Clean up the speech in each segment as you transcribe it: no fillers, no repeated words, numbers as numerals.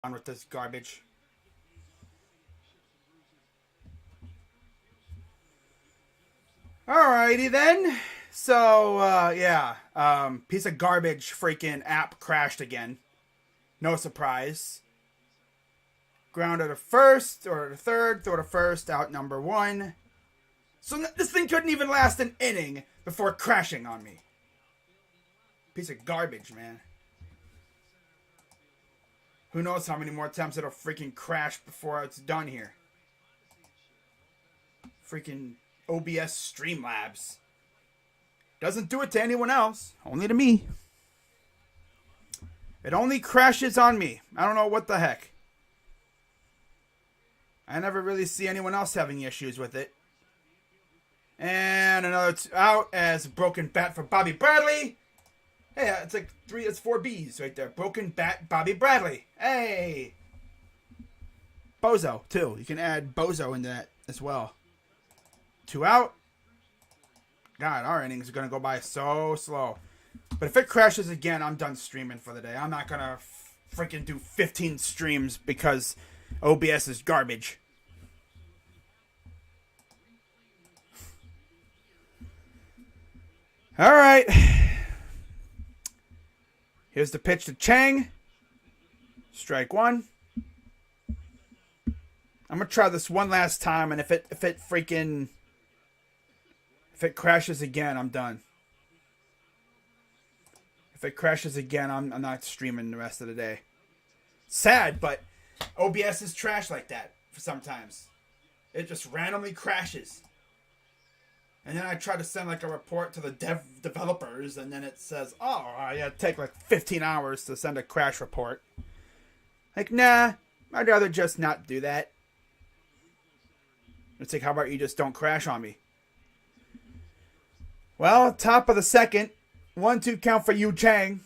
On with this garbage. Alrighty then. So, piece of garbage freaking app crashed again. No surprise. Grounded to first or to third, throw to first, out number one. So this thing couldn't even last an inning before crashing on me. Piece of garbage, man. Who knows how many more times it'll freaking crash before it's done here. Freaking OBS Streamlabs. Doesn't do it to anyone else. Only to me. It only crashes on me. I don't know what the heck. I never really see anyone else having issues with it. And another out as broken bat for Bobby Bradley. Hey, it's like it's 4 Bs right there. Broken bat, Bobby Bradley. Hey. Bozo, too. You can add Bozo into that as well. 2 out. God, our innings are going to go by so slow. But if it crashes again, I'm done streaming for the day. I'm not going to freaking do 15 streams because OBS is garbage. All right. Here's the pitch to Chang. Strike one. I'm going to try this one last time, and if it crashes again, I'm done. If it crashes again, I'm not streaming the rest of the day. Sad, but OBS is trash like that for sometimes. It just randomly crashes. And then I try to send like a report to the developers, and then it says, oh, I gotta take like 15 hours to send a crash report. Like, nah, I'd rather just not do that. It's like, how about you just don't crash on me? Well, top of the second. 1-2 count for Yu Chang.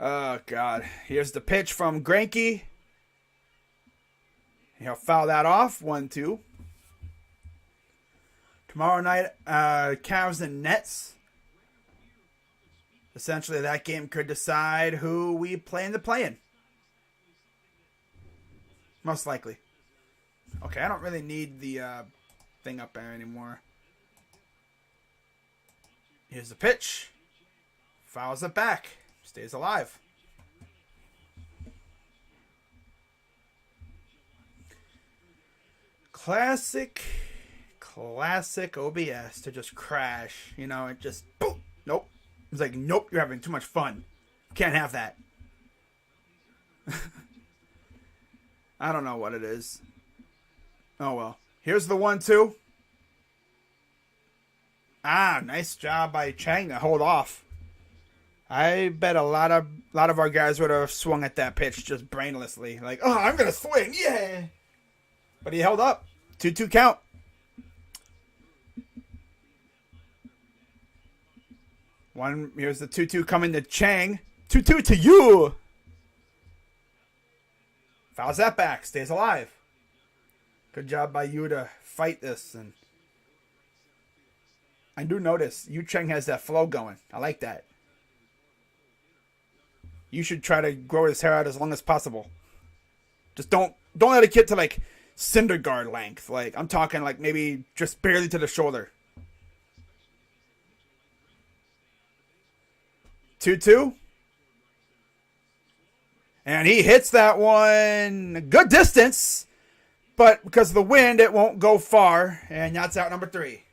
Oh, God. Here's the pitch from Greinke. He'll foul that off. 1-2. Tomorrow night, Cavs and Nets. Essentially, that game could decide who we play in the play-in. Most likely. Okay, I don't really need the thing up there anymore. Here's the pitch. Fouls it back. Stays alive. Classic OBS to just crash. You know, it just, boom. Nope. It's like, nope, you're having too much fun. Can't have that. I don't know what it is. Oh, well. Here's the 1-2. Ah, nice job by Chang to hold off. I bet a lot of our guys would have swung at that pitch just brainlessly. Like, oh, I'm going to swing. Yeah. But he held up. 2-2 count. Here's the 2-2 coming to Chang. 2-2 to you. Fouls that back. Stays alive. Good job by you to fight this. And I do notice Yu Chang has that flow going. I like that. You should try to grow his hair out as long as possible. Just don't let it get to like Syndergaard length. Like, I'm talking like maybe just barely to the shoulder. 2-2. And he hits that one a good distance. But because of the wind, it won't go far. And that's out number 3.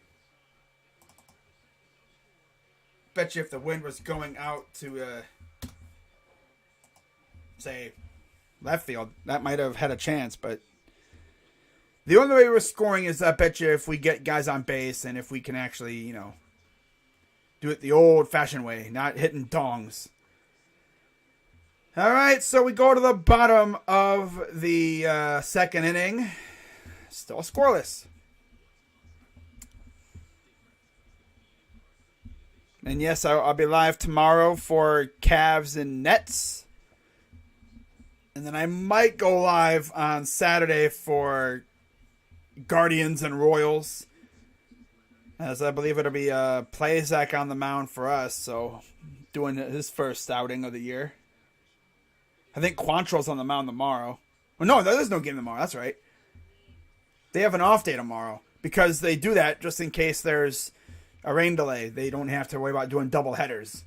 Bet you if the wind was going out to, say, left field, that might have had a chance. But the only way we're scoring is, I bet you, if we get guys on base and if we can actually, you know, do it the old-fashioned way, not hitting dongs. All right, so we go to the bottom of the second inning. Still scoreless. And yes, I'll be live tomorrow for Cavs and Nets. And then I might go live on Saturday for Guardians and Royals. As I believe it'll be Plazak on the mound for us, so doing his first outing of the year. I think Quantrill's on the mound tomorrow. Well, no, there's no game tomorrow. That's right. They have an off day tomorrow because they do that just in case there's a rain delay. They don't have to worry about doing double headers.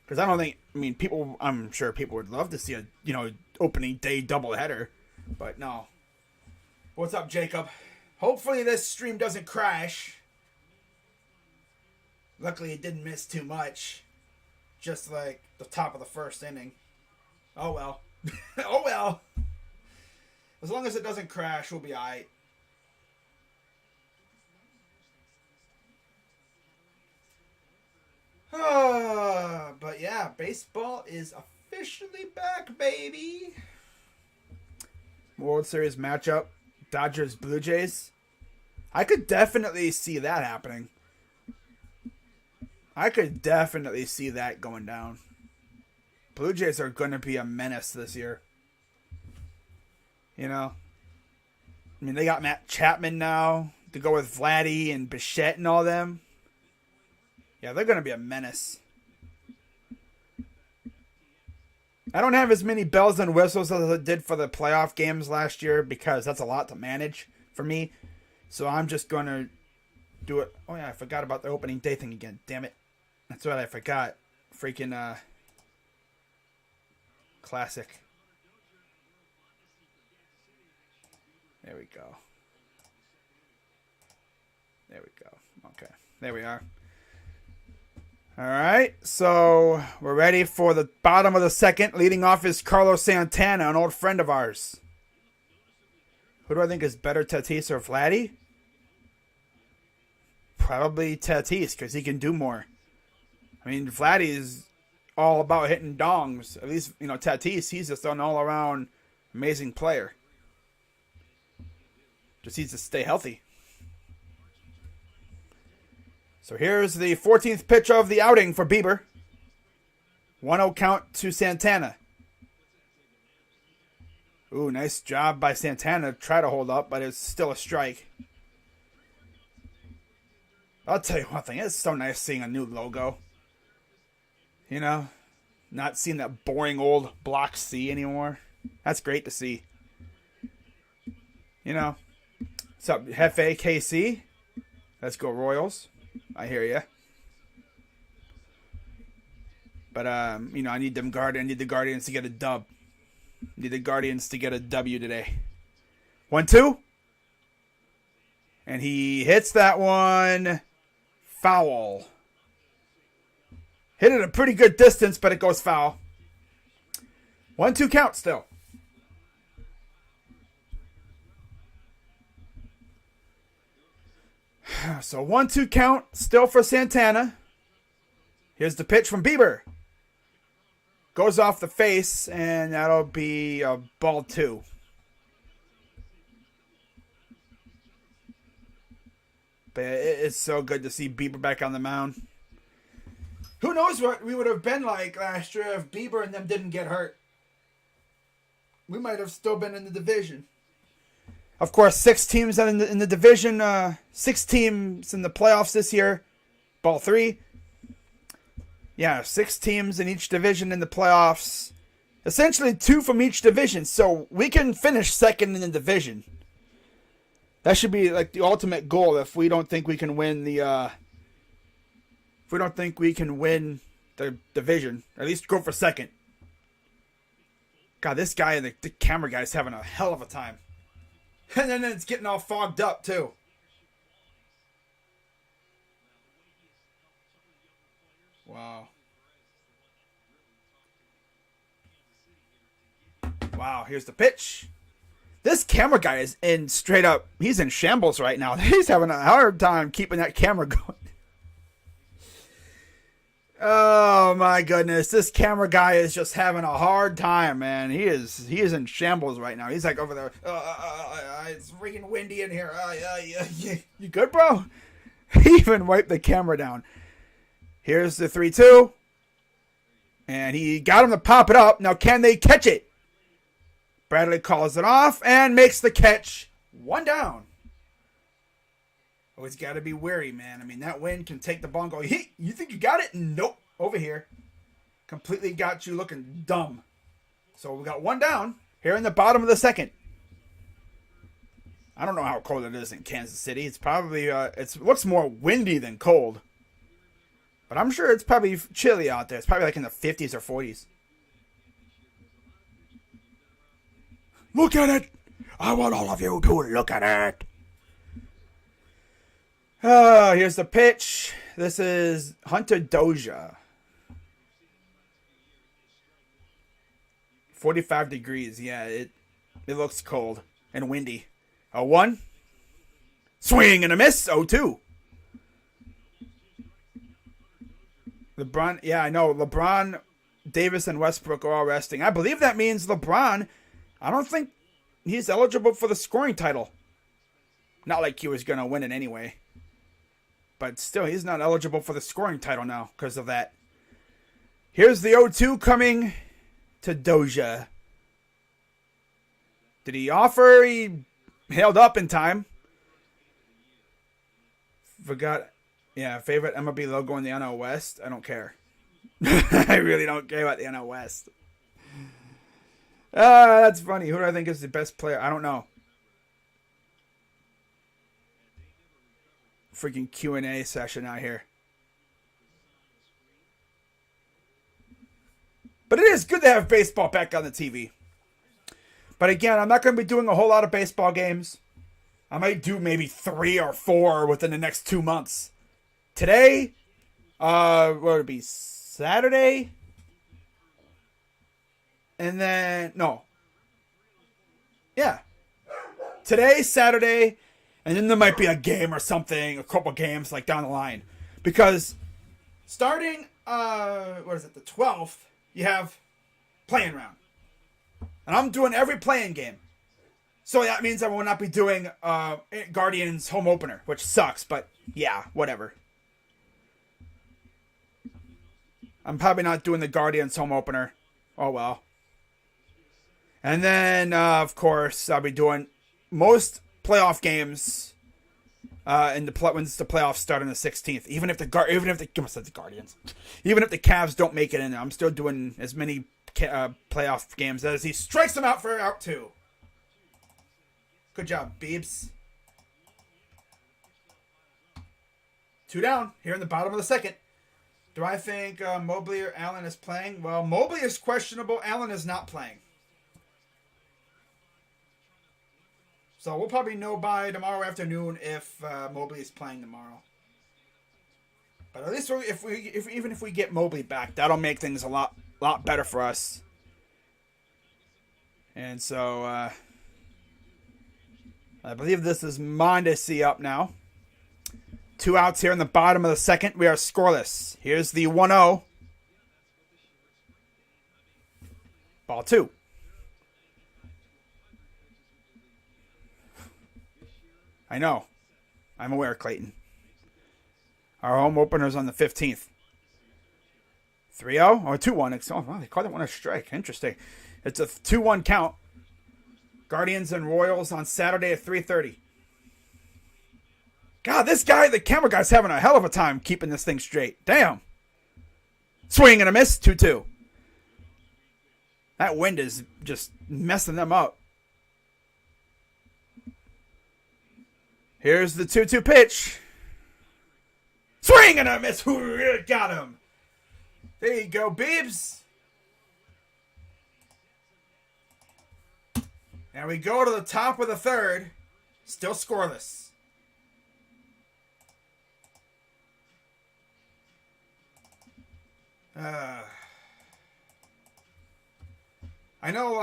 Because I'm sure people would love to see a, opening day double header, but no. What's up, Jacob? Hopefully this stream doesn't crash. Luckily it didn't miss too much. Just like the top of the first inning. Oh well. Oh well. As long as it doesn't crash, we'll be alright. But yeah, baseball is officially back, baby. World Series matchup, Dodgers Blue Jays. I could definitely see that happening. I could definitely see that going down. Blue Jays are going to be a menace this year. They got Matt Chapman now to go with Vladdy and Bichette and all them. Yeah, they're going to be a menace. I don't have as many bells and whistles as I did for the playoff games last year because that's a lot to manage for me. So I'm just going to do it. Oh, yeah, I forgot about the opening day thing again. Damn it. That's what I forgot. Freaking classic. There we go. There we go. Okay. There we are. All right, so we're ready for the bottom of the second. Leading off is Carlos Santana, an old friend of ours. Who do I think is better, Tatis or Vladdy? Probably Tatis, because he can do more. Vladdy is all about hitting dongs. At least, Tatis, he's just an all-around amazing player. Just needs to stay healthy. So here's the 14th pitch of the outing for Bieber. 1-0 count to Santana. Ooh, nice job by Santana. Try to hold up, but it's still a strike. I'll tell you one thing. It's so nice seeing a new logo. Not seeing that boring old Block C anymore. That's great to see. What's up, Hefe KC? Let's go Royals. I hear ya. But, I need them I need the Guardians to get a dub. Need the Guardians to get a W today. 1-2. And he hits that one foul. Hit it a pretty good distance, but it goes foul. 1-2 count still. So 1-2 count still for Santana. Here's the pitch from Bieber. Goes off the face, and that'll be a ball 2. But it's so good to see Bieber back on the mound. Who knows what we would have been like last year if Bieber and them didn't get hurt. We might have still been in the division. Of course, 6 teams in the division. 6 teams in the playoffs this year. Ball 3. Yeah, 6 teams in each division in the playoffs. Essentially 2 from each division. So we can finish second in the division. That should be like the ultimate goal if we don't think we can win the division. At least go for second. God, this guy, the camera guy, is having a hell of a time. And then it's getting all fogged up, too. Wow. Wow, here's the pitch. This camera guy is he's in shambles right now. He's having a hard time keeping that camera going. Oh my goodness, this camera guy is just having a hard time, man. He is in shambles right now. He's like over there. It's freaking windy in here. You good, bro? He even wiped the camera down. Here's the 3-2, and he got him to pop it up. Now, can they catch it? Bradley calls it off and makes the catch. 1 down. Always got to be wary, man. I mean, that wind can take the ball and go, hey, you think you got it? Nope. Over here. Completely got you looking dumb. So we got one down here in the bottom of the second. I don't know how cold it is in Kansas City. It's probably, it looks more windy than cold. But I'm sure it's probably chilly out there. It's probably like in the 50s or 40s. Look at it. I want all of you to look at it. Oh, here's the pitch. This is Hunter Dozier. 45 degrees. Yeah, it looks cold and windy. 0-1. Swing and a miss. 0-2. LeBron. Yeah, I know. LeBron, Davis, and Westbrook are all resting. I believe that means LeBron, I don't think he's eligible for the scoring title. Not like he was going to win it anyway. But still, he's not eligible for the scoring title now because of that. Here's the 0-2 coming to Dozier. Did he offer? He held up in time. Forgot. Yeah, favorite MLB logo in the NL West? I don't care. I really don't care about the NL West. That's funny. Who do I think is the best player? I don't know. Freaking Q&A session out here. But it is good to have baseball back on the TV. But again, I'm not going to be doing a whole lot of baseball games. I might do maybe 3 or 4 within the next 2 months. Today, what would it be? Saturday? And then, no. Yeah. Today, Saturday, and then there might be a game or something, a couple games like down the line. Because starting, the 12th, you have playing round. And I'm doing every playing game. So that means I will not be doing Guardians home opener, which sucks, but yeah, whatever. I'm probably not doing the Guardians home opener. Oh well. And then, of course, I'll be doing most playoff games once the playoffs start on the 16th. Even if the Guardians, even if the Cavs don't make it in there, I'm still doing as many playoff games as he strikes them out for out 2. Good job, Beebs. 2 down here in the bottom of the second. Do I think Mobley or Allen is playing? Well, Mobley is questionable. Allen is not playing. So we'll probably know by tomorrow afternoon if Mobley is playing tomorrow. But at least even if we get Mobley back, that'll make things a lot better for us. And so I believe this is Mondesi up now. 2 outs here in the bottom of the second. We are scoreless. Here's the 1-0. Ball 2. I know. I'm aware, Clayton. Our home opener's on the 15th. 3-0 or 2-1. Oh, wow, they called it one a strike. Interesting. It's a 2-1 count. Guardians and Royals on Saturday at 3:30. God, this guy, the camera guy's having a hell of a time keeping this thing straight. Damn. Swing and a miss. 2-2. That wind is just messing them up. Here's the 2-2 pitch. Swing and a miss. Who got him? There you go, Beebs. And we go to the top of the third. Still scoreless. I know,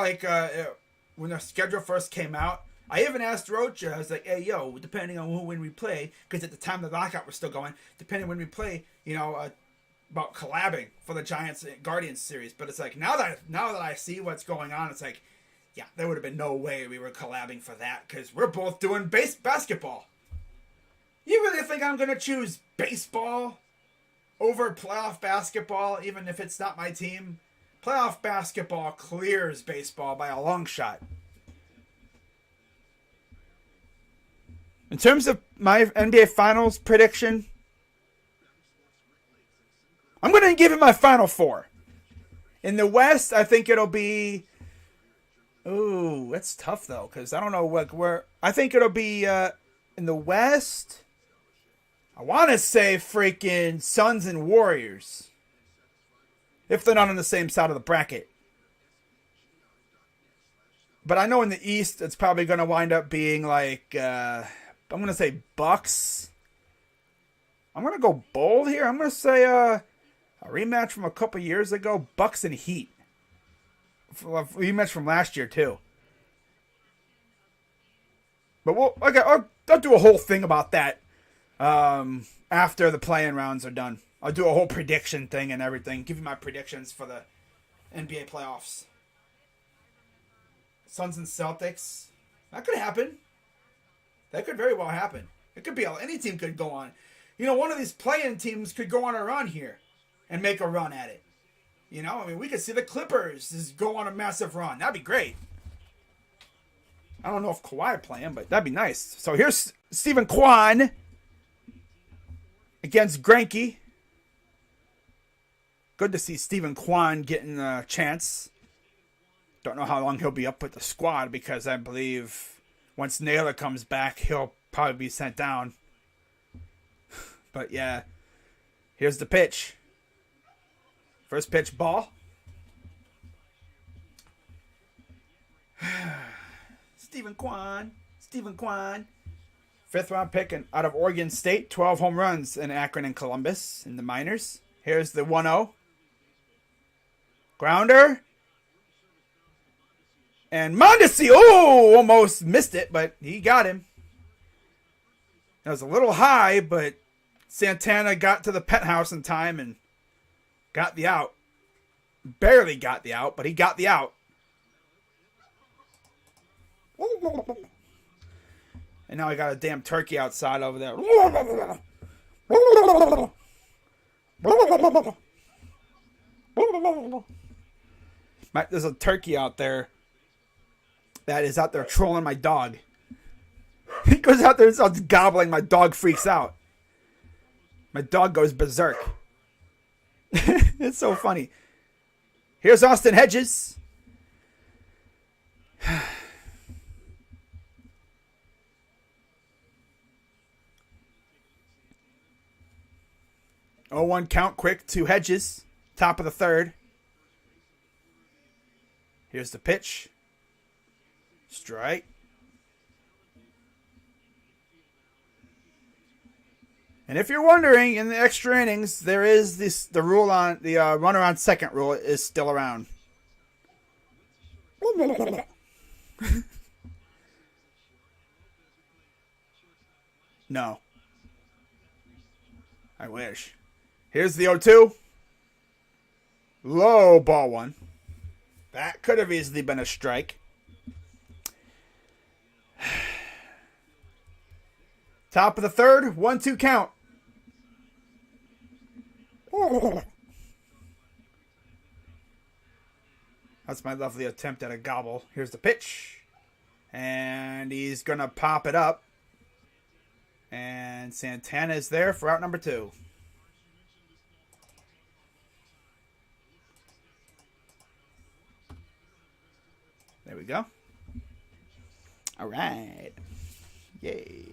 when the schedule first came out, I even asked Rocha, I was like, hey, yo, depending on when we play, because at the time the lockout was still going, depending when we play, about collabing for the Giants Guardians series. But it's like, now that I see what's going on, it's like, yeah, there would have been no way we were collabing for that, because we're both doing basketball. You really think I'm going to choose baseball over playoff basketball, even if it's not my team? Playoff basketball clears baseball by a long shot. In terms of my NBA Finals prediction, I'm going to give it my Final Four. In the West, I think it'll be... Ooh, that's tough, though, because I don't know where... I think it'll be in the West... I want to say freaking Suns and Warriors. If they're not on the same side of the bracket. But I know in the East, it's probably going to wind up being like... I'm going to say Bucks. I'm going to go bold here. I'm going to say a rematch from a couple years ago. Bucks and Heat. A rematch from last year, too. But I'll do a whole thing about that. After the play-in rounds are done. I'll do a whole prediction thing and everything. Give you my predictions for the NBA playoffs. Suns and Celtics. That could happen. That could very well happen. It could be any team could go on. You know, one of these play-in teams could go on a run here and make a run at it. You know, I mean, we could see the Clippers go on a massive run. That'd be great. I don't know if Kawhi playing, but that'd be nice. So here's Stephen Kwan against Greinke. Good to see Stephen Kwan getting a chance. Don't know how long he'll be up with the squad because I believe once Naylor comes back, he'll probably be sent down. But yeah, here's the pitch. First pitch, ball. Stephen Kwan. Fifth round pick out of Oregon State. 12 home runs in Akron and Columbus in the minors. Here's the 1-0. Grounder. And Mondesi. Oh, almost missed it, but he got him. It was a little high, but Santana got to the penthouse in time and got the out. Barely got the out, but he got the out. And now I got a damn turkey outside over there. There's a turkey out there that is out there trolling my dog. He goes out there and starts gobbling. My dog freaks out. My dog goes berserk. It's so funny. Here's Austin Hedges. 0-1 count quick to Hedges. Top of the third. Here's the pitch. Strike. And if you're wondering, in the extra innings, there is the rule on the runner on second rule is still around. No. I wish. Here's the 0-2. Low ball one. That could have easily been a strike. Top of the third, 1-2 count. That's my lovely attempt at a gobble. Here's the pitch. And he's going to pop it up. And Santana is there for out number 2. There we go. All right. Yay.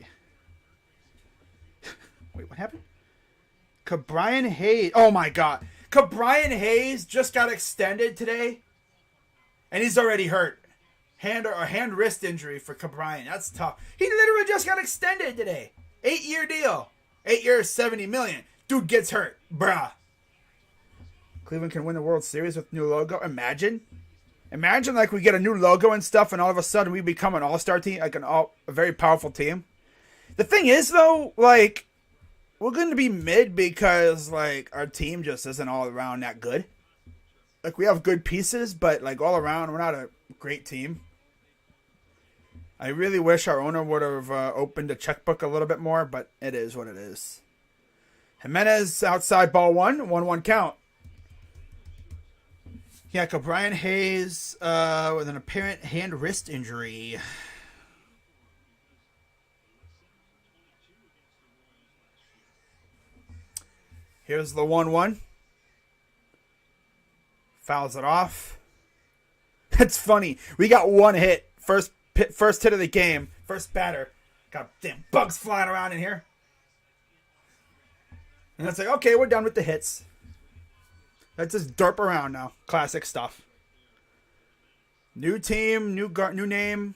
Wait, what happened? Cabrian Hayes. Oh, my God. Cabrian Hayes just got extended today. And he's already hurt. Hand wrist injury for Cabrian. That's tough. He literally just got extended today. 8-year deal. 8 years, $70 million. Dude gets hurt. Bruh. Cleveland can win the World Series with new logo. Imagine like we get a new logo and stuff and all of a sudden we become an all-star team. Like a very powerful team. The thing is, though, like, we're going to be mid because, like, our team just isn't all around that good. Like, we have good pieces, but, like, all around, we're not a great team. I really wish our owner would have opened a checkbook a little bit more, but it is what it is. Jimenez outside ball 1-1 count. Yeah, Cabrian Hayes with an apparent hand wrist injury. Here's the 1-1. Fouls it off. It's funny. We got one hit. First hit of the game. First batter. Got damn bugs flying around in here. And it's like, okay, we're done with the hits. Let's just derp around now. Classic stuff. New team, new name.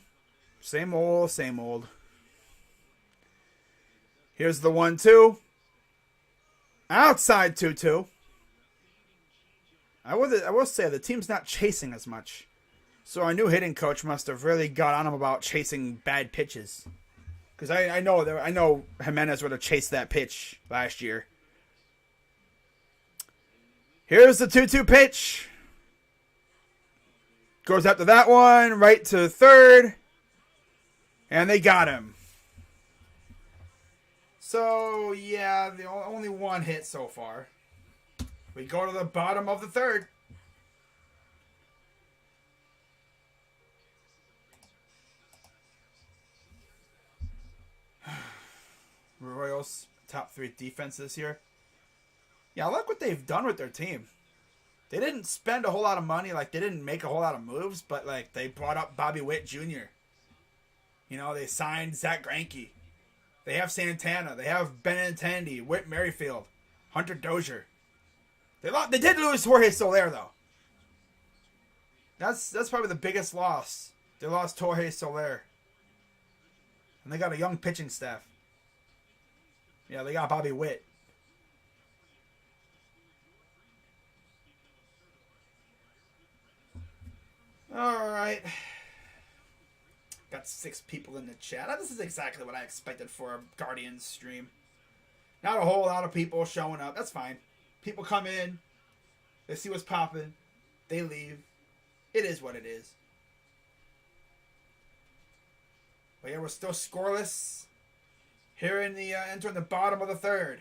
Same old, same old. Here's the 1-2. Outside 2-2. I will say the team's not chasing as much. So our new hitting coach must have really got on him about chasing bad pitches. Because I know Jimenez would have chased that pitch last year. Here's the 2-2 pitch. Goes after that one, right to third. And they got him. So, yeah, the only one hit so far. We go to the bottom of the third. Royals, top 3 defense this year. Yeah, I like what they've done with their team. They didn't spend a whole lot of money. Like, they didn't make a whole lot of moves. But, like, they brought up Bobby Witt Jr. You know, they signed Zach Greinke. They have Santana. They have Benintendi, Whit Merrifield, Hunter Dozier. They did lose Jorge Soler, though. That's probably the biggest loss. They lost Jorge Soler. And they got a young pitching staff. Yeah, they got Bobby Witt. All right. Got 6 people in the chat. This is exactly what I expected for a Guardians stream. Not a whole lot of people showing up. That's fine. People come in. They see what's popping. They leave. It is what it is. But yeah, we're still scoreless. Here in the entering the bottom of the third.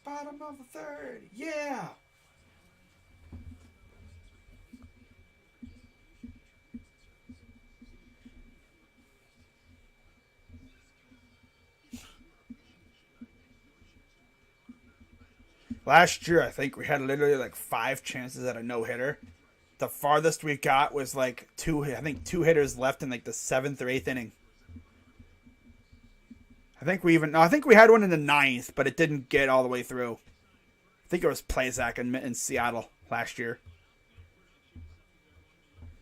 Bottom of the third. Yeah. Last year, I think we had literally like 5 chances at a no-hitter. The farthest we got was like 2 hitters left in like the 7th or 8th inning. I think we had one in the 9th, but it didn't get all the way through. I think it was Plazak in Seattle last year.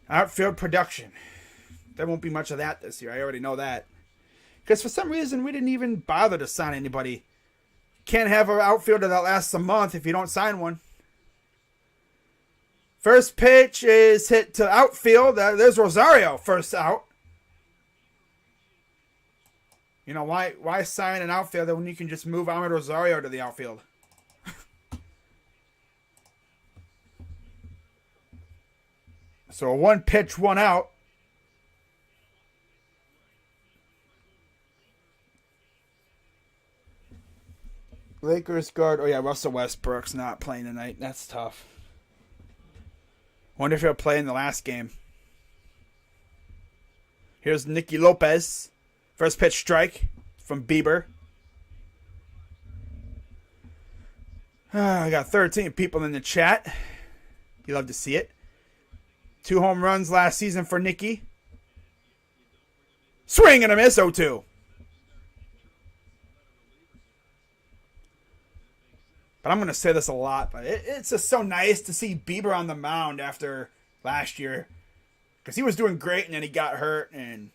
Outfield production. There won't be much of that this year. I already know that. Because for some reason, we didn't even bother to sign anybody. Can't have an outfielder that lasts a month if you don't sign one. First pitch is hit to outfield. There's Rosario, first out. You know, why sign an outfielder when you can just move Ahmed Rosario to the outfield? So a 1 pitch, 1 out. Lakers guard. Oh, yeah, Russell Westbrook's not playing tonight. That's tough. Wonder if he'll play in the last game. Here's Nicky Lopez. First pitch strike from Bieber. I got 13 people in the chat. You love to see it. 2 home runs last season for Nicky. Swing and a miss, 0-2. But I'm going to say this a lot, but it's just so nice to see Bieber on the mound after last year. Because he was doing great, and then he got hurt, and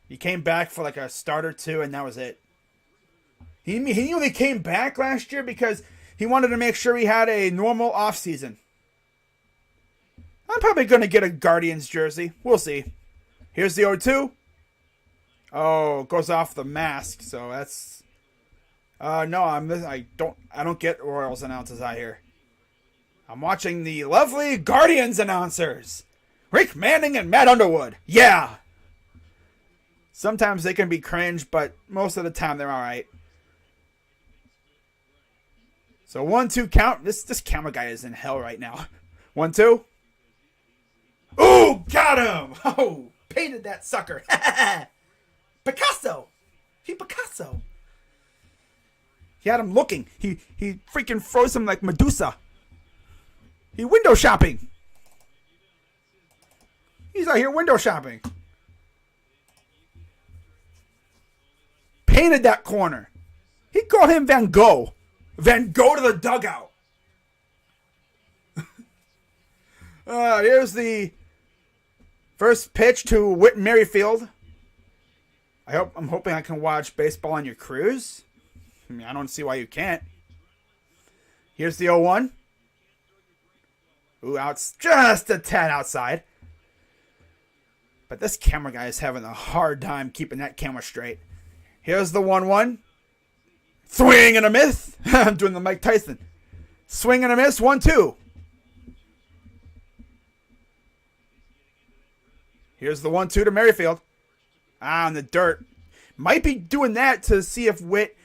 he came back for like a start or 2, and that was it. He only came back last year because he wanted to make sure he had a normal offseason. I'm probably going to get a Guardians jersey. We'll see. Here's the 0-2. Oh, it goes off the mask, so that's... No, I don't get Royals announcers out here. I'm watching the lovely Guardians announcers. Rick Manning and Matt Underwood. Yeah. Sometimes they can be cringe, but most of the time they're all right. So 1-2 count. This camera guy is in hell right now. 1-2. Ooh, got him! Oh, painted that sucker. Picasso. Picasso. He had him looking. He freaking froze him like Medusa. He window shopping. He's out here window shopping. Painted that corner. He called him Van Gogh. Van Gogh to the dugout. Here's the first pitch to Whit Merrifield. I'm hoping I can watch baseball on your cruise. I mean, I don't see why you can't. Here's the 0-1. Ooh, just a tad outside. But this camera guy is having a hard time keeping that camera straight. Here's the 1-1. Swing and a miss. I'm doing the Mike Tyson. Swing and a miss. 1-2. Here's the 1-2 to Merrifield. On the dirt. Might be doing that to see if Witt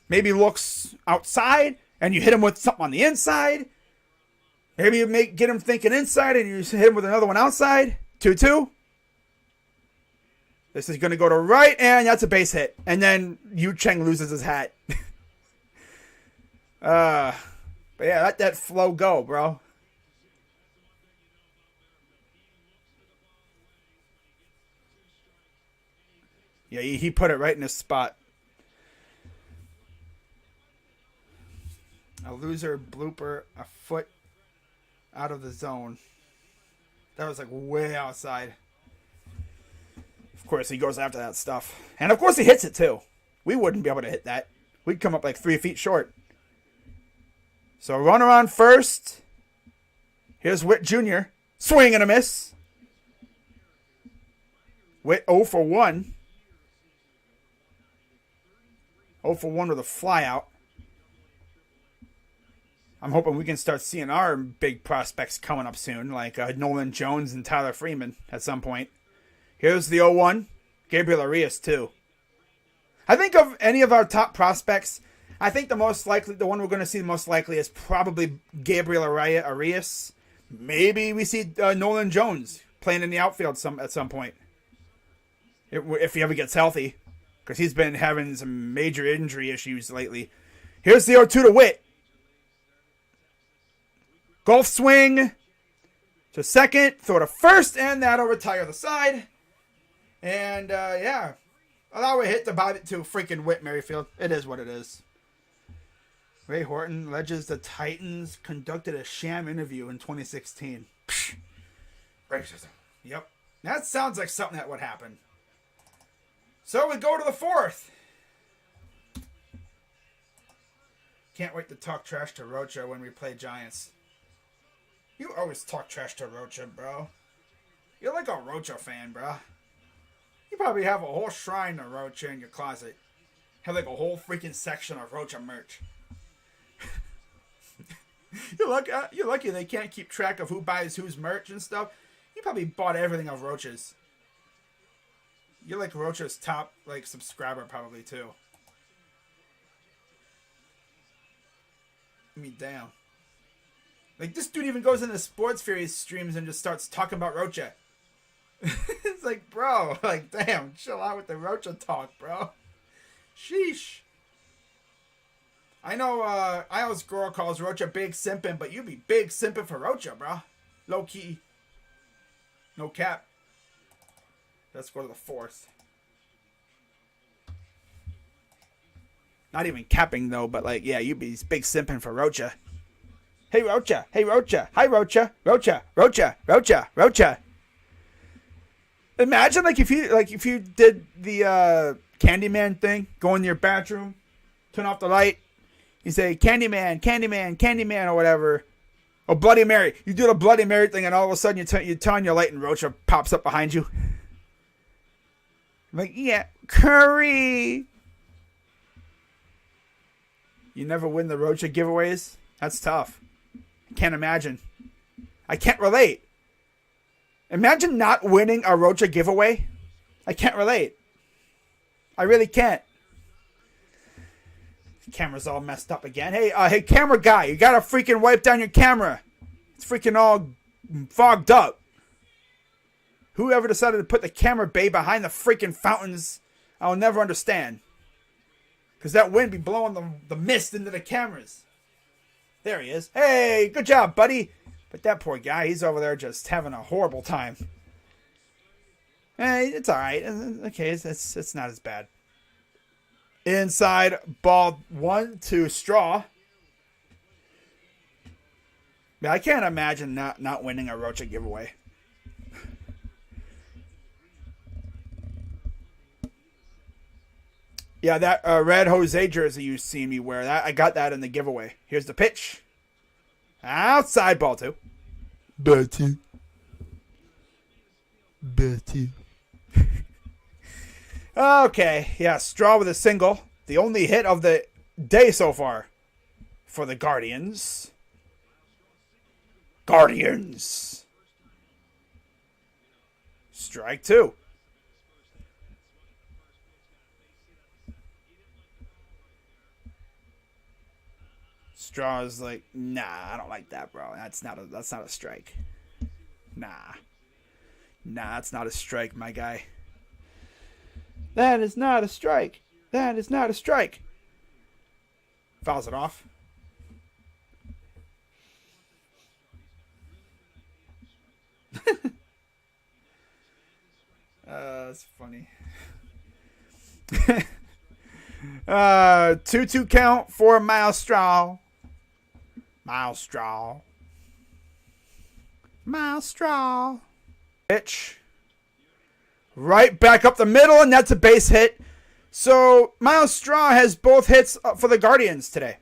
maybe looks outside and you hit him with something on the inside. Maybe you get him thinking inside and you hit him with another one outside. 2-2. This is going to go to right, and that's a base hit. And then Yu Cheng loses his hat. But yeah, let that flow go, bro. Yeah, he put it right in his spot. A loser blooper, a foot out of the zone. That was like way outside. Of course, he goes after that stuff. And of course, he hits it too. We wouldn't be able to hit that. We'd come up like 3 feet short. So runner on first. Here's Witt Jr. Swing and a miss. Witt 0 for 1. 0 for 1 with a fly out. I'm hoping we can start seeing our big prospects coming up soon, like Nolan Jones and Tyler Freeman at some point. Here's the 0-1. Gabriel Arias, too. I think of any of our top prospects, I think the one we're going to see most likely is probably Gabriel Arias. Maybe we see Nolan Jones playing in the outfield at some point. If he ever gets healthy. Because he's been having some major injury issues lately. Here's the 0-2 to Witt. Golf swing to second. Throw to first. And that'll retire the side. And, yeah. Allow a hit to bite it to freaking Whit Merrifield. It is what it is. Ray Horton alleges the Titans conducted a sham interview in 2016. Psh. Racism. Yep. That sounds like something that would happen. So we go to the fourth. Can't wait to talk trash to Rocha when we play Giants. You always talk trash to Rocha, bro. You're like a Rocha fan, bro. You probably have a whole shrine to Rocha in your closet. Have like a whole freaking section of Rocha merch. You're lucky they can't keep track of who buys whose merch and stuff. You probably bought everything of Rocha's. You're like Rocha's top subscriber probably too. I mean, damn. Like this dude even goes into Sports Fury streams and just starts talking about Rocha. It's like, bro, damn, chill out with the Rocha talk, bro. Sheesh. I know Isles Girl calls Rocha big simping, but you be big simping for Rocha, bro. Low key. No cap. Let's go to the fourth. Not even capping though, but yeah, you be big simping for Rocha. Hey Rocha, hey Rocha, hi Rocha, Rocha, Rocha, Rocha, Rocha. Imagine if you did the Candyman thing, go in your bathroom, turn off the light, you say Candyman, Candyman, Candyman, or whatever. Or Bloody Mary. You do the Bloody Mary thing, and all of a sudden you turn on your light, and Rocha pops up behind you. I'm like, yeah, curry. You never win the Rocha giveaways? That's tough. I can't imagine. I can't relate. Imagine not winning a Rocha giveaway. I can't relate. I really can't. The camera's all messed up again. Hey, camera guy, you gotta freaking wipe down your camera. It's freaking all fogged up. Whoever decided to put the camera bay behind the freaking fountains, I'll never understand. Because that wind be blowing the mist into the cameras. There he is. Hey, good job, buddy. But that poor guy, he's over there just having a horrible time. Hey, it's all right. Okay, it's not as bad. Inside, ball 1 to Straw. Yeah, I can't imagine not winning a Rocha giveaway. Yeah, that red Jose jersey you see me wear, that I got that in the giveaway. Here's the pitch. Outside, ball 2. Betty. Okay, yeah, Straw with a single. The only hit of the day so far for the Guardians. Strike 2. Straw is like, nah, I don't like that, bro. That's not a strike. Nah, it's not a strike, my guy. That is not a strike. Fouls it off. That's funny. 2-2 count for Miles Straw. Pitch. Right back up the middle, and that's a base hit. So Miles Straw has both hits for the Guardians today.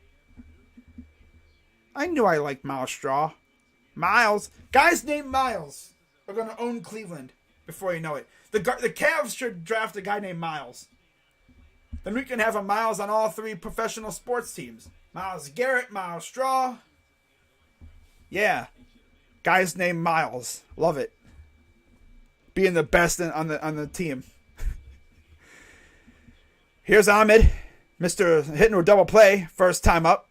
I knew I liked Miles Straw. Guys named Miles are going to own Cleveland before you know it. The Cavs should draft a guy named Miles. Then we can have a Miles on all 3 professional sports teams. Miles Garrett, Miles Straw. Yeah. Guys named Miles. Love it. Being the best on the team. Here's Ahmed. Mr. hitting a double play. First time up.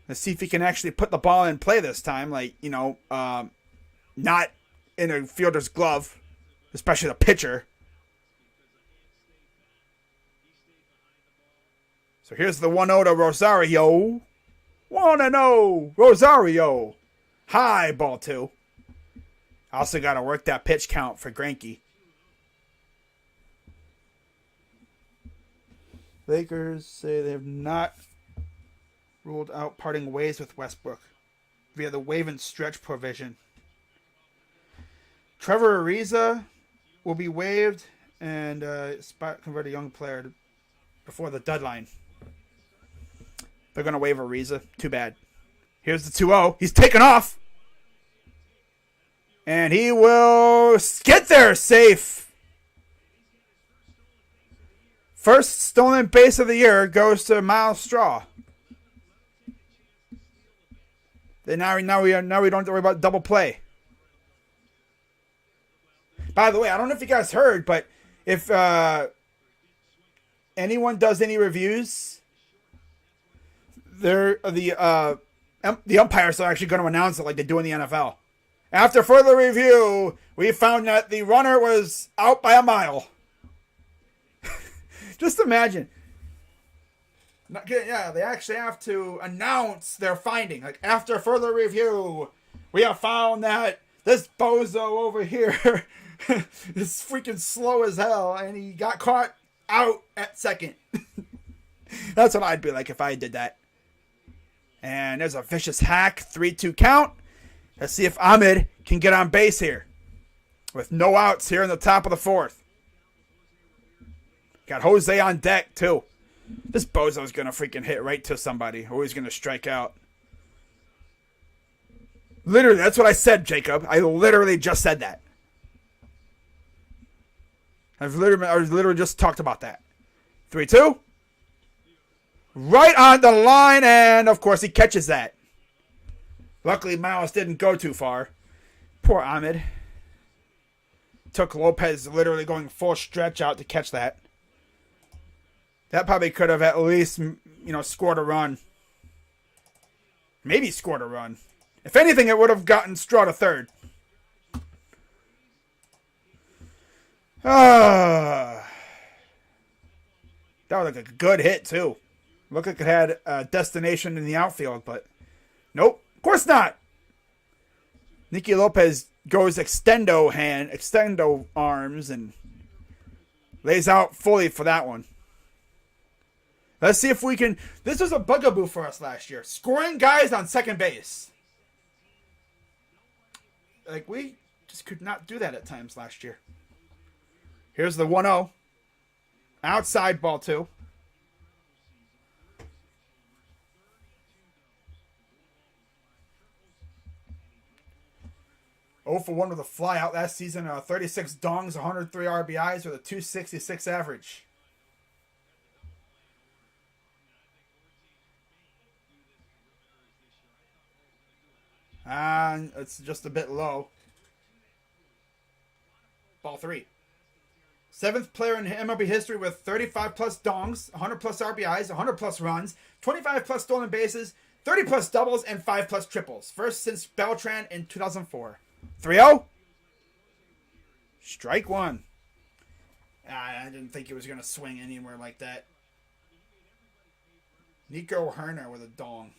Let's see if he can actually put the ball in play this time. Like, not in a fielder's glove. Especially the pitcher. So here's the 1-0 to Rosario. 1-0 Rosario. High, ball 2. Also got to work that pitch count for Greinke. Lakers say they have not ruled out parting ways with Westbrook via the waive and stretch provision. Trevor Ariza will be waived and spot convert a young player before the deadline. They're going to waive Ariza. Too bad. Here's the 2-0. He's taken off. And he will get there safe. First stolen base of the year goes to Miles Straw. Then now we don't have to worry about double play. By the way, I don't know if you guys heard, but if anyone does any reviews, the umpires are actually going to announce it like they do in the NFL. After further review, we found that the runner was out by a mile. Just imagine. Yeah, they actually have to announce their finding. Like, after further review, we have found that this bozo over here is freaking slow as hell, and he got caught out at second. That's what I'd be like if I did that. And there's a vicious hack, 3-2 count. Let's see if Ahmed can get on base here. With no outs here in the top of the 4th. Got Jose on deck, too. This bozo's going to freaking hit right to somebody. Or he's going to strike out. Literally, that's what I said, Jacob. I literally just said that. I literally just talked about that. 3-2. Right on the line, and of course he catches that. Luckily, Miles didn't go too far. Poor Ahmed. Took Lopez literally going full stretch out to catch that. That probably could have at least, scored a run. Maybe scored a run. If anything, it would have gotten Straw to third. That was like a good hit, too. Looked like it had a destination in the outfield, but nope. Of course not. Nicky Lopez goes extendo arms, and lays out fully for that one. Let's see if we can... This was a bugaboo for us last year. Scoring guys on second base. Like, we just could not do that at times last year. Here's the 1-0. Outside ball 2. Oh for 1 with a fly out last season. 36 dongs, 103 RBIs with a 266 average. And it's just a bit low. Ball 3. 7th player in MLB history with 35 plus dongs, 100 plus RBIs, 100 plus runs, 25 plus stolen bases, 30 plus doubles, and 5 plus triples. First since Beltran in 2004. 3-0. Strike 1. I didn't think he was going to swing anywhere like that. Nico Herner with a dong.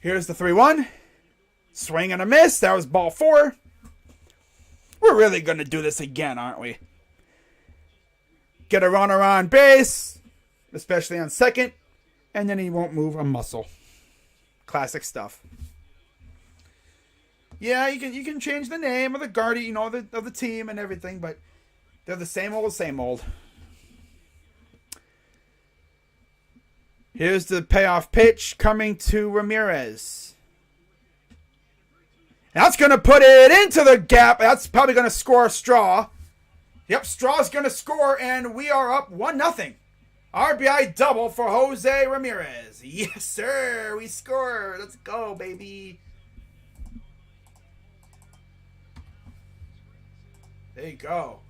Here's the 3-1. Swing and a miss. That was ball 4. We're really going to do this again, aren't we? Get a runner on base, especially on second, and then he won't move a muscle. Classic stuff. Yeah, you can change the name of the guardian, of the team and everything, but they're the same old. Here's the payoff pitch coming to Ramirez. That's going to put it into the gap. That's probably going to score Straw. Yep, Straw's going to score, and we are up 1-0. RBI double for Jose Ramirez. Yes, sir. We score. Let's go, baby. There you go.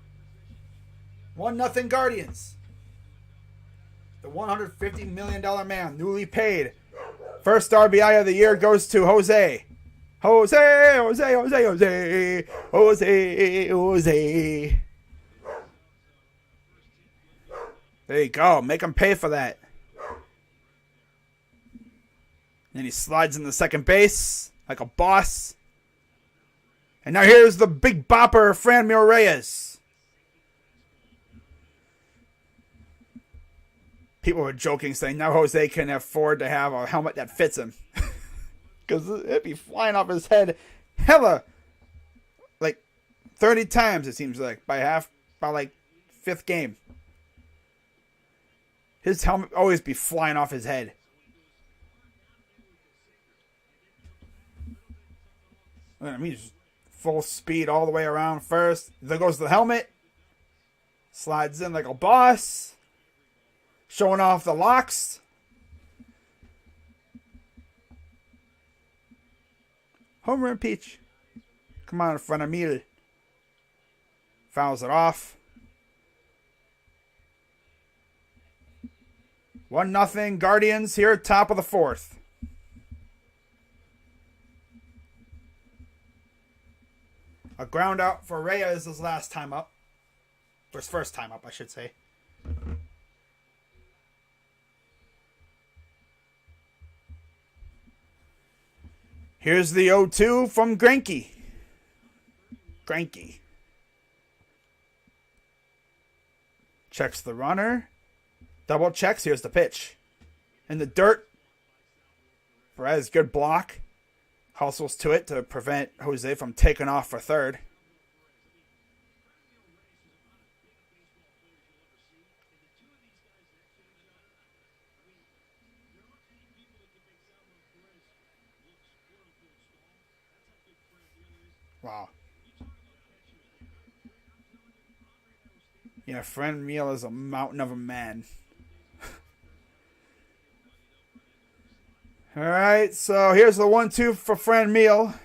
1-0 Guardians. The $150 million man, newly paid. First RBI of the year goes to Jose. Jose. There you go. Make him pay for that. Then he slides in the second base like a boss. And now here's the big bopper, Franmil Reyes. People were joking, saying now Jose can afford to have a helmet that fits him. Because it'd be flying off his head hella, like 30 times, it seems like, by like 5th game. His helmet always be flying off his head. I mean, just full speed all the way around first. There goes the helmet. Slides in like a boss. Showing off the locks. Home run Peach. Come on, Franmil. Fouls it off. 1-0 Guardians here at top of the 4th. A ground out for Reyes his last time up. Or his first time up, I should say. Here's the 0-2 from Greinke. Checks the runner. Double checks. Here's the pitch. In the dirt. Perez, good block. Hustles to it to prevent Jose from taking off for third. Wow. Yeah, Franmil is a mountain of a man. All right, so here's the 1-2 for Franmil.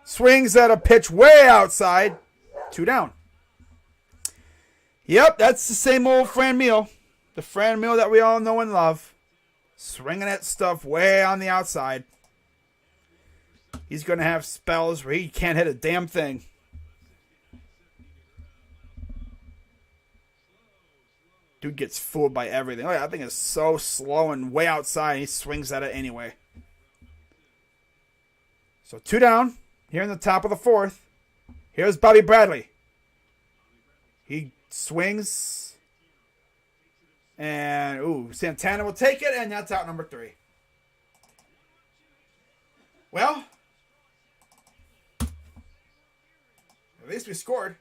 Swings at a pitch way outside. 2 down. Yep, that's the same old Fran Meal. The Fran Meal that we all know and love. Swinging that stuff way on the outside. He's going to have spells where he can't hit a damn thing. Dude gets fooled by everything. Oh, yeah, that thing is so slow and way outside. He swings at it anyway. So 2 down. Here in the top of the 4th. Here's Bobby Bradley. He swings. And, ooh, Santana will take it. And that's out number 3. Well, at least we scored.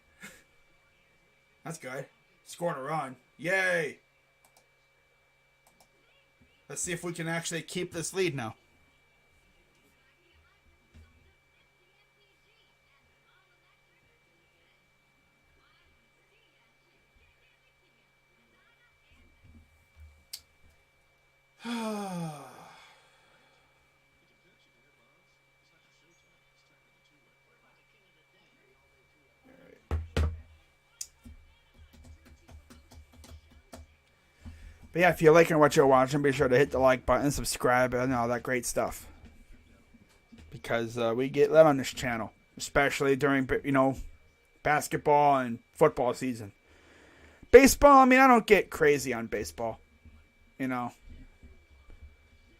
That's good. Scoring a run. Yay. Let's see if we can actually keep this lead now. But yeah, if you're liking what you're watching, be sure to hit the like button, subscribe, and all that great stuff. Because we get that on this channel, especially during, basketball and football season. Baseball, I mean, I don't get crazy on baseball.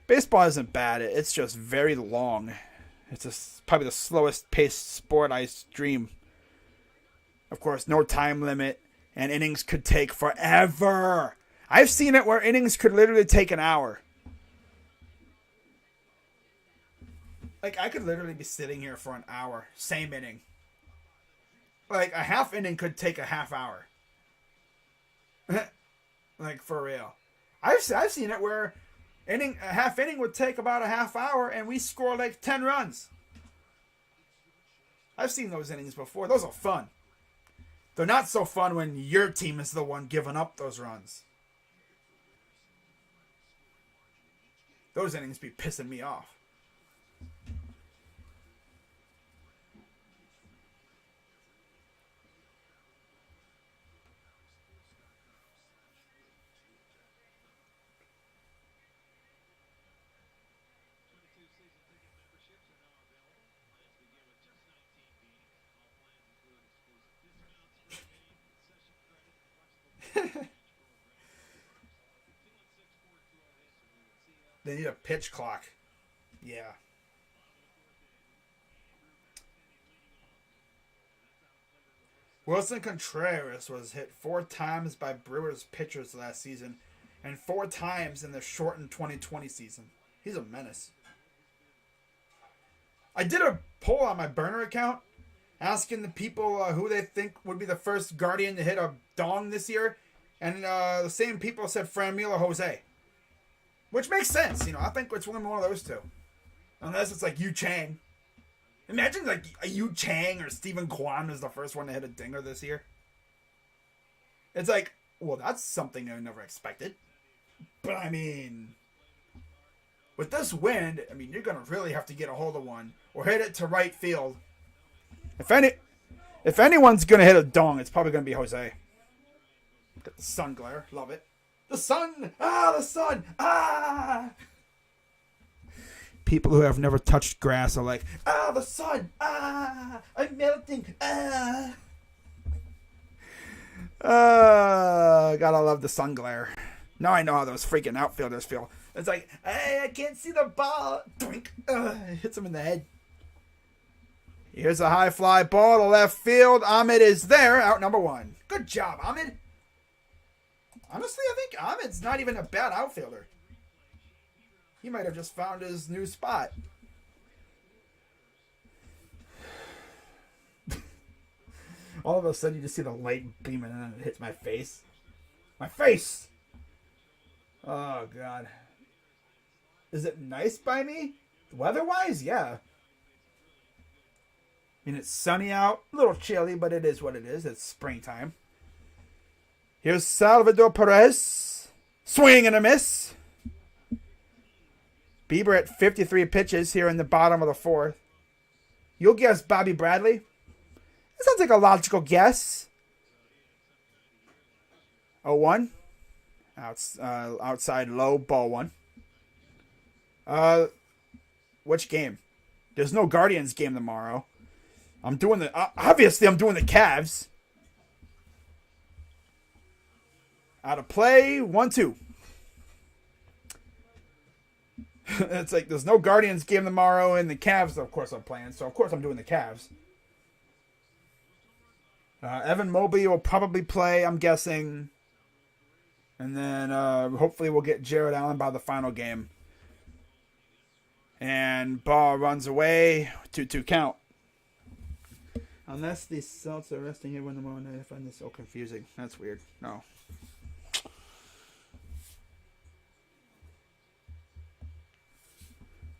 Baseball isn't bad. It's just very long. It's probably the slowest paced sport I stream. Of course, no time limit, and innings could take forever. I've seen it where innings could literally take an hour. Like, I could literally be sitting here for an hour. Same inning. Like, a half inning could take a half hour. Like, for real. I've seen it where a half inning would take about a half hour and we score like 10 runs. I've seen those innings before. Those are fun. They're not so fun when your team is the one giving up those runs. Those innings be pissing me off. They need a pitch clock. Yeah. Wilson Contreras was hit 4 times by Brewers pitchers last season and 4 times in the shortened 2020 season. He's a menace. I did a poll on my burner account asking the people who they think would be the first Guardian to hit a dong this year. And the same people said Franmil or Jose. Which makes sense, I think it's one of those two. Unless it's like Yu Chang. Imagine like a Yu Chang or Stephen Kwan is the first one to hit a dinger this year. It's like, well, that's something I never expected. But I mean, with this wind, you're going to really have to get a hold of one or hit it to right field. If anyone's going to hit a dong, it's probably going to be Jose. Got the sun glare. Love it. The sun! The sun! People who have never touched grass are like, the sun! I'm melting! Gotta love the sun glare. Now I know how those freaking outfielders feel. It's like, hey, I can't see the ball! Doink! Hits him in the head. Here's a high fly ball to left field. Ahmed is there, out number 1. Good job, Ahmed. Honestly, I think Ahmed's not even a bad outfielder. He might have just found his new spot. All of a sudden, you just see the light beaming and then it hits my face. My face! Oh, God. Is it nice by me? Weather-wise? Yeah. It's sunny out. A little chilly, but it is what it is. It's springtime. Here's Salvador Perez. Swing and a miss. Bieber at 53 pitches here in the bottom of the 4th. You'll guess Bobby Bradley. That sounds like a logical guess. 0-1. Outside low, ball 1. Which game? There's no Guardians game tomorrow. I'm doing the Cavs. Out of play, 1-2. It's like there's no Guardians game tomorrow, and the Cavs, of course, I'm playing. So, of course, I'm doing the Cavs. Evan Mobley will probably play, I'm guessing. And then hopefully we'll get Jared Allen by the final game. And ball runs away. 2-2 count. Unless the Celtics are resting here when tomorrow night. I find this so confusing. That's weird. No.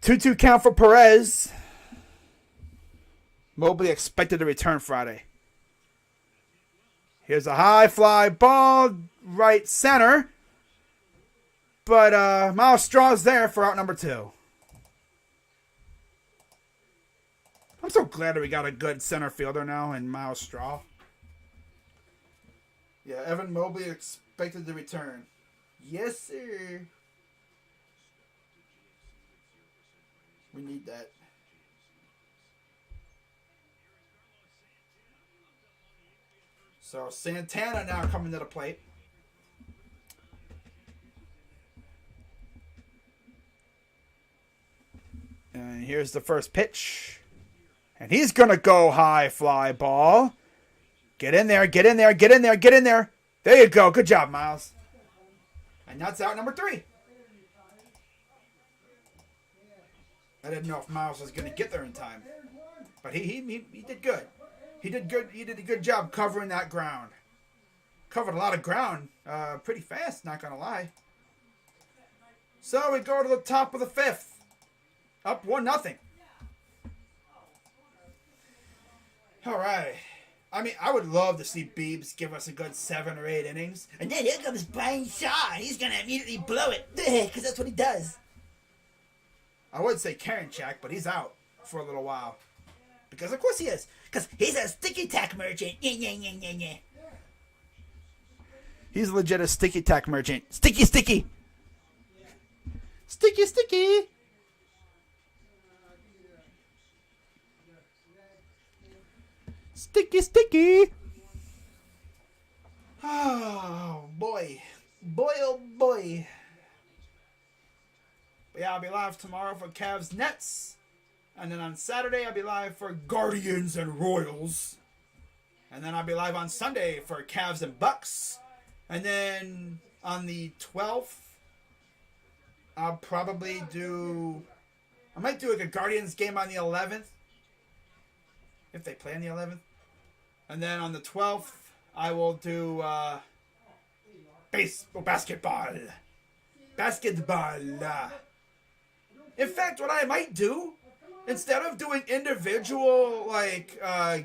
Two count for Perez. Mobley expected to return Friday. Here's a high fly ball, right center. But Miles Straw's there for out number 2. I'm so glad that we got a good center fielder now in Miles Straw. Yeah, Evan Mobley expected to return. Yes, sir. We need that. So Santana now coming to the plate. And here's the first pitch. And he's going to go high fly ball. Get in there, get in there, get in there, get in there. There you go. Good job, Miles. And that's out number 3. I didn't know if Miles was going to get there in time. But he did good. He did good. He did a good job covering that ground. Covered a lot of ground pretty fast, not going to lie. So we go to the top of the 5th. Up 1-0. All right. I mean, I would love to see Biebs give us a good 7 or 8 innings. And then here comes Brian Shaw, and he's going to immediately blow it. Because that's what he does. I would say Karinchak, but he's out for a little while. Because of course he is. Because he's a sticky tack merchant. Yeah. He's legit a sticky tack merchant. Sticky. Sticky. Sticky. Oh, boy. Boy. But yeah, I'll be live tomorrow for Cavs Nets. And then on Saturday, I'll be live for Guardians and Royals. And then I'll be live on Sunday for Cavs and Bucks. And then on the 12th, I might do like a Guardians game on the 11th. If they play on the 11th. And then on the 12th, I will do basketball. In fact, what I might do, instead of doing individual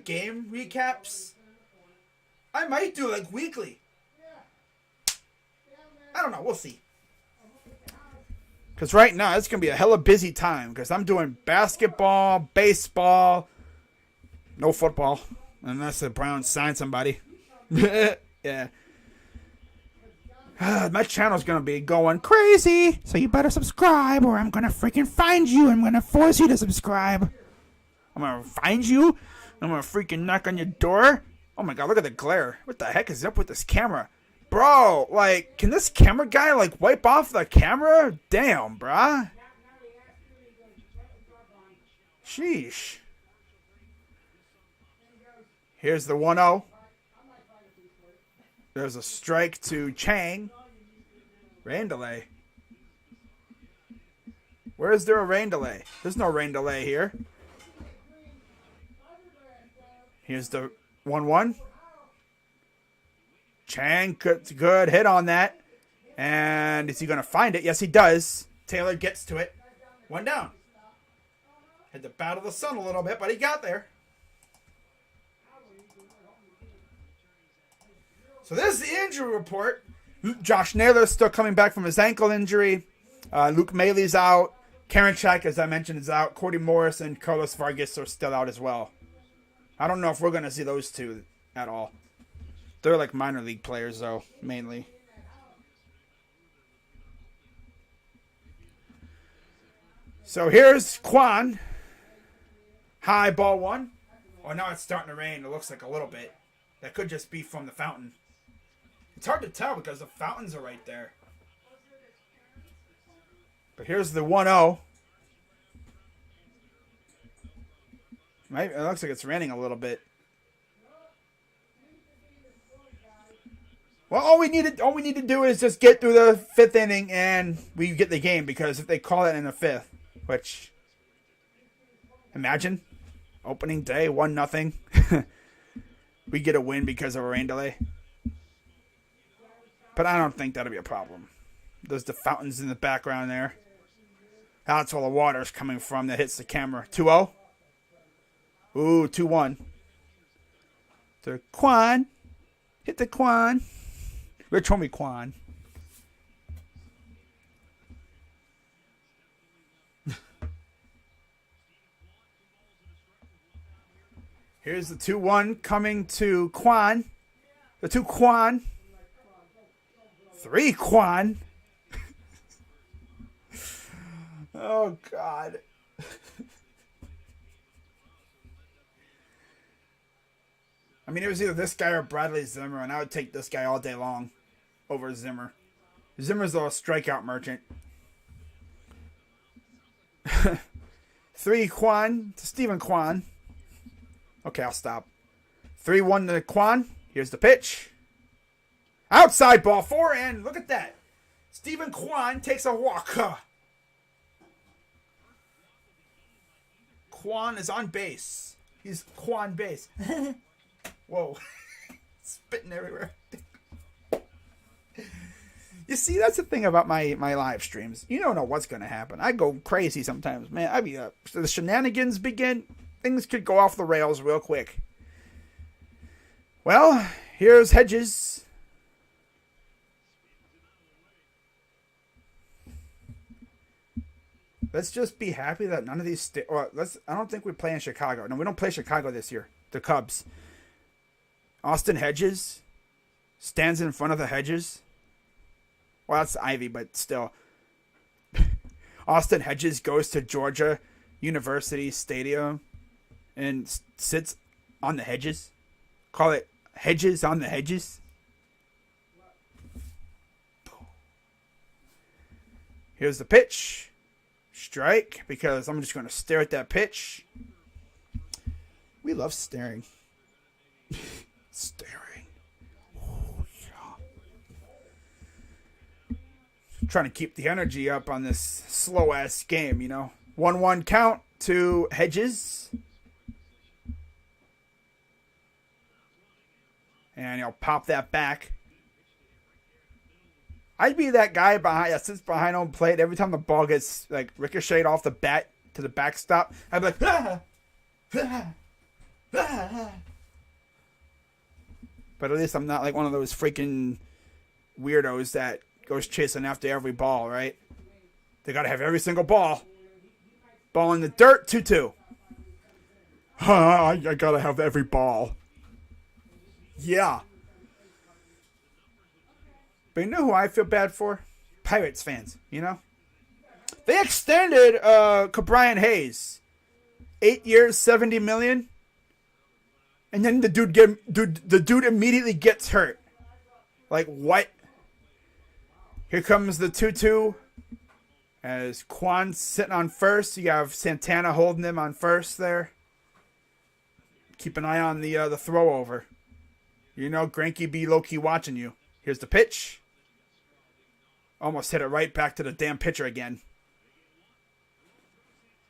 game recaps, I might do weekly. I don't know. We'll see. Because right now, it's going to be a hella busy time. Because I'm doing basketball, baseball, no football. Unless the Browns sign somebody. Yeah. My channel's going to be going crazy. So you better subscribe or I'm going to freaking find you. I'm going to force you to subscribe. I'm going to find you. I'm going to freaking knock on your door. Oh my God, look at the glare. What the heck is up with this camera? Bro, can this camera guy, wipe off the camera? Damn, bruh. Sheesh. Here's the 1-0. There's a strike to Chang. Rain delay. Where is there a rain delay? There's no rain delay here. Here's the 1-1. Chang, good hit on that. And is he going to find it? Yes, he does. Taylor gets to it. 1 down. Had to battle the sun a little bit, but he got there. So this is the injury report. Josh Naylor is still coming back from his ankle injury. Luke Maley's out. Karinchak, as I mentioned, is out. Cordy Morris and Carlos Vargas are still out as well. I don't know if we're going to see those two at all. They're like minor league players, though, mainly. So here's Kwan. High ball one. Oh, now it's starting to rain. It looks like a little bit. That could just be from the fountain. It's hard to tell because the fountains are right there. But here's the 1-0. It looks like it's raining a little bit. Well, all we need to do is just get through the fifth inning and we get the game, because if they call it in the fifth, which, imagine opening day 1-0, we get a win because of a rain delay. But I don't think that'll be a problem. There's the fountains in the background there. That's all the water's coming from that hits the camera. 2-0. Ooh, 2-1. To Kwan. Hit the Kwan. Rich homie Kwan. Here's the 2-1 coming to Kwan. The 2 Kwan. 3 Kwan. Oh, God. I mean, it was either this guy or Bradley Zimmer, and I would take this guy all day long over Zimmer. Zimmer's a strikeout merchant. 3 Kwan to Stephen Kwan. Okay, I'll stop. 3-1 to Kwan. Here's the pitch. Outside ball 4, and look at that. Stephen Kwan takes a walk. Kwan is on base. He's Kwan base. Whoa. Spitting everywhere. You see, that's the thing about my live streams. You don't know what's going to happen. I go crazy sometimes, man. I mean, the shenanigans begin. Things could go off the rails real quick. Well, here's Hedges. Let's just be happy that none of these... I don't think we play in Chicago. No, we don't play Chicago this year. The Cubs. Austin Hedges stands in front of the Hedges. Well, that's Ivy, but still. Austin Hedges goes to Georgia University Stadium and sits on the hedges. Call it Hedges on the Hedges. Here's the pitch. Strike, because I'm just going to stare at that pitch. We love staring. Staring. Oh, yeah. Trying to keep the energy up on this slow-ass game, you know. 1-1 count to Hedges. And he'll pop that back. I'd be that guy that sits behind home plate every time the ball gets like ricocheted off the bat to the backstop. I'd be like, ah, ah, ah. But at least I'm not like one of those freaking weirdos that goes chasing after every ball, right? They gotta have every single ball. Ball in the dirt, 2-2. I gotta have every ball. Yeah. But you know who I feel bad for? Pirates fans, you know? They extended Cabrian Hayes. 8 years, $70 million. And then the dude immediately gets hurt. Like, what? Here comes the 2-2. As Kwan's sitting on first. You have Santana holding him on first there. Keep an eye on the throw over. You know, Greinke be low-key watching you. Here's the pitch. Almost hit it right back to the damn pitcher again.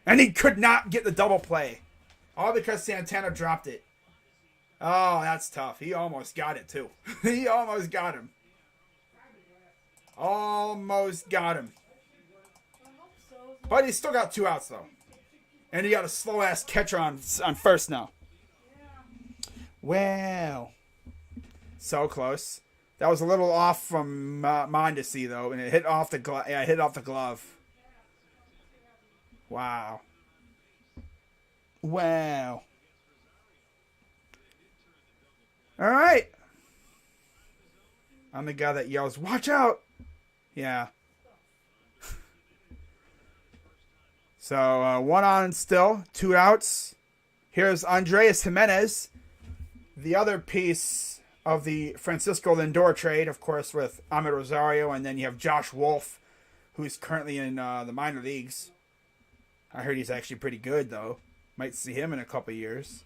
And he could not get the double play. All because Santana dropped it. Oh, that's tough. He almost got it, too. He almost got him. Almost got him. But he's still got 2 outs, though. And he got a slow-ass catcher on first now. Well. So close. That was a little off from Mondesi, though, and it hit off the glove. Yeah, it hit off the glove. Wow. Wow. All right. I'm the guy that yells, "Watch out!" Yeah. So 1 on still, 2 outs. Here's Andrés Giménez, the other piece of the Francisco Lindor trade, of course, with Amed Rosario, and then you have Josh Wolf, who's currently in the minor leagues. I heard he's actually pretty good, though. Might see him in a couple years.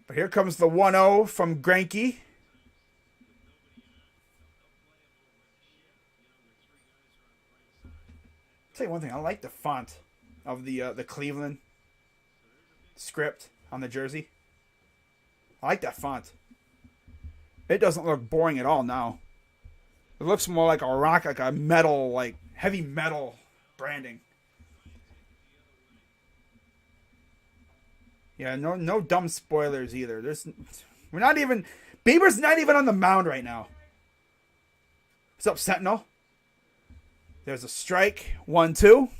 But here comes the 1-0 from Greinke. Tell you one thing, I like the font of the Cleveland script on the jersey. I like that font. It doesn't look boring at all now. It looks more like a rock, like a metal, like heavy metal branding. Yeah, no dumb spoilers either. Bieber's not even on the mound right now. What's up, Sentinel? There's a strike. 1-2.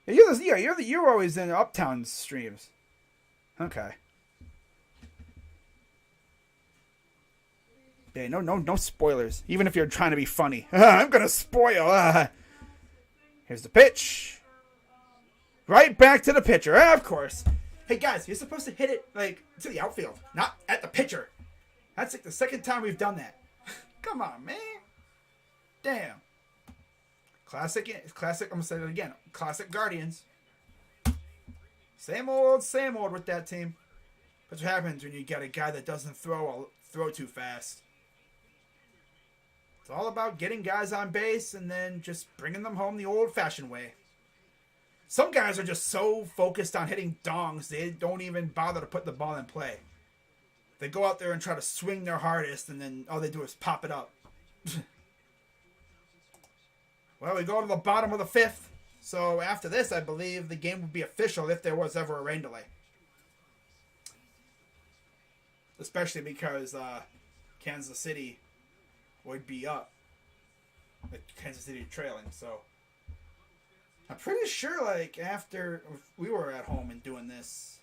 You're always in Uptown streams. Okay. Yeah, no spoilers. Even if you're trying to be funny. I'm gonna spoil. Here's the pitch. Right back to the pitcher. Of course. Hey guys, you're supposed to hit it like to the outfield, not at the pitcher. That's like the second time we've done that. Come on, man. Damn. Classic. I'm gonna say it again. Classic Guardians. Same old with that team. That's what happens when you get a guy that doesn't throw too fast. It's all about getting guys on base and then just bringing them home the old-fashioned way. Some guys are just so focused on hitting dongs, they don't even bother to put the ball in play. They go out there and try to swing their hardest, and then all they do is pop it up. Well, we go to the bottom of the 5th. So after this, I believe the game would be official if there was ever a rain delay. Especially because Kansas City would be up. With Kansas City trailing, so... I'm pretty sure, like, after we were at home and doing this,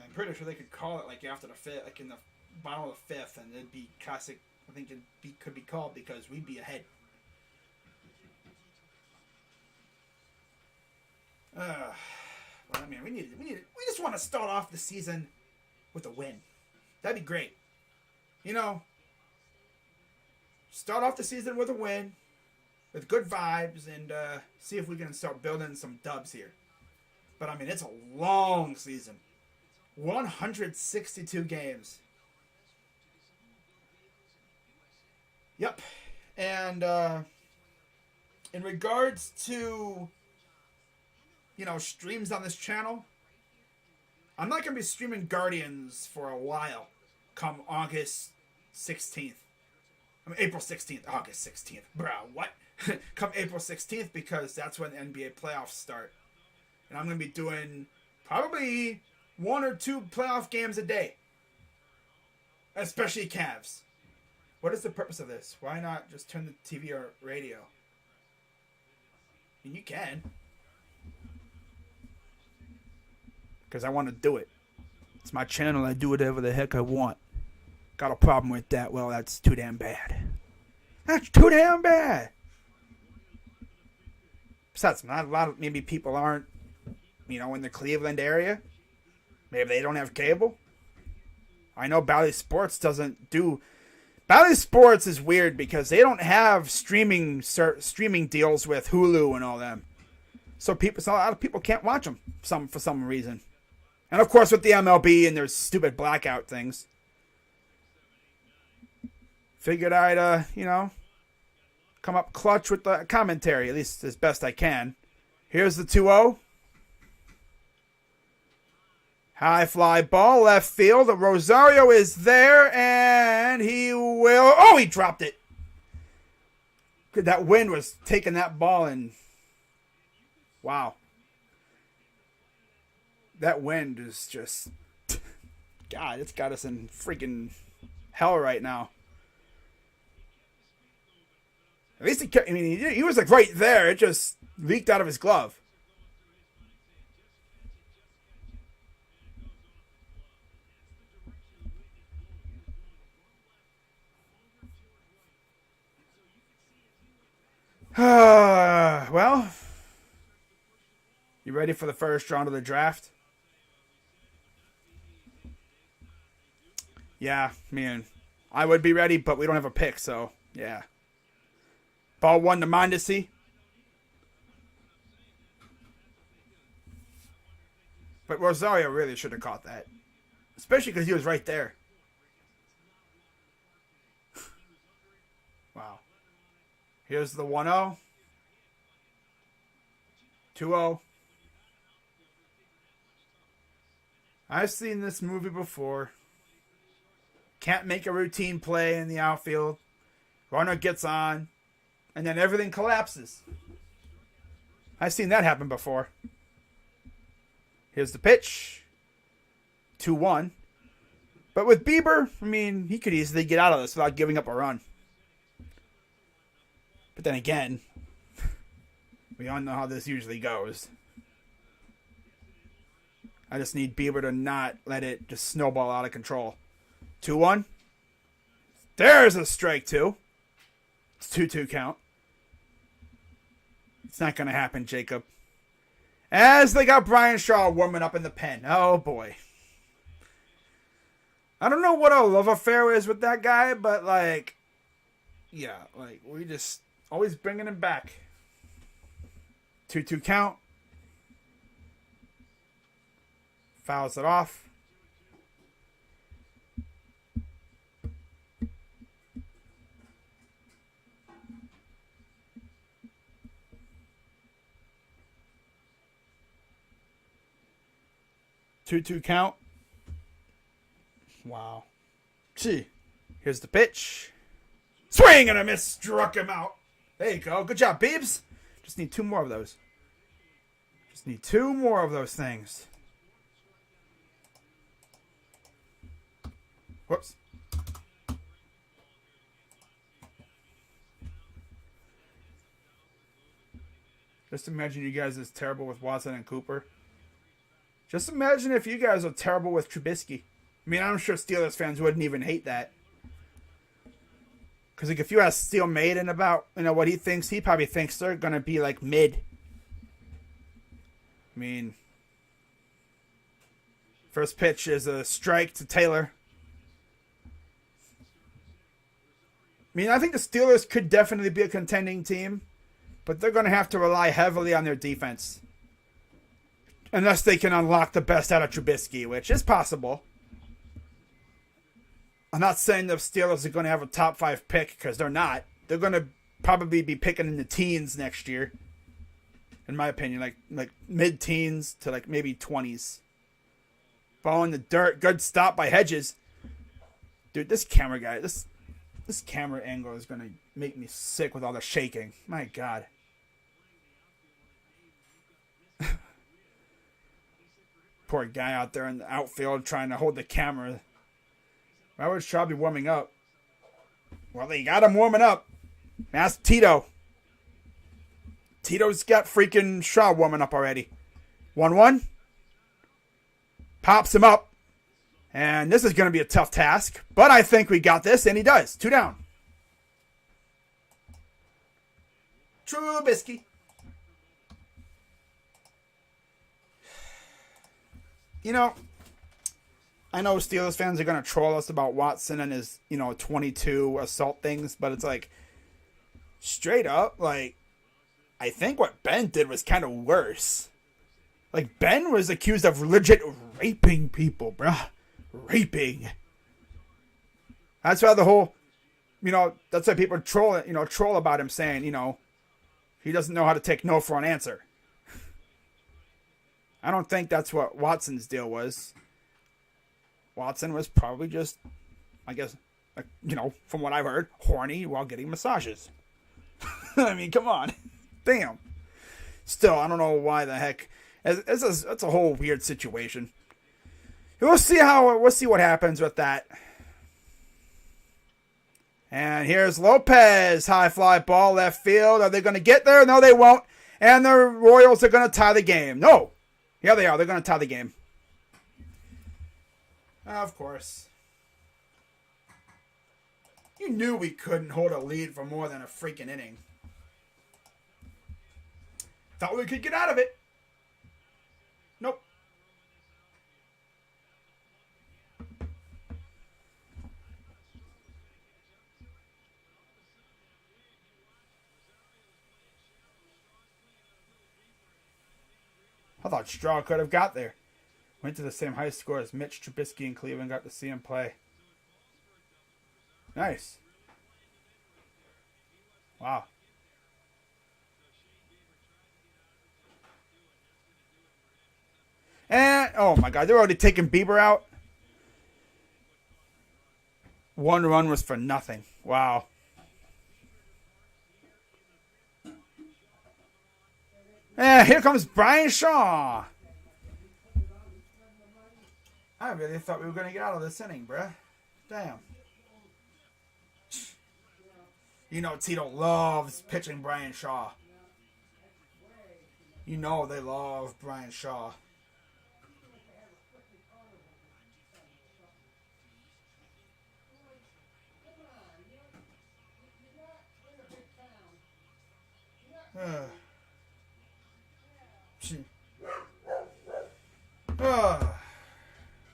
I'm pretty sure they could call it, like, after the 5th, like, in the bottom of the 5th, and it'd be classic. I think could be called because we'd be ahead. Well, I mean, we just want to start off the season with a win. That'd be great. You know, start off the season with a win, with good vibes, and see if we can start building some dubs here. But, I mean, it's a long season. 162 games. Yep. And in regards to, streams on this channel, I'm not going to be streaming Guardians for a while come August 16th. I mean, April 16th. August 16th. Bro, what? Come April 16th, because that's when the NBA playoffs start. And I'm going to be doing probably 1 or 2 playoff games a day. Especially Cavs. What is the purpose of this? Why not just turn the TV or radio? I mean, you can. Because I want to do it. It's my channel. I do whatever the heck I want. Got a problem with that? Well, that's too damn bad. That's too damn bad. Besides, not a lot of maybe people aren't, in the Cleveland area. Maybe they don't have cable. I know Bally Sports doesn't do. Bally Sports is weird because they don't have streaming deals with Hulu and all them. So a lot of people can't watch them for some reason. And of course with the MLB and their stupid blackout things. Figured I'd, come up clutch with the commentary, at least as best I can. Here's the 2-0. High fly ball, left field. Rosario is there, and he will... Oh, he dropped it. That wind was taking that ball, and... Wow. That wind is just... God, it's got us in freaking hell right now. At least he was like right there. It just leaked out of his glove. Well, you ready for the first round of the draft? Yeah, man. I would be ready, but we don't have a pick, so yeah. Ball one to Mondesi. But Rosario really should have caught that. Especially because he was right there. Wow. Here's the 1-0. 2-0. I've seen this movie before. Can't make a routine play in the outfield. Runner gets on. And then everything collapses. I've seen that happen before. Here's the pitch. 2-1. But with Bieber, I mean, he could easily get out of this without giving up a run. But then again, we all know how this usually goes. I just need Bieber to not let it just snowball out of control. 2-1. There's a strike two. It's 2-2 count. It's not going to happen, Jacob. As they got Brian Shaw warming up in the pen. Oh, boy. I don't know what a love affair is with that guy, but, like, yeah, like, we just always bringing him back. 2-2 count. Fouls it off. Two count. Wow. Gee. Here's the pitch. Swing and a miss. Struck him out. There you go. Good job, Beebs. Just need two more of those. Just need two more of those things. Whoops. Just imagine you guys is terrible with Watson and Cooper. Just imagine if you guys are terrible with Trubisky. I mean, I'm sure Steelers fans wouldn't even hate that. Because like, if you ask Steel Maiden about what he thinks, he probably thinks they're going to be like mid. I mean, first pitch is a strike to Taylor. I mean, I think the Steelers could definitely be a contending team, but they're going to have to rely heavily on their defense. Unless they can unlock the best out of Trubisky, which is possible. I'm not saying the Steelers are going to have a top 5 pick, because they're not. They're going to probably be picking in the teens next year. In my opinion, like mid-teens to like maybe 20s. Ball in the dirt. Good stop by Hedges. Dude, this camera guy, this camera angle is going to make me sick with all the shaking. My God. Poor guy out there in the outfield trying to hold the camera. Why would Shaw be warming up? Well, they got him warming up. Ask Tito. Tito's got freaking Shaw warming up already. 1-1. Pops him up. And this is going to be a tough task. But I think we got this, and he does. 2 down. Trubisky. I know Steelers fans are going to troll us about Watson and his, 22 assault things, but it's like, straight up, like, I think what Ben did was kind of worse. Like, Ben was accused of legit raping people, bruh. Raping. That's why the whole, that's why people troll about him saying, he doesn't know how to take no for an answer. I don't think that's what Watson's deal was. Watson was probably just, I guess, from what I've heard, horny while getting massages. I mean, come on. Damn. Still, I don't know why the heck. It's a whole weird situation. We'll see what happens with that. And here's Lopez. High fly ball, left field. Are they going to get there? No, they won't. And the Royals are going to tie the game. No. Yeah, they are. They're going to tie the game. Of course. You knew we couldn't hold a lead for more than a freaking inning. Thought we could get out of it. Nope. I thought Straw could have got there. Went to the same high score as Mitch Trubisky in Cleveland. Got to see him play. Nice. Wow. And, oh my God, they're already taking Bieber out. One run was for nothing. Wow. And here comes Brian Shaw. I really thought we were going to get out of this inning, bruh. Damn. You know Tito loves pitching Brian Shaw. You know they love Brian Shaw.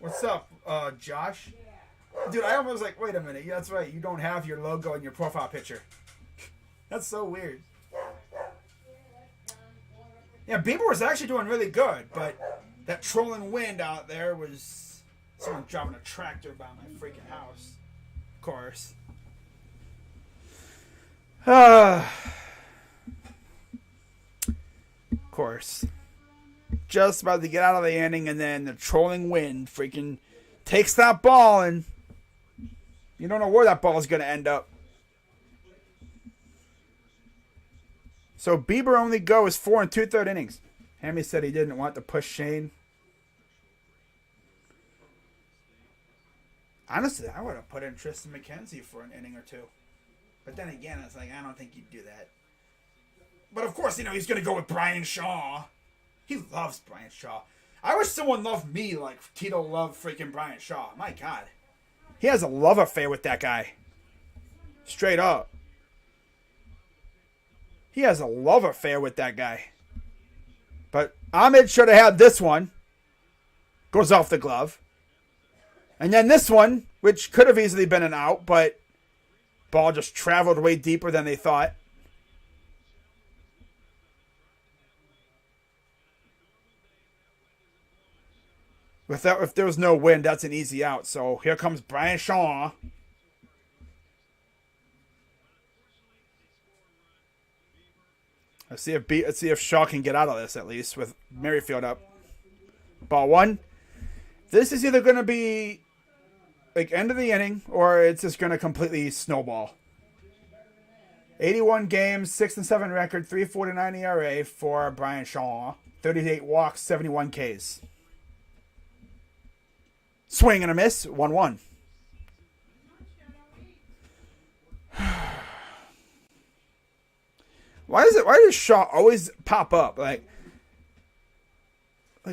What's up, Josh? Dude, I almost like, wait a minute. Yeah, that's right. You don't have your logo in your profile picture. That's so weird. Yeah, Bieber was actually doing really good, but that trolling wind out there was someone driving a tractor by my freaking house. Of course. Of course. Just about to get out of the inning, and then the trolling wind freaking takes that ball, and you don't know where that ball is going to end up. So Bieber only goes 4 2/3 innings. Hammy said he didn't want to push Shane. Honestly, I would have put in Tristan McKenzie for an inning or two. But then again, it's like, I don't think you'd do that. But of course, you know, he's going to go with Brian Shaw. He loves Brian Shaw. I wish someone loved me like Tito loved freaking Brian Shaw. My God. He has a love affair with that guy. Straight up. He has a love affair with that guy. But Ahmed should have had this one. Goes off the glove. And then this one, which could have easily been an out, but ball just traveled way deeper than they thought. If there was no wind, that's an easy out. So here comes Brian Shaw. Let's see if Shaw can get out of this at least with Merrifield up. Ball one. This is either going to be like end of the inning or it's just going to completely snowball. 81 games, 6-7 record, 3.49 ERA for Brian Shaw. 38 walks, 71 Ks. Swing and a miss, 1-1. Why does Shaw always pop up? Like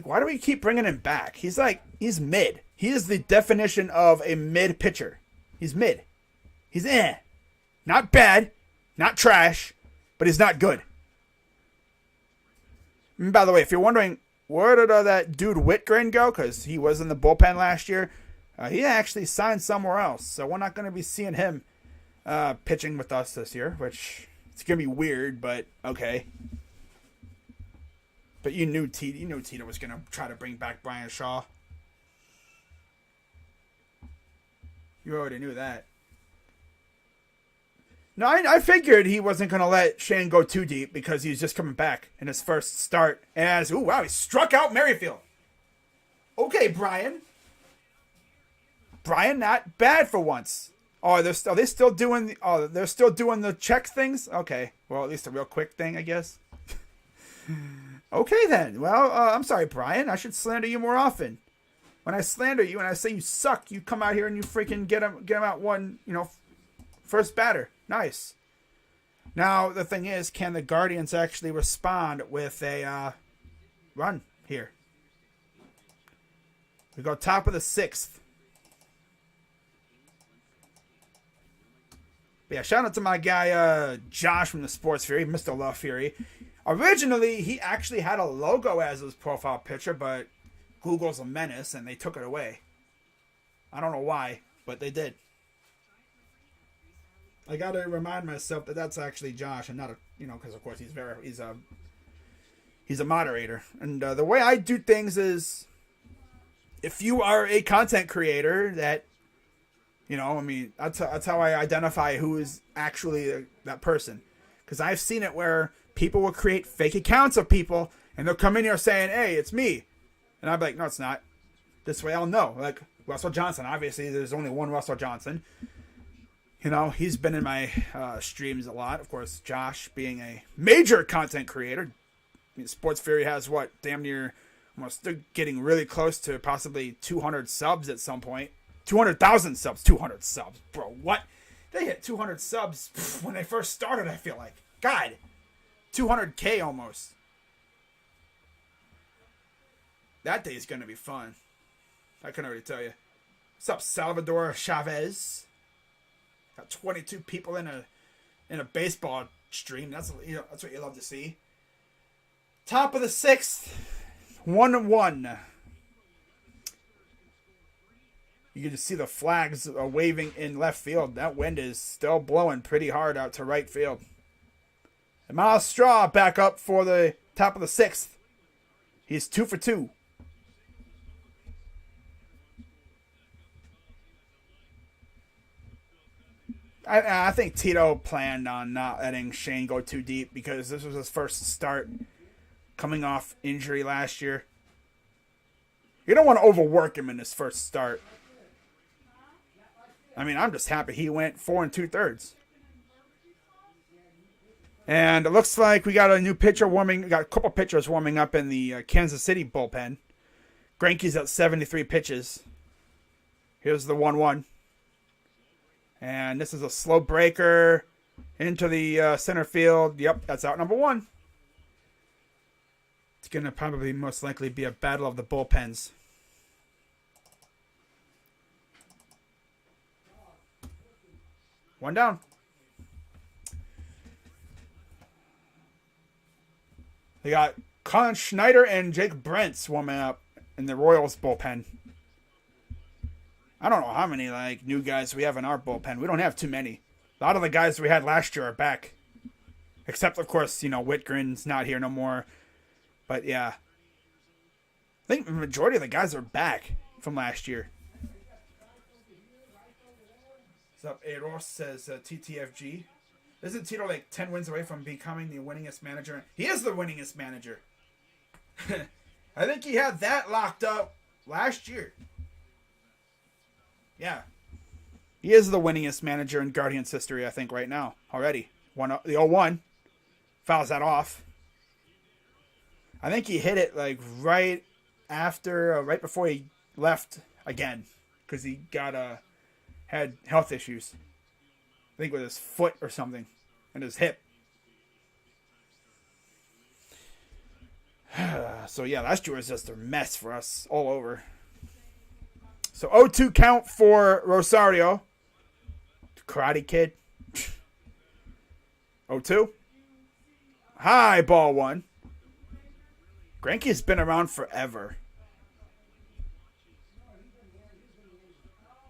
why do we keep bringing him back? He's mid. He is the definition of a mid pitcher. He's mid. He's not bad, not trash, but he's not good. And by the way, if you're wondering, where did that dude Whitgren go? Because he was in the bullpen last year. He actually signed somewhere else. So we're not going to be seeing him pitching with us this year, which it's going to be weird, but okay. But you knew Tito was going to try to bring back Brian Shaw. You already knew that. No, I figured he wasn't going to let Shane go too deep because he's just coming back in his first start. He struck out Merrifield. Okay, Brian. Brian, not bad for once. Oh, they're still doing the check things? Okay. Well, at least a real quick thing, I guess. Okay, then. Well, I'm sorry, Brian. I should slander you more often. When I slander you and I say you suck, you come out here and you freaking get him out one, first batter. Nice. Now, the thing is, can the Guardians actually respond with a run here? We go top of the 6th. But yeah, shout out to my guy, Josh from the Sports Fury, Mr. Love Fury. Originally, he actually had a logo as his profile picture, but Google's a menace and they took it away. I don't know why, but they did. I gotta remind myself that that's actually Josh and not a, because of course he's a moderator. And the way I do things is, if you are a content creator that, that's how I identify who is actually that person. Because I've seen it where people will create fake accounts of people and they'll come in here saying, hey, it's me. And I'm like, no, it's not. This way I'll know. Like Russell Johnson. Obviously, there's only one Russell Johnson. He's been in my streams a lot. Of course, Josh being a major content creator. Sports Fury has damn near almost getting really close to possibly 200 subs at some point. 200,000 subs. 200 subs. Bro, what? They hit 200 subs when they first started, I feel like. God. 200K almost. That day is going to be fun. I can already tell you. What's up, Salvador Chavez? Got 22 people in a baseball stream. That's what you love to see. Top of the 6th, 1-1. You can just see the flags waving in left field. That wind is still blowing pretty hard out to right field. And Miles Straw back up for the top of the 6th. He's 2 for 2. I think Tito planned on not letting Shane go too deep because this was his first start coming off injury last year. You don't want to overwork him in his first start. I'm just happy he went 4 2/3. And it looks like we got a new pitcher got a couple pitchers warming up in the Kansas City bullpen. Greinke's at 73 pitches. Here's the 1-1. And this is a slow breaker into the center field. Yep, that's out number 1. It's going to probably most likely be a battle of the bullpens. One down. They got Colin Schneider and Jake Brentz warming up in the Royals bullpen. I don't know how many new guys we have in our bullpen. We don't have too many. A lot of the guys we had last year are back. Except, of course, Whitgren's not here no more. But, yeah. I think the majority of the guys are back from last year. What's up, Eros, says TTFG. Isn't Tito 10 wins away from becoming the winningest manager? He is the winningest manager. I think he had that locked up last year. Yeah. He is the winningest manager in Guardians history, I think, right now. Already. The 0-1. Fouls that off. I think he hit it right before he left again. Because he had health issues. I think with his foot or something. And his hip. So yeah, last year was just a mess for us all over. So 0-2 count for Rosario. Karate Kid. 0-2. High ball 1. Greinke's been around forever.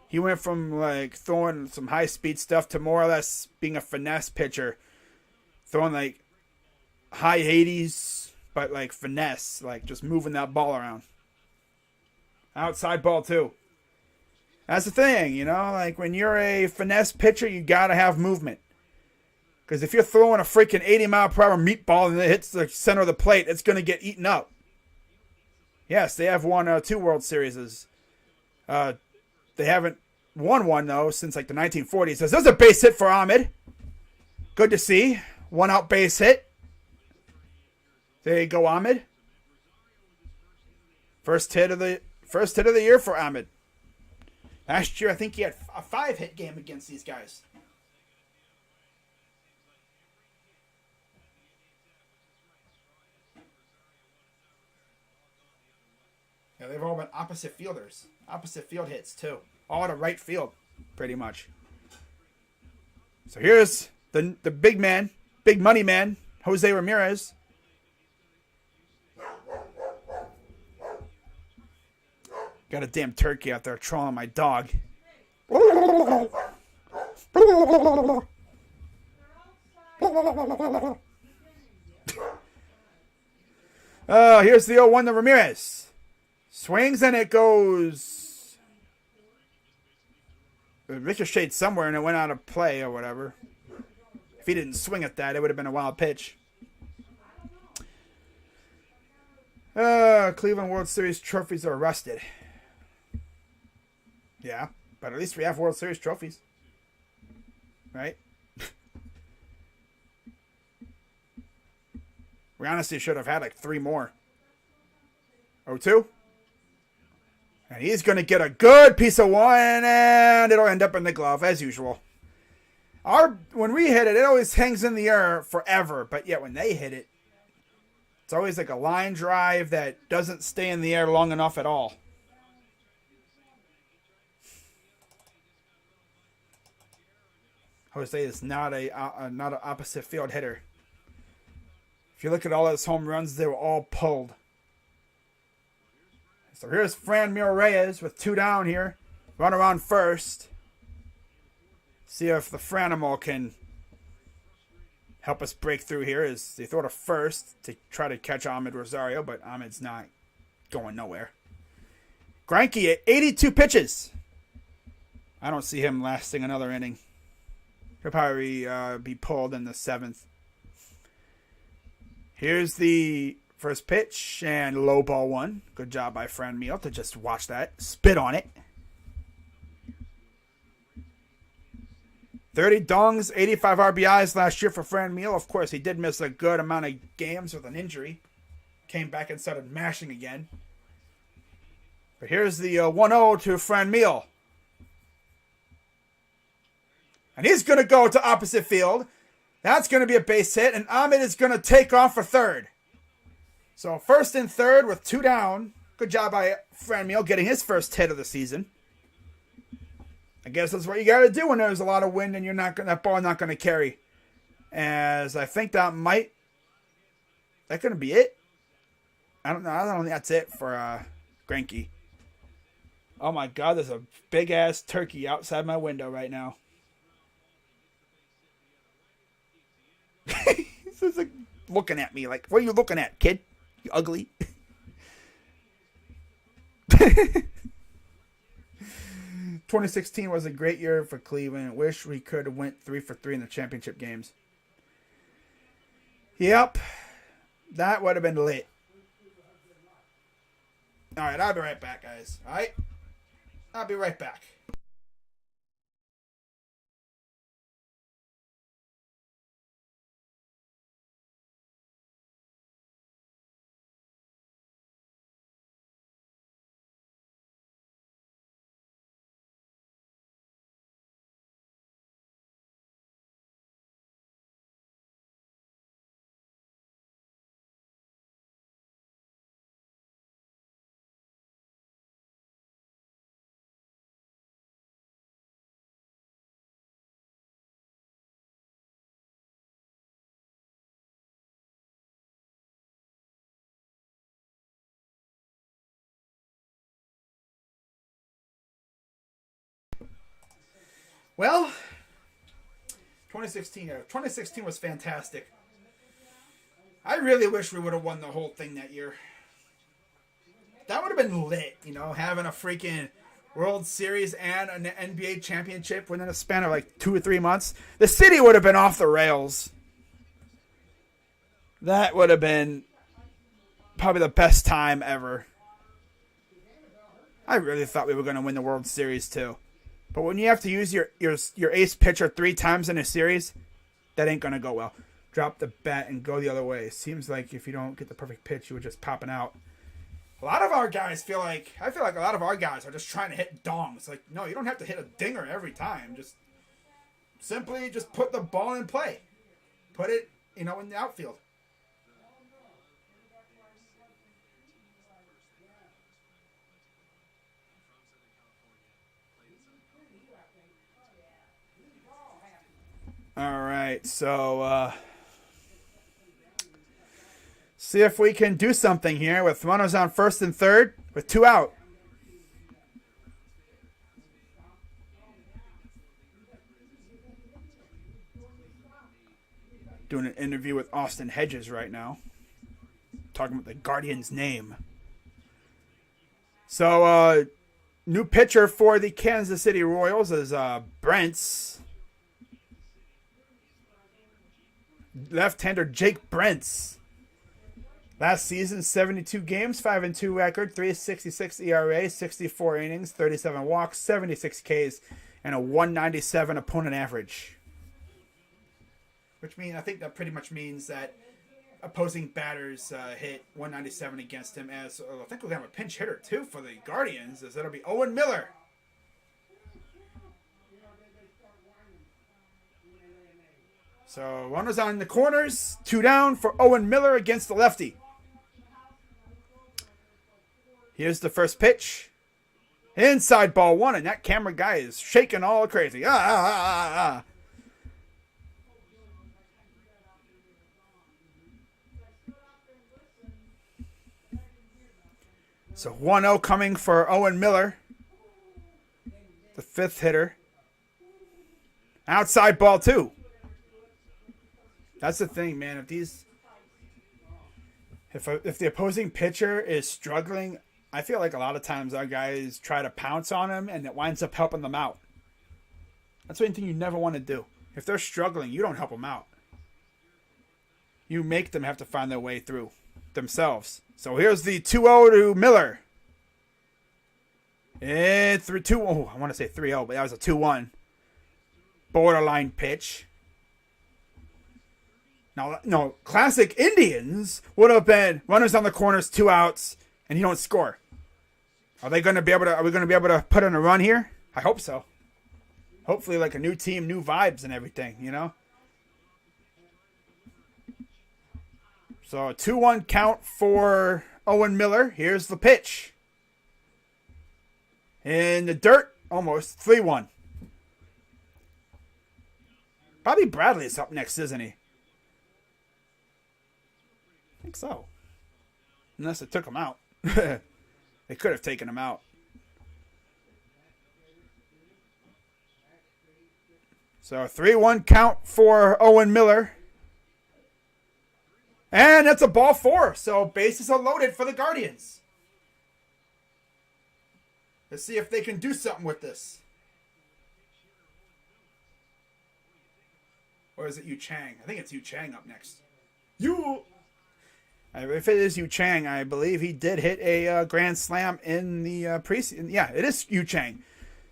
He went from throwing some high speed stuff to more or less being a finesse pitcher. Throwing high 80s, but finesse, just moving that ball around. Outside ball too. That's the thing, when you're a finesse pitcher, you gotta have movement. Because if you're throwing a freaking 80-mile-per-hour meatball and it hits the center of the plate, it's gonna get eaten up. Yes, they have won 2 World Series. They haven't won one, though, since the 1940s. There's a base hit for Ahmed. Good to see. 1-out base hit. There you go, Ahmed. First hit of the year for Ahmed. Last year, I think he had a 5-hit game against these guys. Yeah, they've all been opposite fielders. Opposite field hits, too. All to right field, pretty much. So here's the big man, big money man, Jose Ramirez. Got a damn turkey out there trolling my dog. Oh, here's the 0-1 to Ramirez. Swings and it goes. It ricocheted somewhere and it went out of play or whatever. If he didn't swing at that, it would have been a wild pitch. Cleveland World Series trophies are rusted. Yeah, but at least we have World Series trophies. Right? We honestly should have had like 3 more. 0-2. And he's going to get a good piece of one, and it'll end up in the glove, as usual. When we hit it, it always hangs in the air forever. But yet when they hit it, it's always like a line drive that doesn't stay in the air long enough at all. Jose is not an opposite field hitter. If you look at all his home runs, they were all pulled. So here's Franmil Reyes with 2 down here. Run around first. See if the Franimal can help us break through here as they throw to first to try to catch Ahmed Rosario, but Ahmed's not going nowhere. Greinke at 82 pitches. I don't see him lasting another inning. He'll probably be pulled in the 7th. Here's the first pitch and low ball 1. Good job by Franmil to just watch that. Spit on it. 30 dongs, 85 RBIs last year for Franmil. Of course, he did miss a good amount of games with an injury. Came back and started mashing again. But here's the 1-0 to Franmil. And he's going to go to opposite field. That's going to be a base hit, and Ahmed is going to take off for third. So first and third with 2 down. Good job by Franmil getting his first hit of the season. I guess that's what you got to do when there's a lot of wind and that ball not going to carry. As I think that going to be it? I don't know. I don't think that's it for Greinke. Oh my God, there's a big ass turkey outside my window right now. He's like looking at me like, what are you looking at, kid? You ugly. 2016 was a great year for Cleveland. Wish we could have went 3 for 3 in the championship games. Yep. That would have been lit. Alright, I'll be right back, guys. Alright? I'll be right back. Well, 2016 was fantastic. I really wish we would have won the whole thing that year. That would have been lit, having a freaking World Series and an NBA championship within a span of like 2 or 3 months. The city would have been off the rails. That would have been probably the best time ever. I really thought we were going to win the World Series too. But when you have to use your ace pitcher 3 times in a series, that ain't going to go well. Drop the bat and go the other way. It seems like if you don't get the perfect pitch, you would just popping out. A lot of our guys I feel like a lot of our guys are just trying to hit dongs. Like, no, you don't have to hit a dinger every time. Just simply just put the ball in play. Put it, in the outfield. All right, so see if we can do something here with runners on first and third with 2 out. Doing an interview with Austin Hedges right now. Talking about the Guardians' name. So, new pitcher for the Kansas City Royals is Brents. Left-hander Jake Brents. Last season, 72 games, 5-2 record, 3.66 ERA, 64 innings, 37 walks, 76 Ks, and a 197 opponent average. Which means, I think that pretty much means that opposing batters hit 197 against him. As I think we're going to have a pinch hitter too for the Guardians, as that'll be Owen Miller. So runners on the corners, 2 down for Owen Miller against the lefty. Here's the first pitch. Inside ball 1, and that camera guy is shaking all crazy. So 1-0 coming for Owen Miller, the 5th hitter. Outside ball 2. That's the thing, man. If the opposing pitcher is struggling, I feel like a lot of times our guys try to pounce on him, and it winds up helping them out. That's one thing you never want to do. If they're struggling, you don't help them out. You make them have to find their way through themselves. So here's the 2-0 to Miller. And 3-2. Oh, I want to say 3-0, but that was a 2-1. Borderline pitch. Now, no, classic Indians would have been runners on the corners, 2 outs, and you don't score. Are we going to be able to put in a run here? I hope so. Hopefully, like a new team, new vibes and everything, you know? So, a 2-1 count for Owen Miller. Here's the pitch. In the dirt, almost 3-1. Bobby Bradley's up next, isn't he? I think so. Unless it took him out. They could have taken him out. So 3-1 count for Owen Miller. And that's a ball 4. So bases are loaded for the Guardians. Let's see if they can do something with this. Or is it Yu Chang? I think it's Yu Chang up next. If it is Yu Chang, I believe he did hit a grand slam in the preseason. Yeah, it is Yu Chang.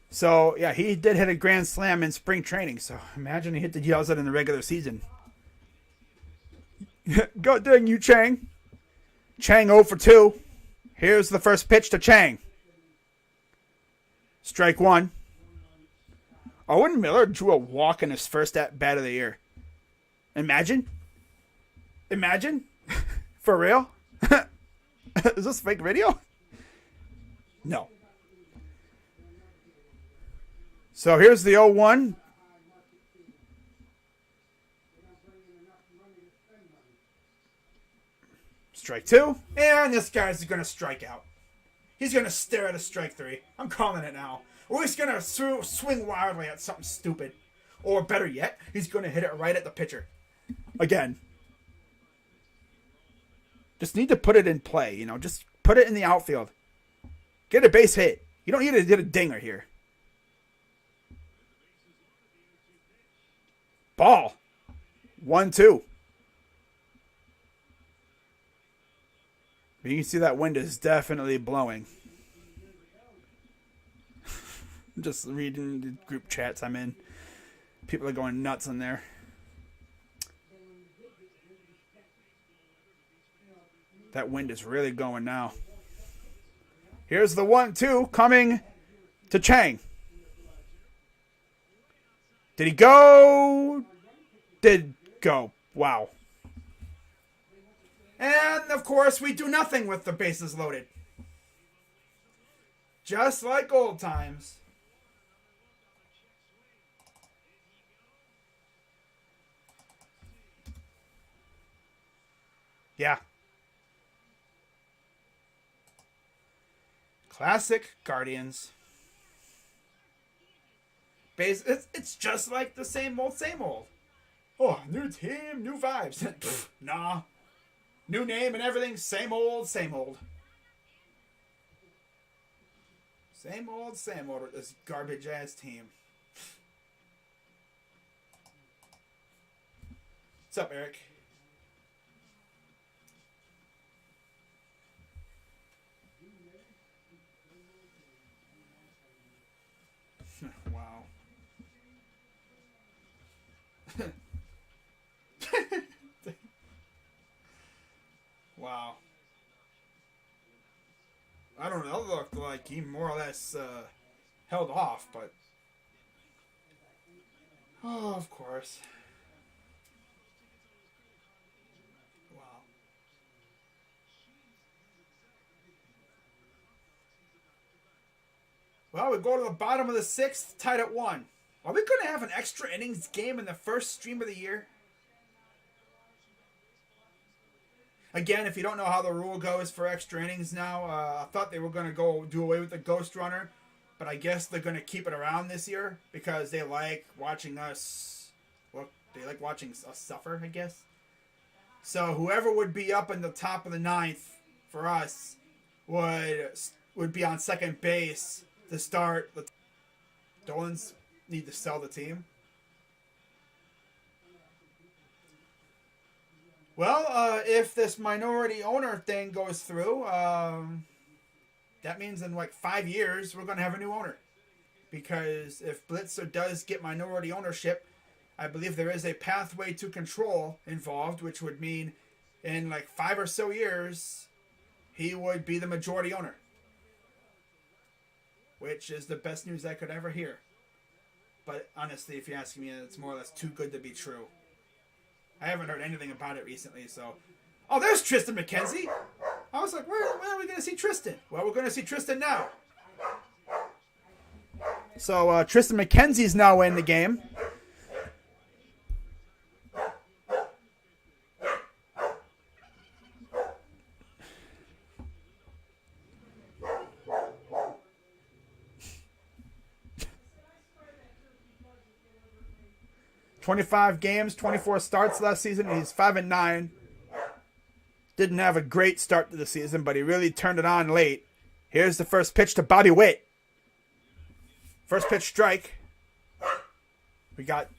So, yeah, he did hit a grand slam in spring training. So, imagine he hit the yells out in the regular season. Go dang, Yu Chang. Chang 0 for 2. Here's the first pitch to Chang. Strike 1. Owen Miller drew a walk in his first at-bat of the year. Imagine. For real? Is this fake video? No. So here's the 0-1. Strike 2. And this guy's going to strike out. He's going to stare at a strike 3. I'm calling it now. Or he's going to swing wildly at something stupid. Or better yet, he's going to hit it right at the pitcher. Again. Just need to put it in play, you know. Just put it in the outfield. Get a base hit. You don't need to get a dinger here. Ball. 1-2. You can see that wind is definitely blowing. I'm just reading the group chats I'm in. People are going nuts in there. That wind is really going now. Here's the 1-2 coming to Chang. Did he go? Did go. Wow. And, of course, we do nothing with the bases loaded. Just like old times. Yeah. Classic Guardians. It's just like the same old, same old. Oh, new team, new vibes. Pfft, nah. New name and everything, same old, same old. Same old with this garbage ass team. What's up, Eric? Wow. Wow. I don't know. It looked like he more or less held off, but. Oh, of course. Wow. Well, we go to the bottom of the sixth, tied at 1. Are we going to have an extra innings game in the first stream of the year? Again, if you don't know how the rule goes for extra innings now, I thought they were going to go do away with the ghost runner, but I guess they're going to keep it around this year because they like watching us. Well, they like watching us suffer, I guess. So whoever would be up in the top of the ninth for us would be on second base to start. The Dolans need to sell the team. Well, if this minority owner thing goes through, that means in like 5 years we're going to have a new owner. Because if Blitzer does get minority ownership, I believe there is a pathway to control involved, which would mean in like 5 or so years, he would be the majority owner. Which is the best news I could ever hear. But honestly, if you ask me, it's more or less too good to be true. I haven't heard anything about it recently, so... Oh, there's Tristan McKenzie! I was like, where are we going to see Tristan? Well, we're going to see Tristan now. So, Tristan McKenzie's now in the game. "25 games, 24 starts last season. He's 5-9. Didn't have a great start to the season, but he really turned it on late. Here's the first pitch to Bobby Witt. First pitch strike. We got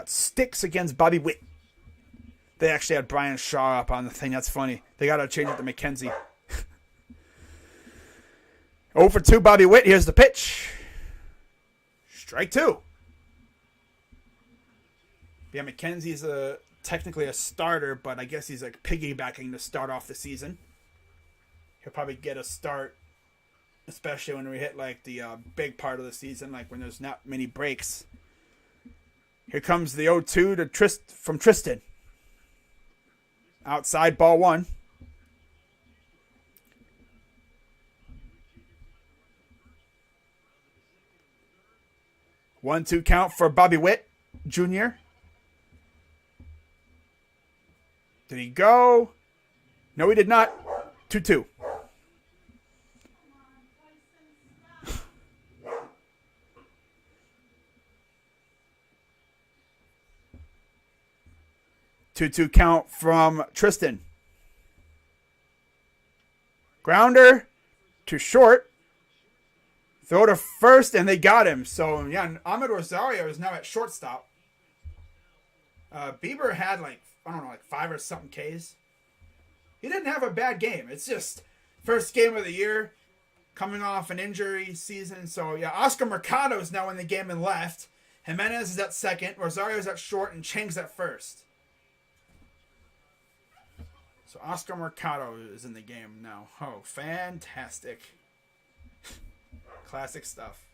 sticks against Bobby Witt. They actually had Brian Shaw up on the thing. That's funny. They got to change it to McKenzie. 0 for 2, Bobby Witt. Here's the pitch. Strike 2. Yeah, McKenzie's technically a starter, but I guess he's like piggybacking to start off the season. He'll probably get a start, especially when we hit like the big part of the season, like when there's not many breaks. Here comes the 0-2 to from Tristan. Outside, ball 1. One-two count for Bobby Witt Jr. Did he go? No, he did not. 2-2. Two count from Tristan. Grounder to short. Throw to first, and they got him. So, yeah, Ahmed Rosario is now at shortstop. Bieber had like 5 or something Ks. He didn't have a bad game. It's just first game of the year, coming off an injury season. So, yeah, Oscar Mercado is now in the game and left. Jimenez is at second. Rosario's at short, and Chang's at first. So Oscar Mercado is in the game now. Oh, fantastic. Classic stuff.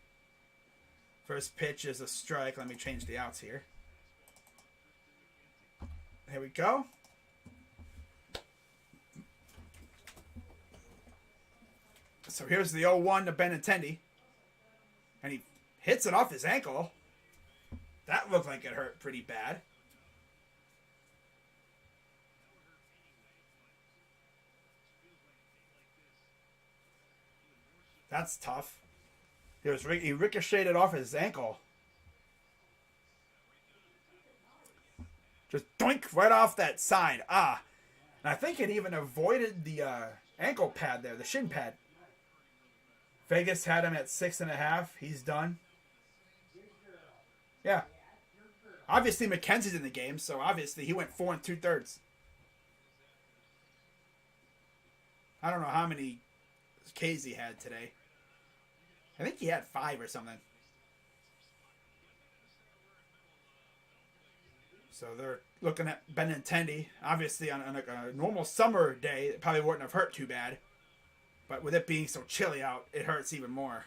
First pitch is a strike. Let me change the outs here. Here we go. So here's the 0-1 to Benintendi. And he hits it off his ankle. That looked like it hurt pretty bad. That's tough. He ricocheted off his ankle. Just doink right off that side. Ah. And I think it even avoided the ankle pad there, the shin pad. Vegas had him at 6.5. He's done. Yeah. Obviously, McKenzie's in the game, so obviously he went 4 2/3. I don't know how many Ks he had today. I think he had 5 or something. So they're looking at Benintendi. Obviously, on a normal summer day, it probably wouldn't have hurt too bad. But with it being so chilly out, it hurts even more.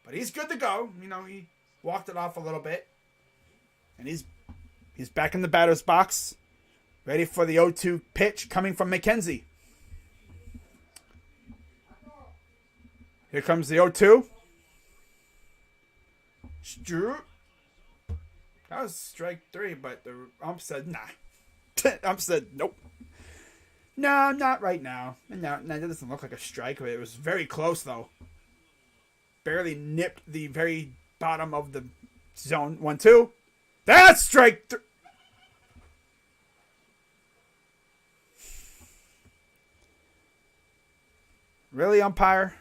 But he's good to go. You know, he walked it off a little bit. And he's back in the batter's box. Ready for the 0-2 pitch coming from McKenzie. Here comes the 0-2. That was strike 3, but the ump said, nah. Ump said, nope. No, not right now. No, that doesn't look like a strike, but it was very close, though. Barely nipped the very bottom of the zone. 1-2. That's strike 3. Really, umpire?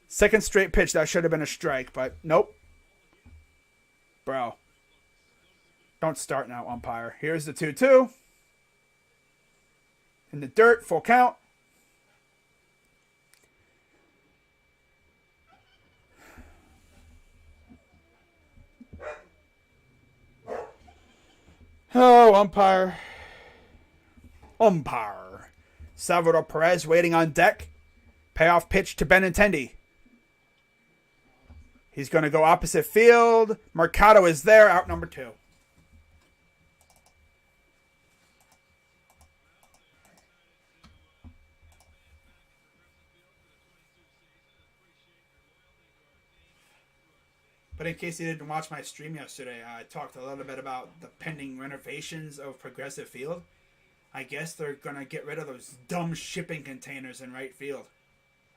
Second straight pitch, that should have been a strike, but nope. Bro. Don't start now, umpire. Here's the 2-2. In the dirt, full count. Oh, umpire. Umpire. Salvador Perez waiting on deck. Payoff pitch to Benintendi. He's going to go opposite field. Mercado is there, out number 2. But in case you didn't watch my stream yesterday, I talked a little bit about the pending renovations of Progressive Field. I guess they're going to get rid of those dumb shipping containers in right field.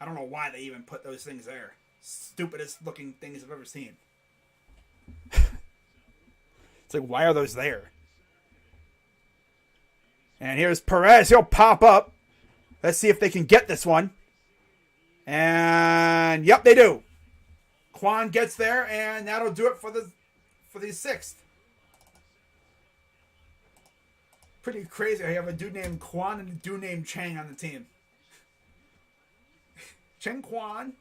I don't know why they even put those things there. Stupidest looking things I've ever seen. It's like, why are those there? And here's Perez. He'll pop up. Let's see if they can get this one. And yep, they do. Kwan gets there, and that'll do it for the 6th. Pretty crazy. I have a dude named Kwan and a dude named Chang on the team. Cheng Kwan.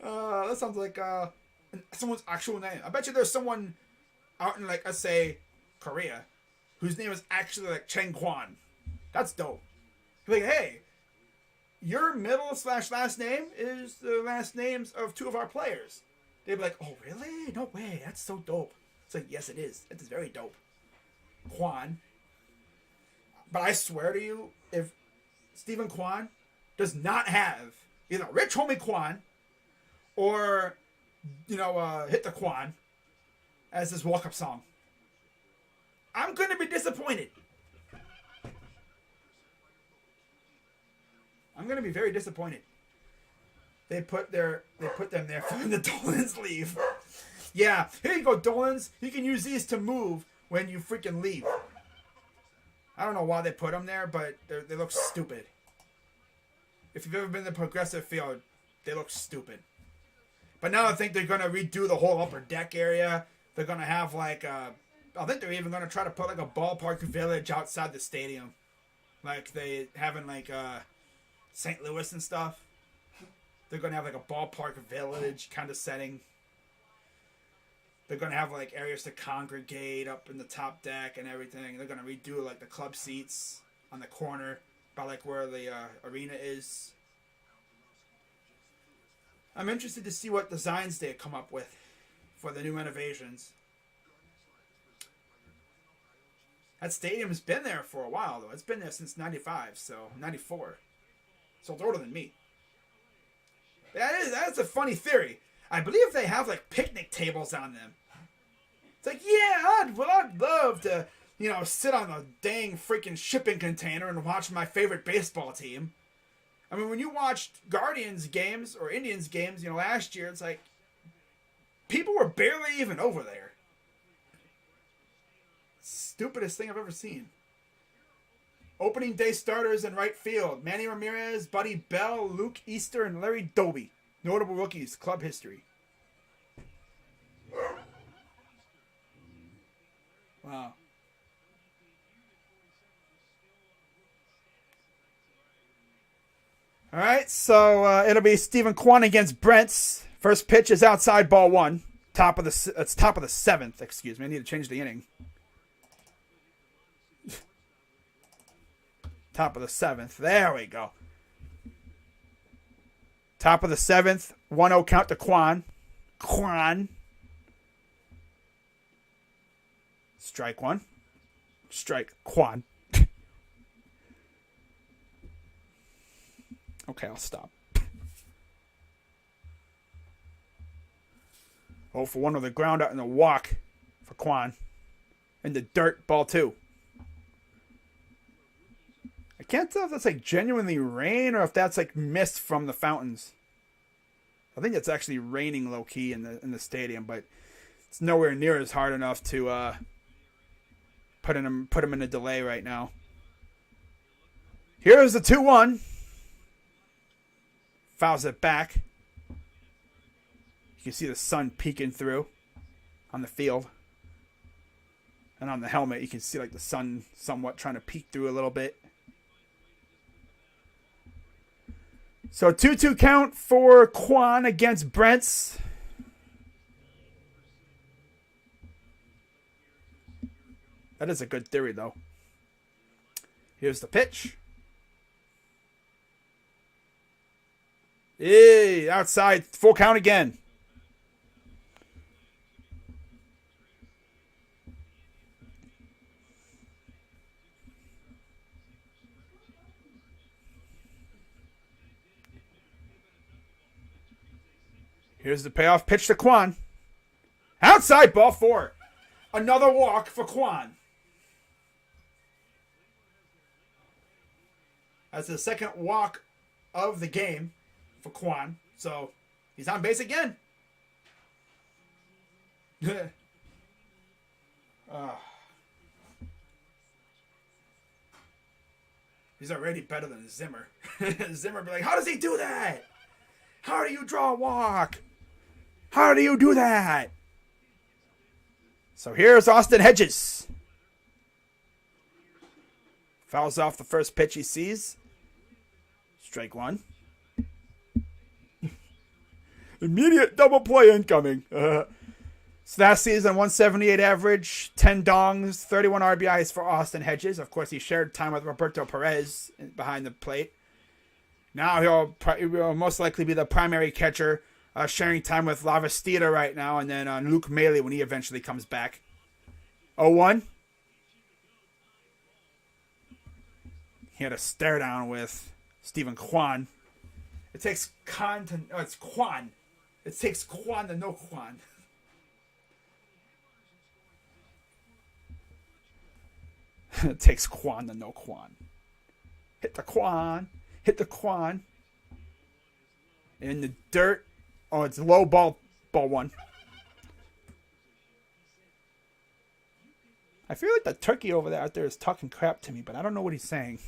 That sounds like someone's actual name. I bet you there's someone out in, like, let's say, Korea, whose name is actually like Cheng Kwan. That's dope. Like, hey, your middle/last name is the last names of 2 of our players. They'd be like, oh, really? No way. That's so dope. It's like, yes, it is. It is very dope. Kwan. But I swear to you, if Stephen Kwan does not have either Rich Homie Kwan or, Hit the Kwan as his walk-up song, I'm going to be disappointed. I'm going to be very disappointed. They put them there for the Dolans leave. Yeah, here you go, Dolans. You can use these to move when you freaking leave. I don't know why they put them there, but they look stupid. If you've ever been to the Progressive Field, they look stupid. But now I think they're going to redo the whole upper deck area. They're going to have I think they're even going to try to put like a ballpark village outside the stadium. Like they have in St. Louis and stuff. They're going to have like a ballpark village kind of setting. They're going to have like areas to congregate up in the top deck and everything. They're going to redo like the club seats on the corner by like where the arena is. I'm interested to see what designs they come up with for the new renovations. That stadium's been there for a while, though. It's been there since 95, so 94. So it's older than me. That's a funny theory. I believe they have like picnic tables on them. It's like, yeah, I'd love to, sit on a dang freaking shipping container and watch my favorite baseball team. I mean, when you watched Guardians games or Indians games, last year, it's like People were barely even over there. Stupidest thing I've ever seen. Opening day starters in right field. Manny Ramirez, Buddy Bell, Luke Easter, and Larry Doby. Notable rookies, club history. Wow. All right, so it'll be Stephen Kwan against Brents. First pitch is outside, ball one. Top of the seventh. Excuse me, I need to change the inning. Top of the seventh. There we go. Top of the seventh. 1-0 count to Kwan. Kwan. Strike one. Strike Kwan. Okay, I'll stop. 0 for 1 with a ground out in the walk for Kwan. In the dirt, ball two. I can't tell if that's like genuinely rain or if that's like mist from the fountains. I think it's actually raining low key in the stadium, but it's nowhere near as hard enough to put him in a delay right now. Here's the 2-1. Fouls it back. You can see the sun peeking through on the field. And on the helmet, you can see like the sun somewhat trying to peek through a little bit. So 2-2 count for Kwan against Brents. That is a good theory, though. Here's the pitch. Hey, outside, full count again. Here's the payoff pitch to Kwan. Outside, ball four. Another walk for Kwan. That's the second walk of the game for Kwan. So he's on base again. He's already better than Zimmer. Zimmer be like, how does he do that? How do you draw a walk? How do you do that? So here's Austin Hedges. Fouls off the first pitch he sees. Strike one. Immediate double play incoming. So that season, 178 average, 10 dongs, 31 RBIs for Austin Hedges. Of course, he shared time with Roberto Perez behind the plate. Now he'll most likely be the primary catcher, sharing time with Lavastida right now, and then Luke Maley when he eventually comes back. 0-1. He had a stare down with Stephen Kwan. It takes Kwan to... Oh, it's Kwan. It takes Kwan to know Kwan. It takes Kwan to know Kwan. Hit the Kwan. Hit the Kwan. In the dirt. Oh, it's low ball. Ball one. I feel like the turkey over there out there is talking crap to me, but I don't know what he's saying.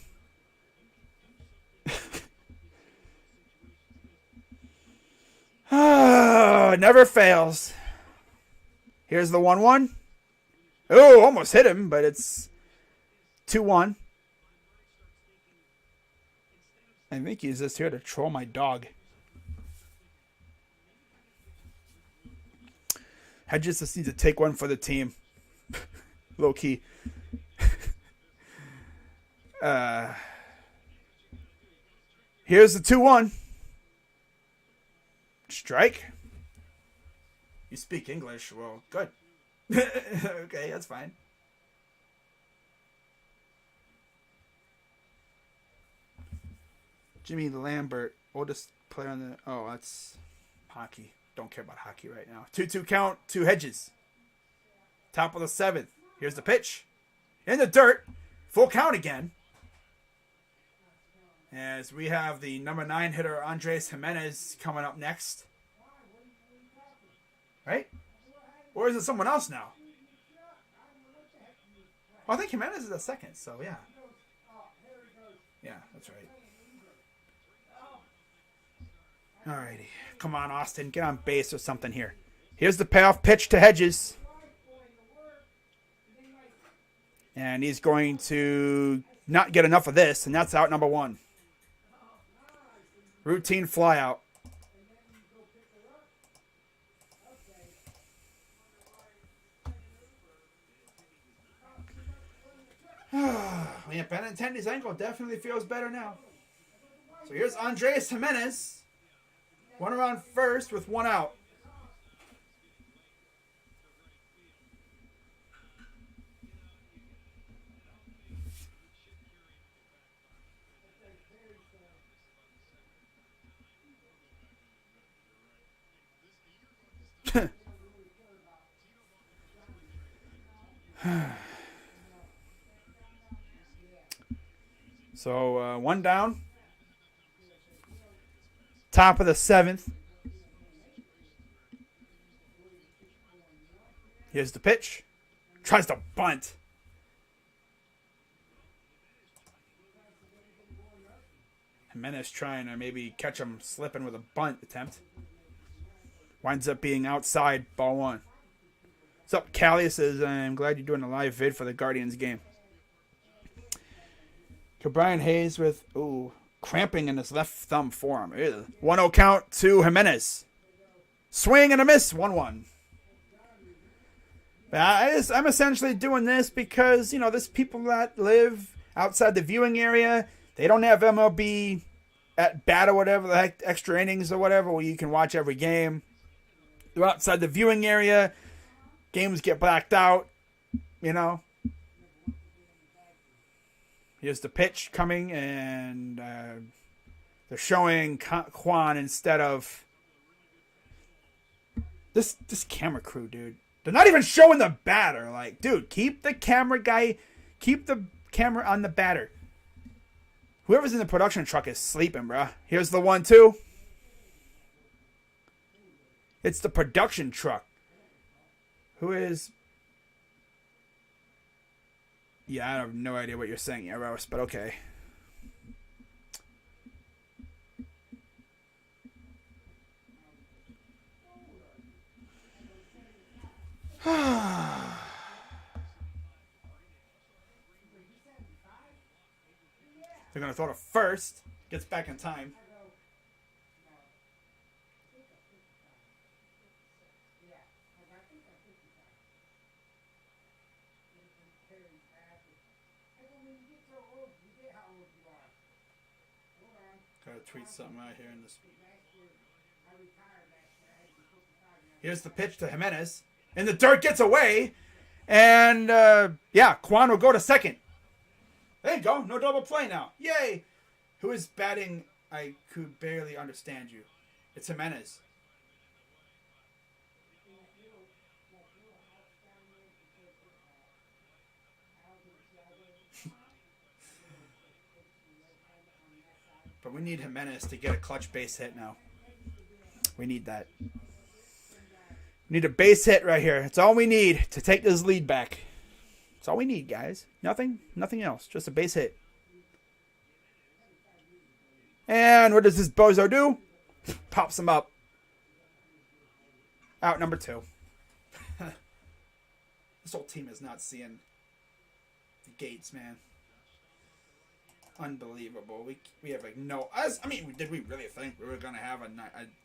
Oh, never fails. Here's the 1-1. Oh, almost hit him, but it's 2-1. I think he's just here to troll my dog. Hedges just needs to take one for the team. Low key. Here's the 2-1. Strike. You speak English. Well, good. Okay, that's fine. Jimmy Lambert, oldest player on the... Oh, that's hockey. Don't care about hockey right now. 2-2 count, 2 Hedges. Top of the 7th. Here's the pitch. In the dirt. Full count again. As we have the number 9 hitter, Andres Jimenez, coming up next. right? Or is it someone else now? Well, I think Jimenez is a second, so yeah. Yeah, that's right. Alrighty. Come on, Austin. Get on base or something here. Here's the payoff pitch to Hedges. And he's going to not get enough of this, and that's out number 1. Routine flyout. Man, Benintendi's ankle definitely feels better now. So here's Andres Jimenez. 1 around first with 1 out. So 1 down. Top of the 7th. Here's the pitch. Tries to bunt. Jimenez trying to maybe catch him slipping with a bunt attempt. Winds up being outside, ball 1. What's up, Callie? Says, I'm glad you're doing a live vid for the Guardians game. Brian Hayes with, cramping in his left thumb forearm. 1-0 count to Jimenez. Swing and a miss, 1-1. I'm essentially doing this because, there's people that live outside the viewing area. They don't have MLB at bat or whatever, the heck, extra innings or whatever, where you can watch every game. They're outside the viewing area. Games get blacked out, Here's the pitch coming, and they're showing Quan instead of this camera crew, dude. They're not even showing the batter. Like, dude, keep the camera on the batter. Whoever's in the production truck is sleeping, bruh. Here's the 1-2. It's the production truck. Who is... Yeah, I have no idea what you're saying, Eros, but okay. They're going to throw to first. Gets back in time. Gotta tweet something out here in this. Here's the pitch to Jimenez. And the dirt gets away. And, Quan will go to second. There you go. No double play now. Yay. Who is batting? I could barely understand you. It's Jimenez. But we need Jimenez to get a clutch base hit now. We need that. We need a base hit right here. It's all we need to take this lead back. It's all we need, guys. Nothing else. Just a base hit. And what does this bozo do? Pops him up. Out number 2. This whole team is not seeing the gates, man. Unbelievable. We have like no... did we really think we were going to have an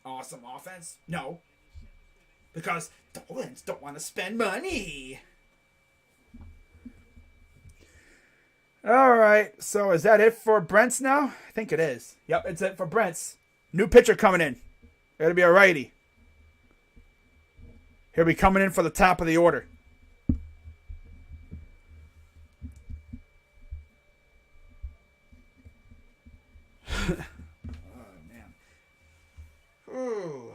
awesome offense? No. Because Dolans don't want to spend money. All right. So is that it for Brent's now? I think it is. Yep, it's it for Brent's. New pitcher coming in. It'll be a righty. He'll be coming in for the top of the order. Oh, man. Ooh.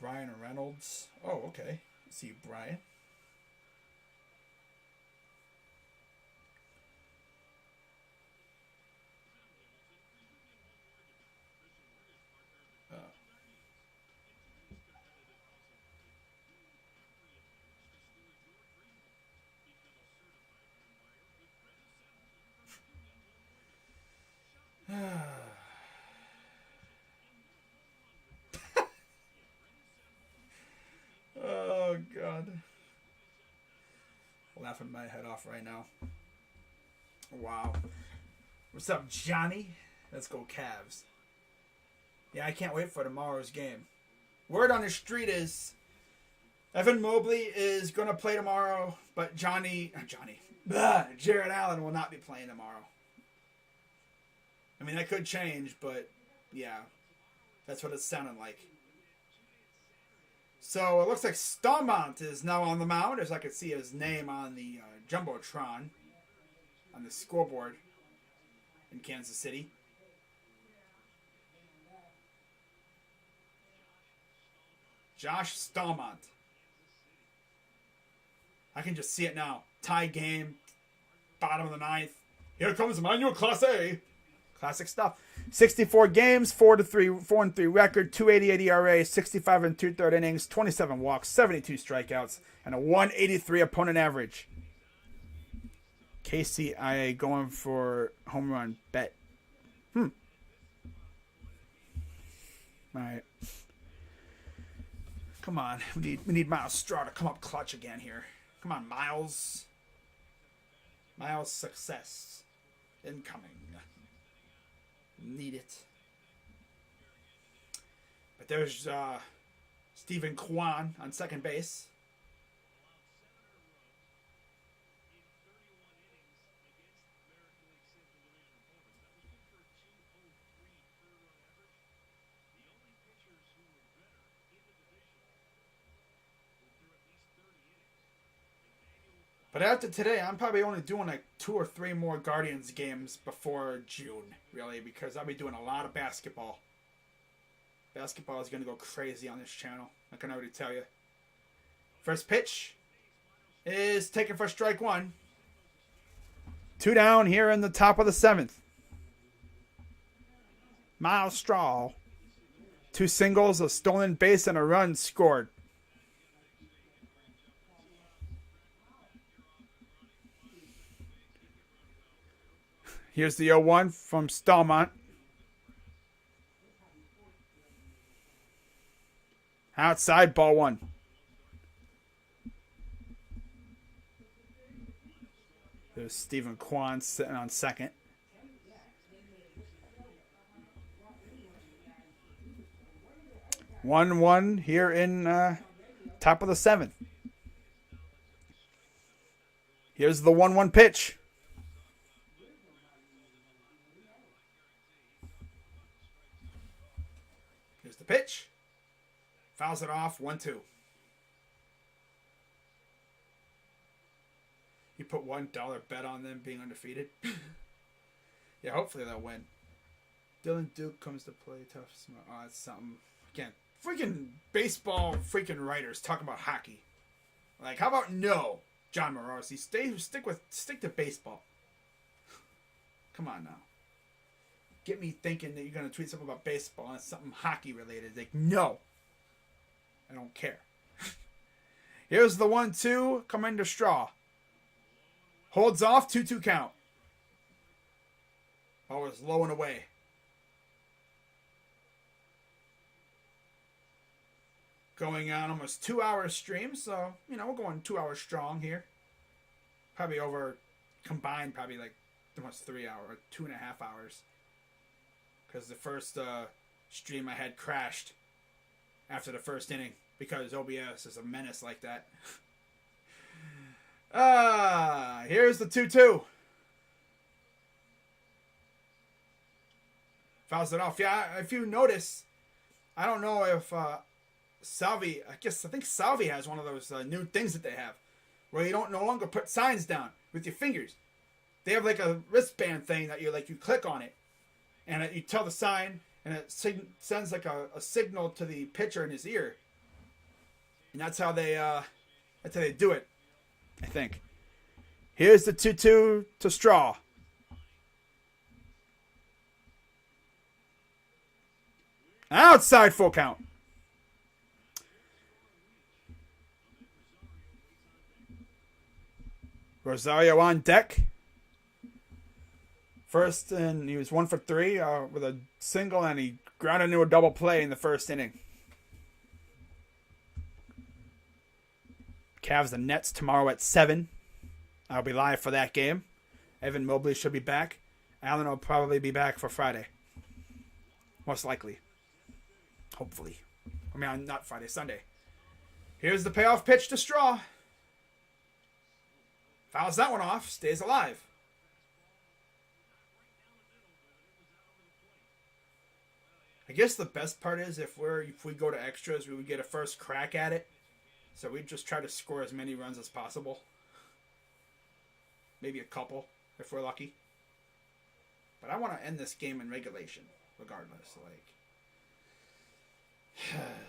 Brian Reynolds. Oh, okay. See you, Brian. Oh, God. Laughing my head off right now. Wow. What's up, Johnny? Let's go Cavs. Yeah, I can't wait for tomorrow's game. Word on the street is Evan Mobley is going to play tomorrow, but Jared Allen will not be playing tomorrow. I mean, that could change, but yeah, that's what it's sounding like. So it looks like Stallmont is now on the mound, as I can see his name on the Jumbotron on the scoreboard in Kansas City. Josh Stallmont. I can just see it now. Tie game, bottom of the ninth. Here comes Emmanuel Clase. Classic stuff. 64 games, 4-3 record, 2.88 ERA, 65 and 2/3 innings, 27 walks, 72 strikeouts, and a 183 opponent average. KCIA going for home run bet. All right. Come on. We need Miles Straw to come up clutch again here. Come on, Miles. Miles success. Incoming. Need it. But there's Stephen Kwan on second base. But after today, I'm probably only doing like 2 or 3 more Guardians games before June, really, because I'll be doing a lot of basketball. Basketball is going to go crazy on this channel. I can already tell you. First pitch is taken for strike 1. 2 down here in the top of the 7th. Miles Straw. 2 singles, a stolen base, and a run scored. Here's the 0-1 from Stallmont. Outside, ball 1. There's Stephen Kwan sitting on second. One here in top of the 7th. Here's the 1-1 pitch. Here's the pitch. Fouls it off, 1-2. You put $1 bet on them being undefeated. Yeah, hopefully they'll win. Dylan Duke comes to play tough. Oh, that's something. Again, freaking baseball freaking writers talking about hockey. Like, how about no, John Morossi? Stick to baseball. Come on now. Get me thinking that you're going to tweet something about baseball and it's something hockey related. Like, no. I don't care. Here's the 1-2 coming to Straw. Holds off, 2-2 count. Oh, it's low and away. Going on almost 2-hour stream, so, you know, we're going 2 hours strong here. Probably over, combined, probably like almost 3 hours, 2.5 hours. Because the first stream I had crashed after the first inning because OBS is a menace like that. Here's the 2-2. Fouls it off. Yeah, if you notice, I don't know if Salvi, I think Salvi has one of those new things that they have where you don't no longer put signs down with your fingers. They have like a wristband thing that you click on it and you tell the sign and it sends like a signal to the pitcher in his ear. And that's how they do it, I think. Here's the 2-2 to Straw. Outside, full count. Rosario on deck. First, and he was 1 for 3 with a single, and he grounded into a double play in the first inning. Cavs and Nets tomorrow at 7. I'll be live for that game. Evan Mobley should be back. Allen will probably be back for Friday. Most likely. Hopefully. I mean, not Friday, Sunday. Here's the payoff pitch to Straw. Fouls that one off. Stays alive. I guess the best part is if we go to extras, we would get a first crack at it. So we'd just try to score as many runs as possible. Maybe a couple if we're lucky. But I want to end this game in regulation, regardless.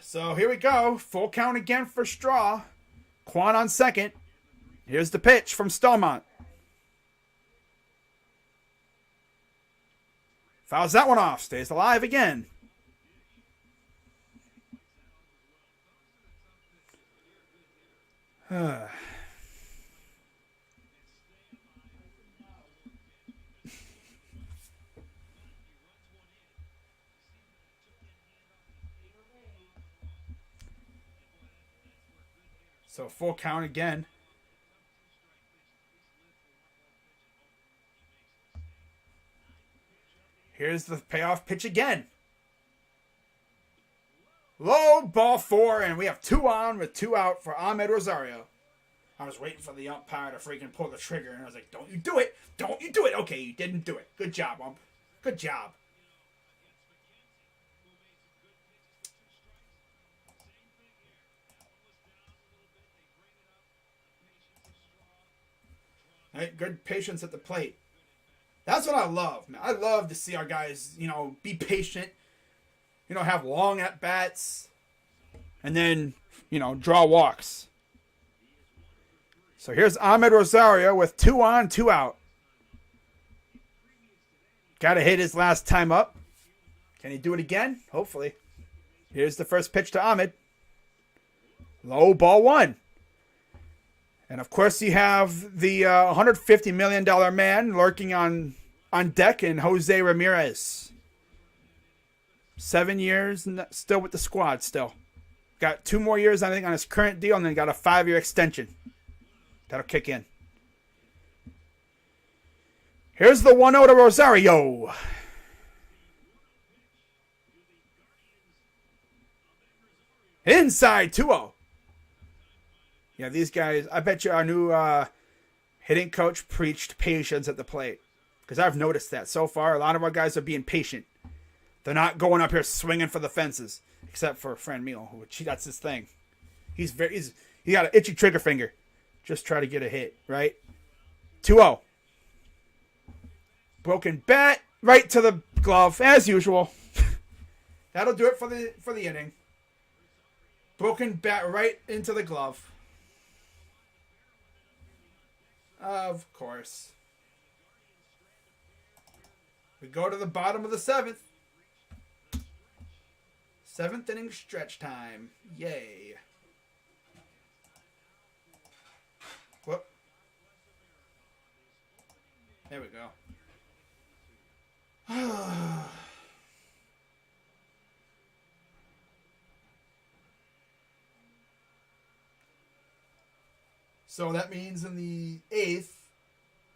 So here we go. Full count again for Straw. Quan on second. Here's the pitch from Stallmont. Fouls that one off. Stays alive again. So full count again. Here's the payoff pitch again. Low, ball 4, and we have 2 on with 2 out for Ahmed Rosario. I was waiting for the umpire to freaking pull the trigger, and I was like, don't you do it. Don't you do it. Okay, you didn't do it. Good job, ump. Good job. Right, good patience at the plate. That's what I love, man. I love to see our guys, be patient, have long at-bats, and then, draw walks. So here's Ahmed Rosario with 2 on, 2 out. Got to hit his last time up. Can he do it again? Hopefully. Here's the first pitch to Ahmed. Low, ball 1. And, of course, you have the $150 million man lurking on deck in Jose Ramirez. 7 years, still with the squad still. Got 2 more years, I think, on his current deal, and then got a 5-year extension. That'll kick in. Here's the 1-0 to Rosario. Inside 2-0. Yeah, these guys, I bet you our new hitting coach preached patience at the plate. Because I've noticed that so far. A lot of our guys are being patient. They're not going up here swinging for the fences. Except for Fran Meal, which that's his thing. He got an itchy trigger finger. Just try to get a hit, right? 2-0. Broken bat, right to the glove, as usual. That'll do it for the inning. Broken bat right into the glove. Of course. We go to the bottom of the 7th. 7th inning stretch time. Yay. Whoop. There we go. So that means in the 8th,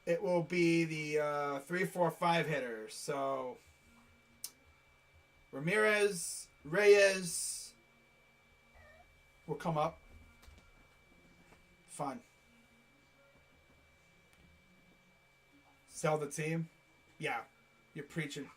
it will be the 3, 4, 5 hitters. So Ramirez, Reyes will come up. Fun. Sell the team? Yeah, you're preaching.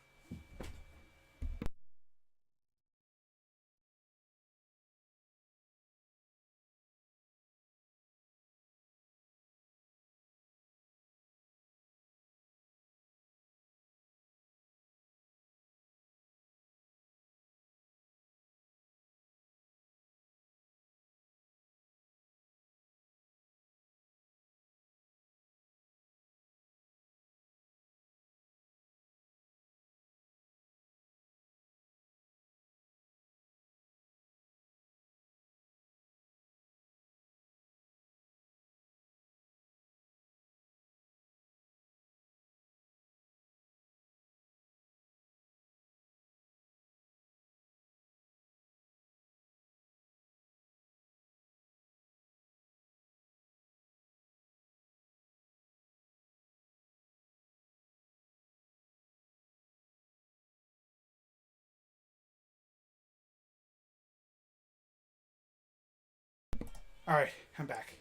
All right, I'm back.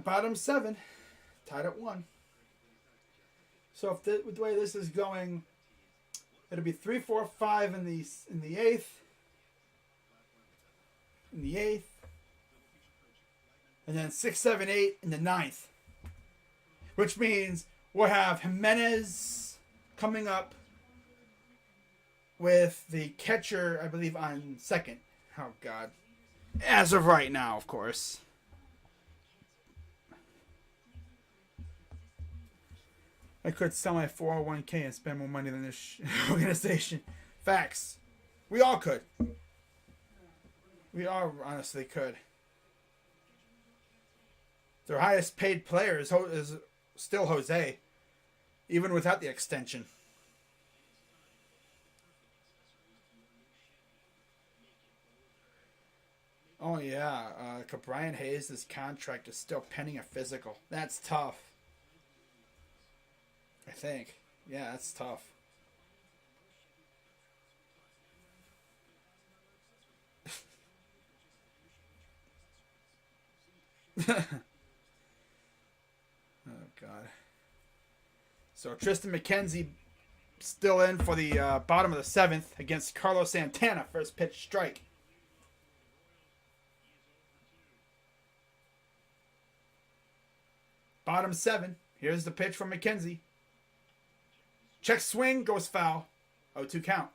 Bottom 7, tied at 1. So if with the way this is going, it'll be 3, 4, 5 in the eighth, and then 6, 7, 8 in the ninth, which means we'll have Jimenez coming up with the catcher, I believe, on second. Oh God, as of right now, of course. I could sell my 401k and spend more money than this organization. Facts. We all could. We all honestly could. Their highest paid player is still Jose, even without the extension. Oh yeah, Brian Hayes' contract is still pending a physical. That's tough. I think. Yeah, that's tough. Oh, God. So Tristan McKenzie still in for the bottom of the 7th against Carlos Santana. First pitch strike. Bottom 7. Here's the pitch from McKenzie. Check swing, goes foul. 0-2 count.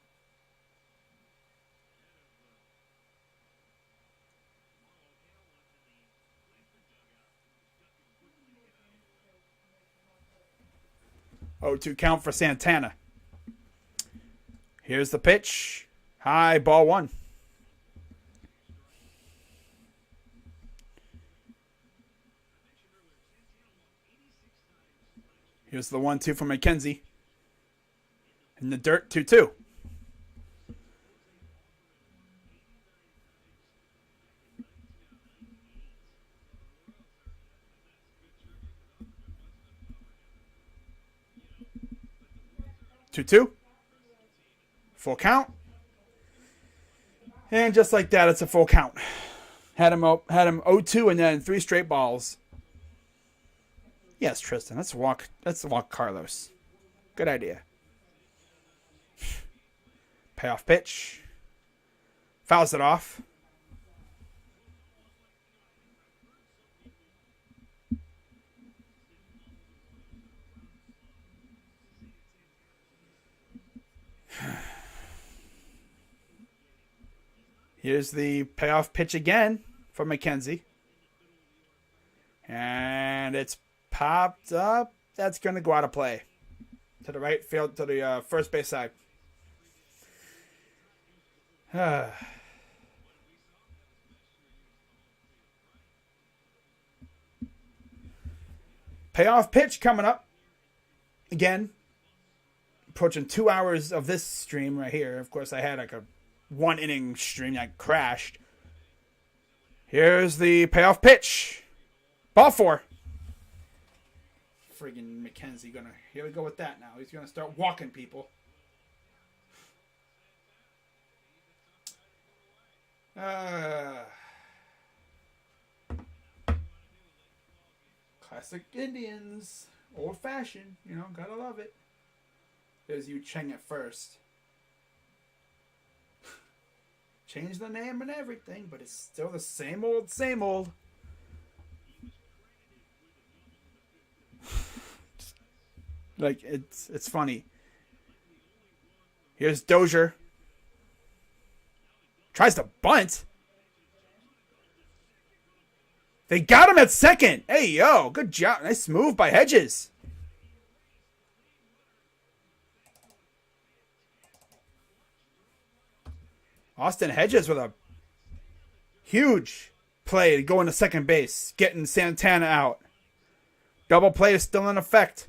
Oh, 2 count for Santana. Here's the pitch. High, ball 1. Here's the 1-2 from McKenzie. In the dirt, 2-2. Full count. And just like that, it's a full count. Had him 0-2 and then 3 straight balls. Yes, Tristan. Let's walk Carlos. Good idea. Payoff pitch. Fouls it off. Here's the payoff pitch again for McKenzie. And it's popped up. That's going to go out of play. To the right field, to the first base side. Payoff pitch coming up. Again, approaching 2 hours of this stream right here. Of course, I had like a 1 inning stream that crashed. Here's the payoff pitch. Ball 4. Friggin' McKenzie gonna. Here we go with that now. He's gonna start walking people. Classic Indians. Old fashioned. You know, gotta love it. There's Yu Cheng at first. Change the name and everything, but it's still the same old, same old. Like, it's funny. Here's Dozier. Tries to bunt. They got him at second. Hey, yo, good job. Nice move by Hedges. Austin Hedges with a huge play going to second base, getting Santana out. Double play is still in effect.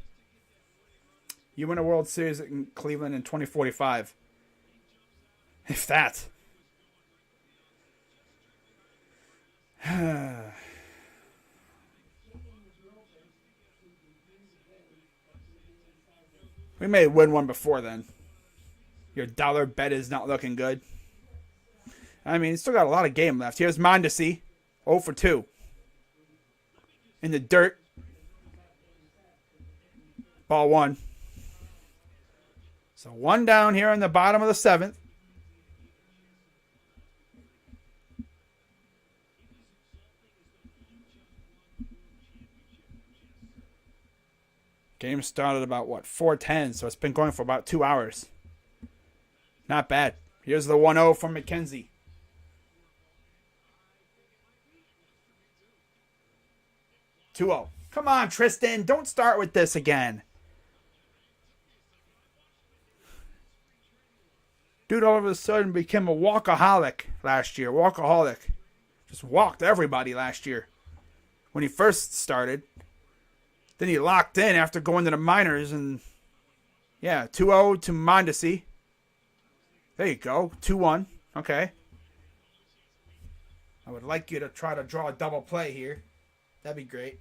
You win a World Series in Cleveland in 2045. If that. We may win one before then. Your dollar bet is not looking good. I mean, he's still got a lot of game left. Here's Mondesi, 0 for 2. In the dirt. Ball 1. So 1 down here in the bottom of the 7th. Game started about, 4:10, so it's been going for about 2 hours. Not bad. Here's the 1-0 from McKenzie. Two-0. Come on, Tristan. Don't start with this again. Dude all of a sudden became a walkaholic last year. Walkaholic. Just walked everybody last year when he first started. Then he locked in after going to the minors. And, 2-0 to Mondesi. There you go. 2-1. Okay. I would like you to try to draw a double play here. That'd be great.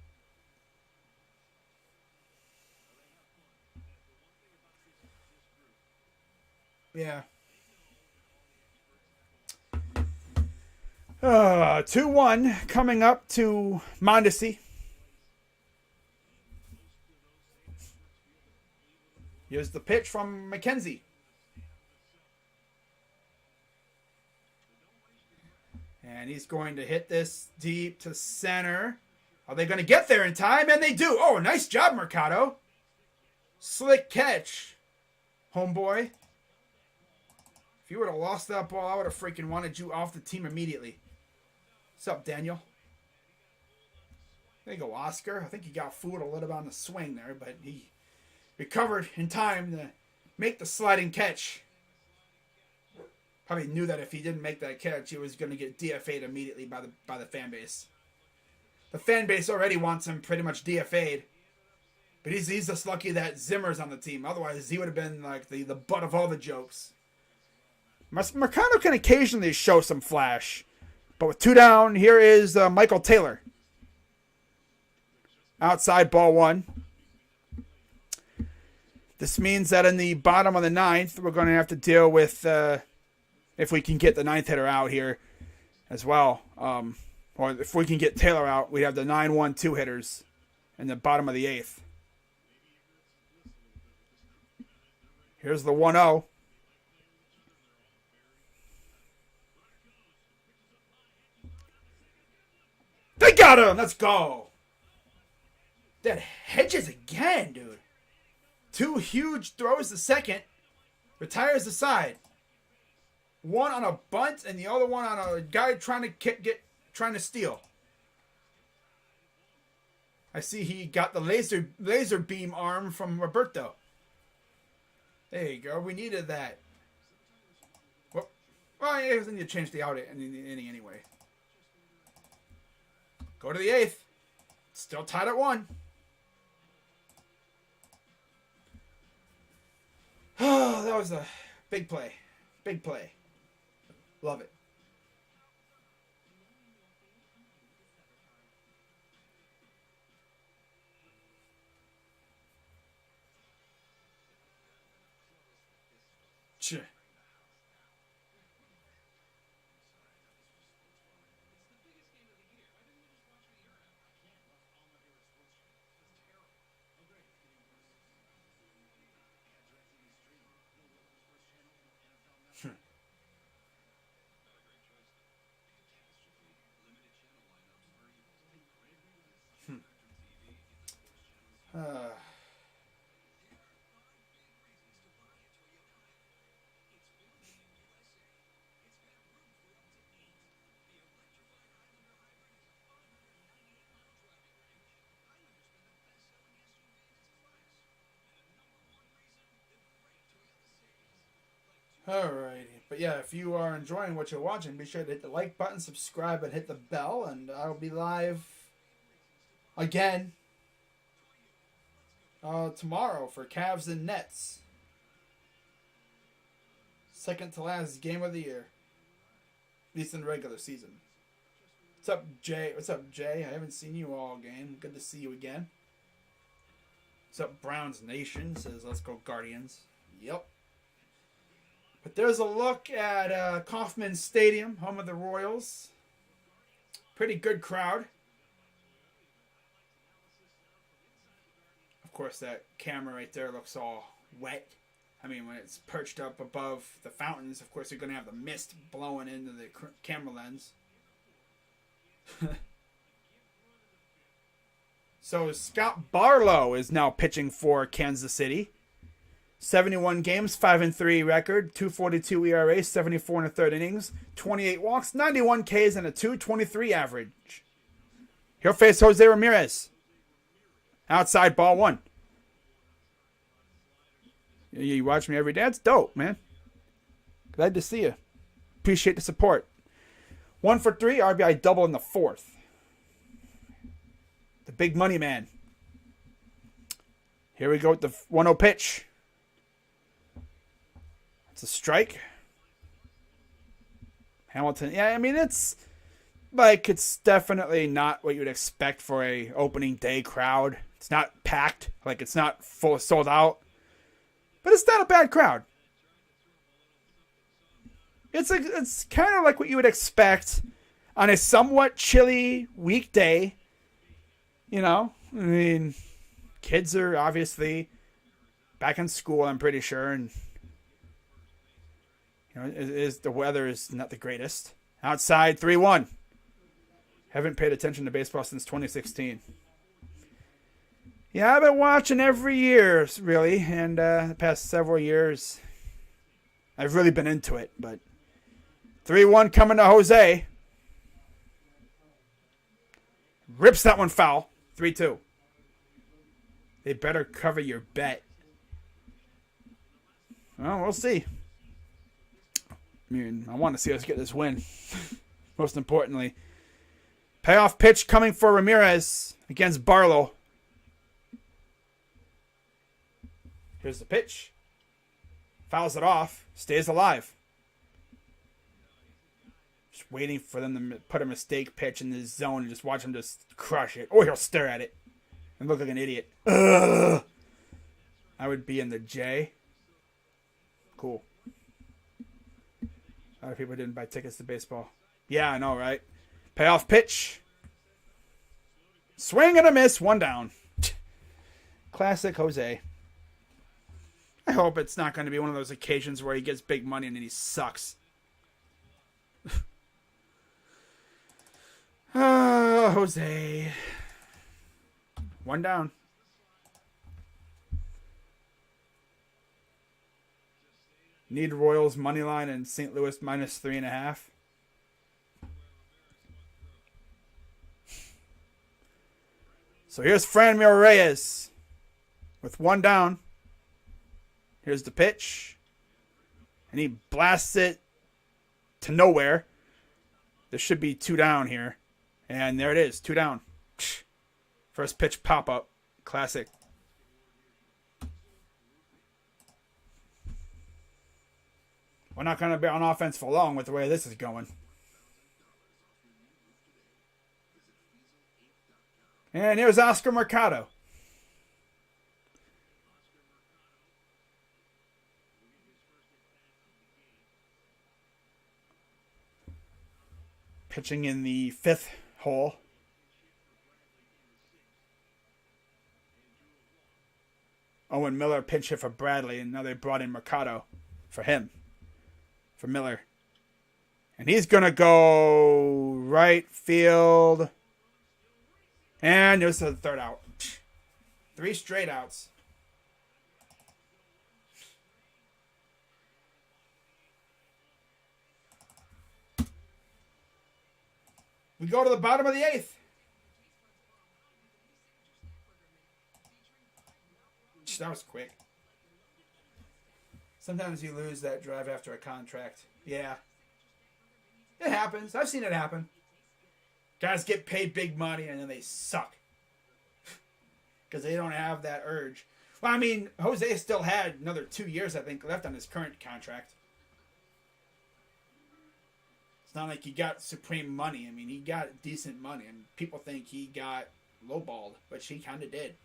Yeah. 2-1 coming up to Mondesi. Here's the pitch from McKenzie. And he's going to hit this deep to center. Are they going to get there in time? And they do. Oh, nice job, Mercado. Slick catch, homeboy. If you would have lost that ball, I would have freaking wanted you off the team immediately. What's up, Daniel? There you go, Oscar. I think he got fooled a little bit on the swing there, but he recovered in time to make the sliding catch. Probably knew that if he didn't make that catch, he was going to get DFA'd immediately by the fan base. The fan base already wants him pretty much DFA'd. But he's just lucky that Zimmer's on the team. Otherwise, he would have been like the butt of all the jokes. Mercado can occasionally show some flash. But with 2 down, here is Michael Taylor. Outside, ball 1. This means that in the bottom of the 9th, we're going to have to deal with, if we can get the 9th hitter out here as well. Or if we can get Taylor out, we have the 9-1-2 hitters in the bottom of the 8th. Here's the 1-0. They got him! Let's go! That Hedges again, dude. 2 huge throws to second. Retires the side. One on a bunt and the other one on a guy trying to steal. I see he got the laser beam arm from Roberto. There you go. We needed that. Well, he doesn't need to change the out inning anyway. Go to the 8th. Still tied at 1. Oh, that was a big play. Big play. Love it. Sure. Alrighty. But yeah, if you are enjoying what you're watching, be sure to hit the like button, subscribe, and hit the bell. And I'll be live again tomorrow for Cavs and Nets. Second to last game of the year. At least in the regular season. What's up, Jay? What's up, Jay? I haven't seen you all game. Good to see you again. What's up, Browns Nation? Says, let's go Guardians. Yep. But there's a look at Kauffman Stadium, home of the Royals. Pretty good crowd. Of course, that camera right there looks all wet. I mean, when it's perched up above the fountains, of course, you're going to have the mist blowing into the camera lens. So Scott Barlow is now pitching for Kansas City. 71 games, 5-3 record, 2.42 ERA, 74 and a third innings, 28 walks, 91 Ks, and a 2.23 average. He'll face Jose Ramirez. Outside, ball one. You watch me every day. That's dope, man. Glad to see you. Appreciate the support. 1 for 3, RBI double in the fourth. The big money man. Here we go with the 1-0 pitch. It's a strike. Hamilton. Yeah, I mean, it's definitely not what you would expect for a opening day crowd. It's not packed. Like, it's not full sold out. But it's not a bad crowd. It's kind of like what you would expect on a somewhat chilly weekday. You know, I mean, kids are obviously back in school, I'm pretty sure, and you know, the weather is not the greatest. Outside, 3-1. Haven't paid attention to baseball since 2016. Yeah, I've been watching every year, really, and the past several years, I've really been into it. But 3-1 coming to Jose. Rips that one foul. 3-2. They better cover your bet. Well, we'll see. I mean, I want to see us get this win. Most importantly. Payoff pitch coming for Ramirez against Barlow. Here's the pitch. Fouls it off. Stays alive. Just waiting for them to put a mistake pitch in this zone and just watch him just crush it. Or he'll stare at it and look like an idiot. Ugh. I would be in the J. Cool. A lot of people didn't buy tickets to baseball. Yeah, I know, right? Payoff pitch. Swing and a miss. 1 down. Classic Jose. I hope it's not going to be one of those occasions where he gets big money and then he sucks. Jose. 1 down. Need Royals money line and St. Louis -3.5. So here's Franmil Reyes with 1 down. Here's the pitch. And he blasts it to nowhere. There should be 2 down here. And there it is, 2 down. First pitch pop-up. Classic. We're not going to be on offense for long with the way this is going. And here's Oscar Mercado. Pitching in the 5th hole. Owen Miller pinch hit for Bradley, and now they brought in Mercado for him. For Miller. And he's going to go right field. And there's the 3rd out. 3 straight outs. We go to the bottom of the 8th. That was quick. Sometimes you lose that drive after a contract. Yeah. It happens. I've seen it happen. Guys get paid big money and then they suck. Because they don't have that urge. Well, I mean, Jose still had another 2 years, I think, left on his current contract. It's not like he got supreme money. I mean, he got decent money. And people think he got lowballed, which he kind of did.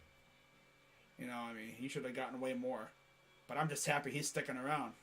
You know, I mean, he should have gotten way more. But I'm just happy he's sticking around.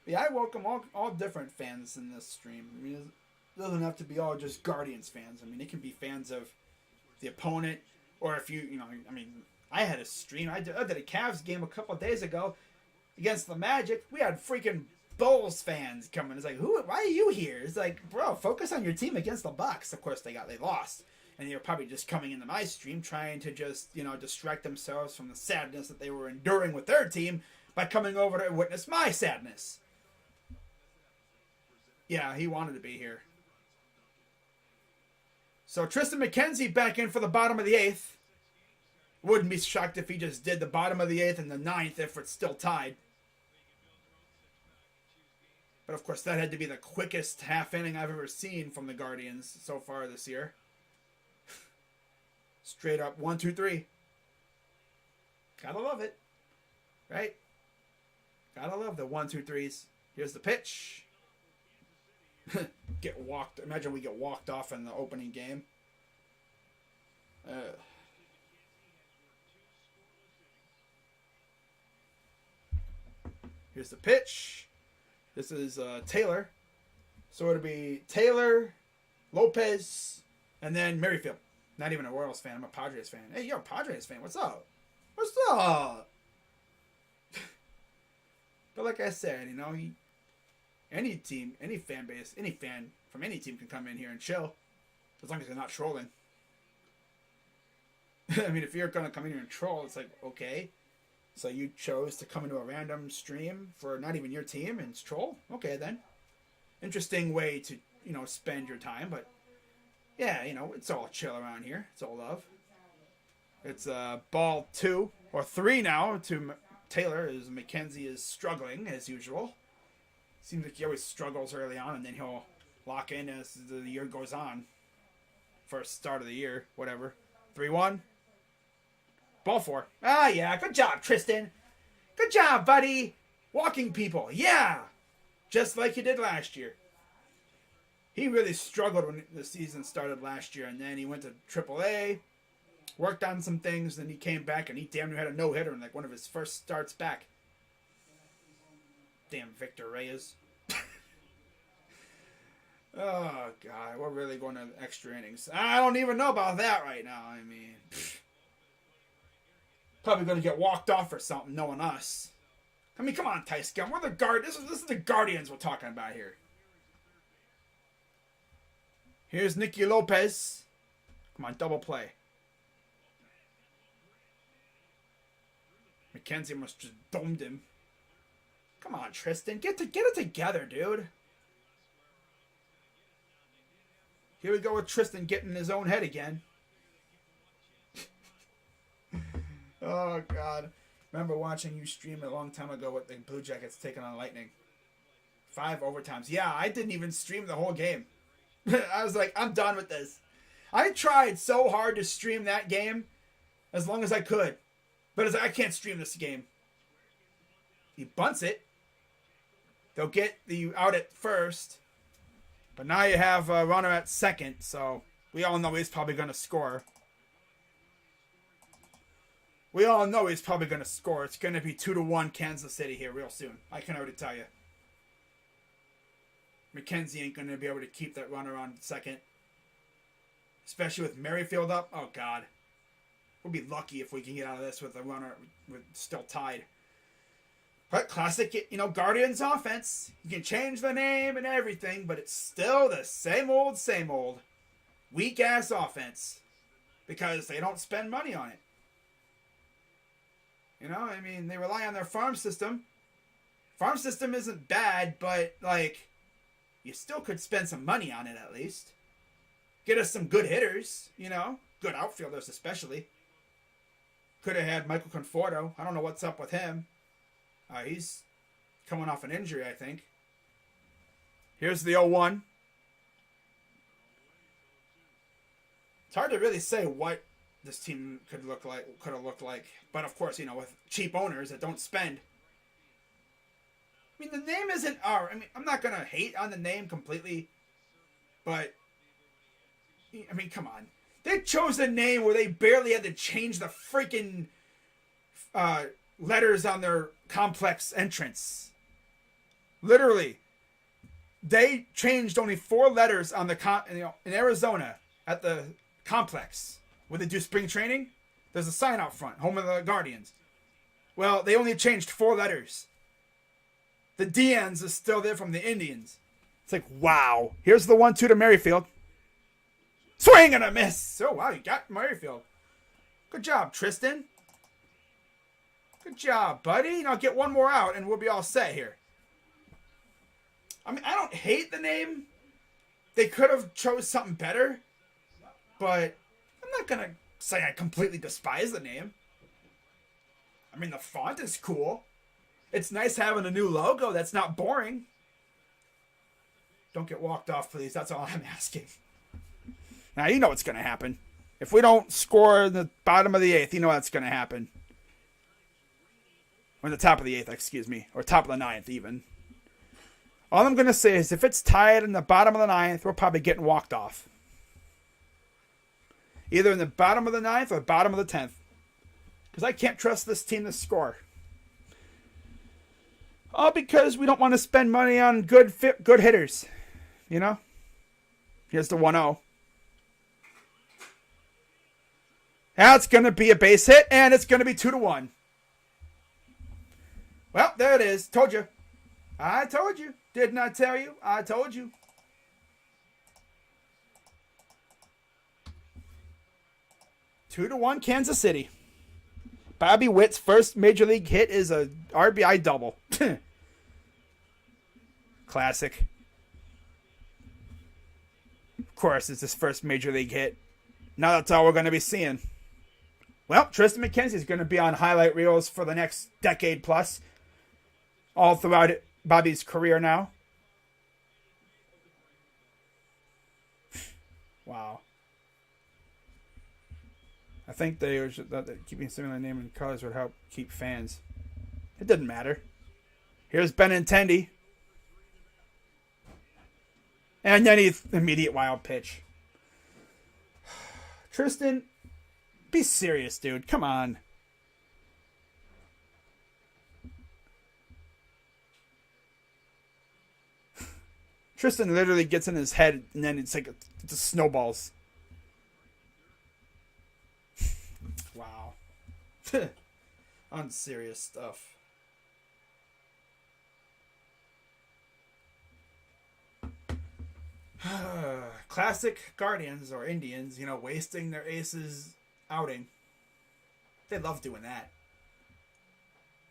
Yeah, I welcome all different fans in this stream. I mean, it doesn't have to be all just Guardians fans. I mean, it can be fans of the opponent, or if you know, I mean, I had a stream. I did a Cavs game a couple of days ago against the Magic. We had freaking Bulls fans coming. It's like, who? Why are you here? It's like, bro, focus on your team against the Bucks. Of course, they lost, and they were probably just coming into my stream trying to just distract themselves from the sadness that they were enduring with their team by coming over to witness my sadness. Yeah, he wanted to be here. So Tristan McKenzie back in for the bottom of the 8th. Wouldn't be shocked if he just did the bottom of the 8th and the 9th if it's still tied. But of course, that had to be the quickest half inning I've ever seen from the Guardians so far this year. Straight up 1, 2, 3. Gotta love it. Right? Gotta love the 1, 2, 3s. Here's the pitch. Get walked. Imagine we get walked off in the opening game. Here's the pitch. This is Taylor. So it'll be Taylor, Lopez, and then Merrifield. Not even a Royals fan. I'm a Padres fan. Hey, you're a Padres fan. What's up? What's up? But like I said, any team, any fan base, any fan from any team can come in here and chill. As long as they're not trolling. I mean, if you're going to come in here and troll, it's like, okay. So you chose to come into a random stream for not even your team and troll? Okay, then. Interesting way to, spend your time. But, yeah, it's all chill around here. It's all love. It's ball 2 or 3 now to Taylor, as McKenzie is struggling, as usual. Seems like he always struggles early on, and then he'll lock in as the year goes on. First start of the year, whatever. 3-1. Ball 4. Ah, yeah. Good job, Tristan. Good job, buddy. Walking people. Yeah. Just like he did last year. He really struggled when the season started last year, and then he went to AAA, worked on some things, then he came back, and he damn near had a no-hitter in like one of his first starts back. Damn Victor Reyes. Oh, God. We're really going to extra innings. I don't even know about that right now. I mean, probably going to get walked off or something, knowing us. I mean, come on, Tyson. We're the This is the Guardians we're talking about here. Here's Nicky Lopez. Come on, double play. McKenzie must just domed him. Come on, Tristan. Get it together, dude. Here we go with Tristan getting in his own head again. Oh, God. Remember watching you stream a long time ago with the Blue Jackets taking on Lightning. 5 overtimes. Yeah, I didn't even stream the whole game. I was like, I'm done with this. I tried so hard to stream that game as long as I could. But I can't stream this game. He bunts it. They'll get the out at first. But now you have a runner at second, so we all know he's probably going to score. We all know he's probably going to score. It's going to be 2-1 Kansas City here real soon. I can already tell you. McKenzie ain't going to be able to keep that runner on second. Especially with Merrifield up. Oh, God. We'll be lucky if we can get out of this with a runner still tied. But classic, Guardians offense. You can change the name and everything, but it's still the same old. Weak-ass offense. Because they don't spend money on it. I mean, they rely on their farm system. Farm system isn't bad, but, you still could spend some money on it at least. Get us some good hitters, Good outfielders especially. Could have had Michael Conforto. I don't know what's up with him. He's coming off an injury, I think. Here's the 0-1. It's hard to really say what this team could have looked like. But of course, with cheap owners that don't spend. I mean, the name isn't I'm not going to hate on the name completely. But, come on. They chose a name where they barely had to change the freaking letters on their complex entrance. Literally, they changed only 4 letters on the in Arizona at the complex where they do spring training. There's a sign out front, home of the Guardians. Well, they only changed 4 letters. The DNs is still there from the Indians. It's like, wow. Here's the 1-2 to Merrifield. Swing and a miss. Oh, wow, you got Merrifield. Good job, Tristan. Good job, buddy. Now get one more out and we'll be all set here. I mean, I don't hate the name. They could have chose something better. But I'm not going to say I completely despise the name. I mean, the font is cool. It's nice having a new logo that's not boring. Don't get walked off, please. That's all I'm asking. Now, you know what's going to happen. If we don't score in the bottom of the 8th, you know what's going to happen. Or in the top of the 8th, excuse me. Or top of the 9th, even. All I'm going to say is if it's tied in the bottom of the 9th, we're probably getting walked off. Either in the bottom of the 9th or the bottom of the 10th. Because I can't trust this team to score. All because we don't want to spend money on good hitters. You know? Here's the 1-0. That's going to be a base hit, and it's going to be 2-1. Well, there it is. Told you. I told you. Didn't I tell you? I told you. Two to 1 Kansas City. Bobby Witt's first major league hit is a RBI double. Classic. Of course, it's his first major league hit. Now that's all we're going to be seeing. Well, Tristan McKenzie is going to be on highlight reels for the next decade plus. All throughout Bobby's career now. Wow. I think that keeping similar name and colors would help keep fans. It doesn't matter. Here's Benintendi. And then he's immediate wild pitch. Tristan, be serious, dude. Come on. Tristan literally gets in his head, and then it's like it just snowballs. Wow. Unserious stuff. Classic Guardians or Indians, wasting their aces outing. They love doing that.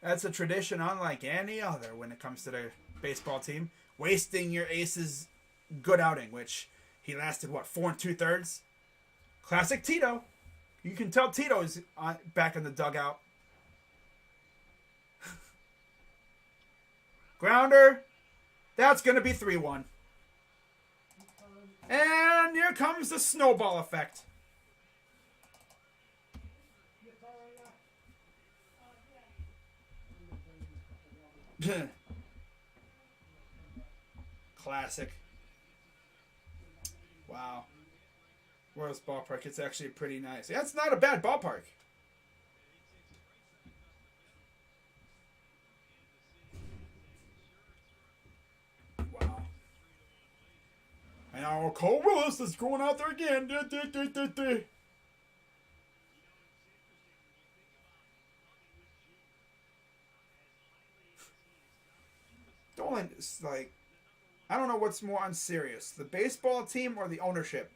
That's a tradition unlike any other when it comes to the baseball team. Wasting your aces good outing, which he lasted, 4 2/3? Classic Tito. You can tell Tito's back in the dugout. Grounder. That's going to be 3-1. And here comes the snowball effect. Classic. Wow. Royals ballpark. It's actually pretty nice. Yeah, it's not a bad ballpark. Wow. And now Cole Willis is going out there again. Dolan is like, I don't know what's more unserious, the baseball team or the ownership.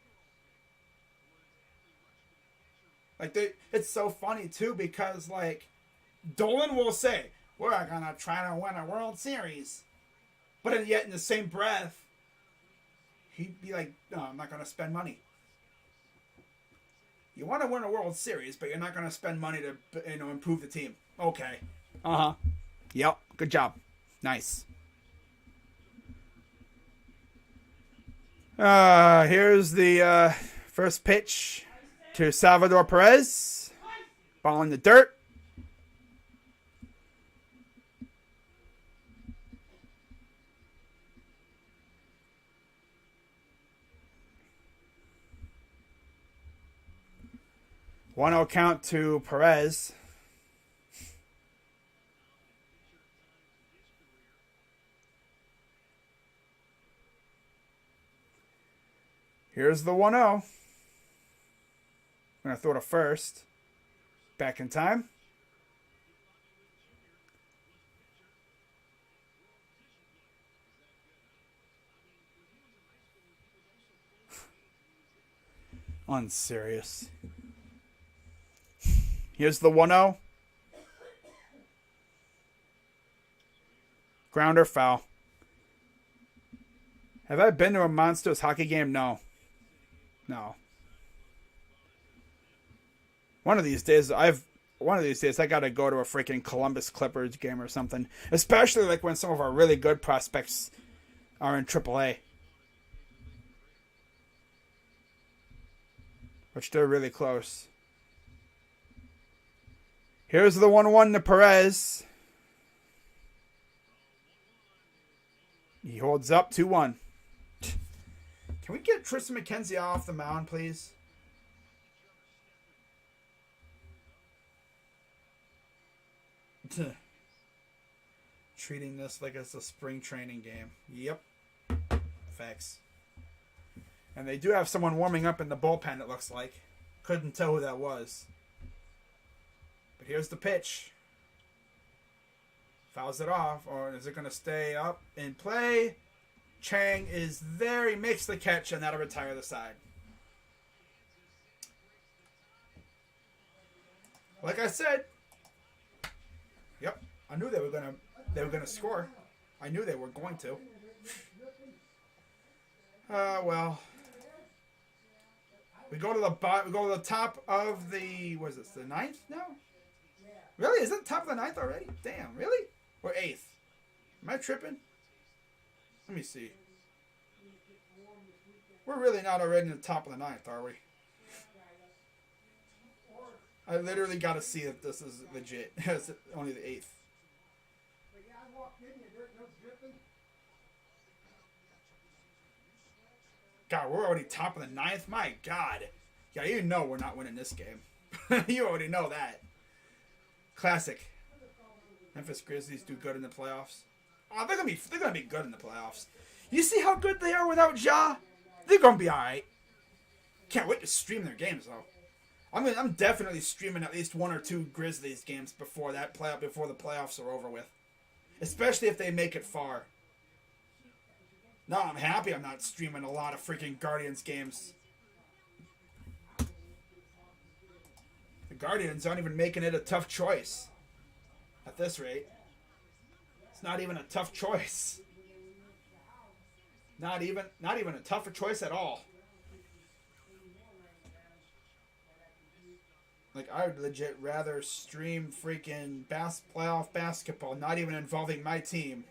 It's so funny too because Dolan will say, we're gonna try to win a World Series, but yet in the same breath, he'd be like, no, I'm not gonna spend money. You want to win a World Series, but you're not gonna spend money to improve the team. Okay. Yep. Good job. Nice. Here's the first pitch to Salvador Perez. Ball in the dirt. 1-0 count to Perez. Here's the 1-0. I'm going to throw to first. Back in time. Unserious. Here's the 1-0. Grounder, foul. Have I been to a Monsters hockey game? No. No. One of these days I gotta go to a freaking Columbus Clippers game or something. Especially like when some of our really good prospects are in AAA. Which they're really close. Here's the 1-1 to Perez. He holds up 2-1. Can we get Tristan McKenzie off the mound, please? Treating this like it's a spring training game. Yep. Facts. And they do have someone warming up in the bullpen, it looks like. Couldn't tell who that was. But here's the pitch. Fouls it off, or is it going to stay up in play? Chang is there. He makes the catch, and that'll retire the side. Like I said, yep, I knew they were gonna score. I knew they were going to. Well, we go to the top of the, what is this, the 9th now? Really? Is it top of the 9th already? Damn, really? Or 8th? Am I tripping? Let me see. We're really not already in the top of the 9th, are we? I literally got to see if this is legit. It's only the 8th. God, we're already top of the 9th? My God. Yeah, you know we're not winning this game. You already know that. Classic. Memphis Grizzlies do good in the playoffs. Oh, they're gonna be good in the playoffs. You see how good they are without Ja? They're gonna be alright. Can't wait to stream their games though. I'm definitely streaming at least 1 or 2 Grizzlies games before the playoffs are over with. Especially if they make it far. No, I'm happy I'm not streaming a lot of freaking Guardians games. The Guardians aren't even making it a tough choice. At this rate. It's not even a tough choice. Not even a tougher choice at all. Like, I would legit rather stream freaking playoff basketball, not even involving my team,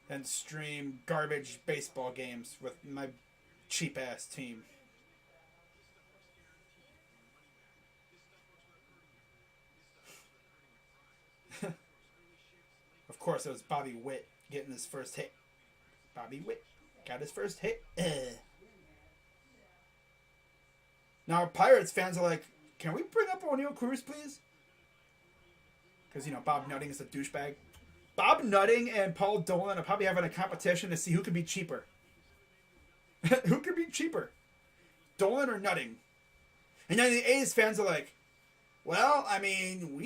than stream garbage baseball games with my cheap-ass team. Of course, it was Bobby Witt getting his first hit. Bobby Witt got his first hit. Now, Pirates fans are like, can we bring up O'Neal Cruz, please? Because, Bob Nutting is a douchebag. Bob Nutting and Paul Dolan are probably having a competition to see who can be cheaper. Who can be cheaper? Dolan or Nutting? And then the A's fans are like, well, I mean,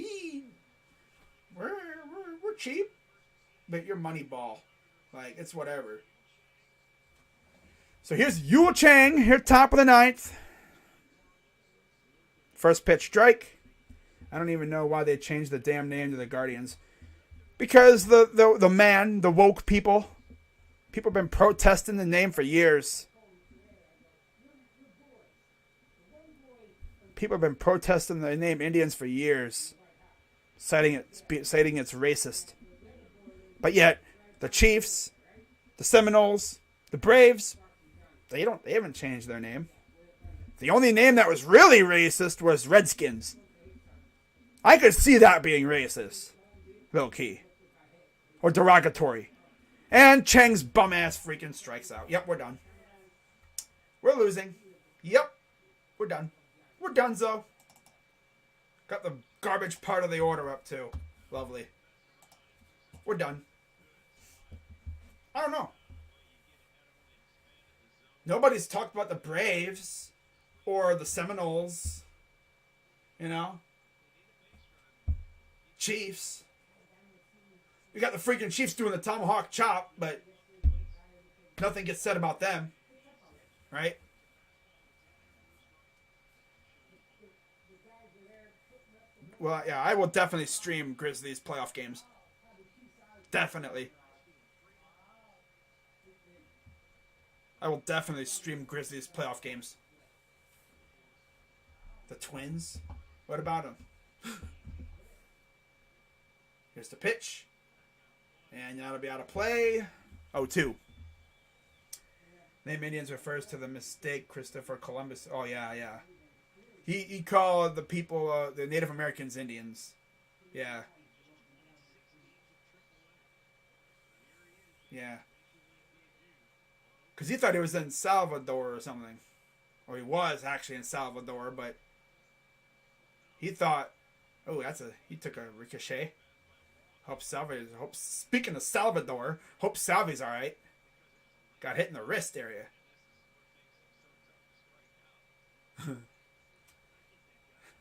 we're cheap, but you're Moneyball. Like, it's whatever. So here's Yul Chang, here top of the 9th. First pitch strike. I don't even know why they changed the damn name to the Guardians. Because the man, the woke people have been protesting the name for years. People have been protesting the name Indians for years. Citing it's racist. But yet, the Chiefs, the Seminoles, the Braves, they haven't changed their name. The only name that was really racist was Redskins. I could see that being racist. Low key. Or derogatory. And Chang's bum ass freaking strikes out. Yep, we're done. We're losing. Yep. We're done. We're donezo. Got the garbage part of the order up too. Lovely. We're done. I don't know. Nobody's talked about the Braves or the Seminoles. You know? Chiefs. We got the freaking Chiefs doing the tomahawk chop, but nothing gets said about them. Right? Well, yeah, I will definitely stream Grizzlies playoff games. Definitely. I will definitely stream Grizzlies playoff games. The Twins? What about them? Here's the pitch. And that'll be out of play. 0-2. Name Indians refers to the mistake Christopher Columbus. Oh, yeah. He called the people, the Native Americans, Indians. Yeah. Yeah. Because he thought he was in Salvador or something. Or he was actually in Salvador, but he thought, oh, he took a ricochet. Speaking of Salvador, hope Salvi's alright. Got hit in the wrist area.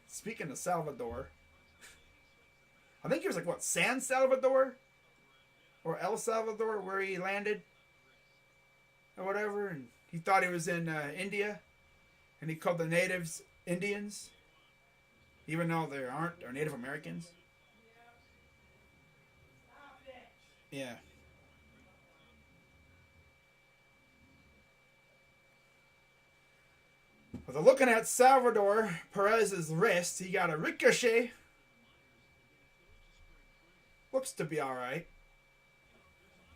Speaking of Salvador, I think he was like, San Salvador? Or El Salvador, where he landed? Or whatever. And he thought he was in India. And he called the natives Indians. Even though they aren't. They're Native Americans. Yeah. Well, they're looking at Salvador Perez's wrist. He got a ricochet. Looks to be alright.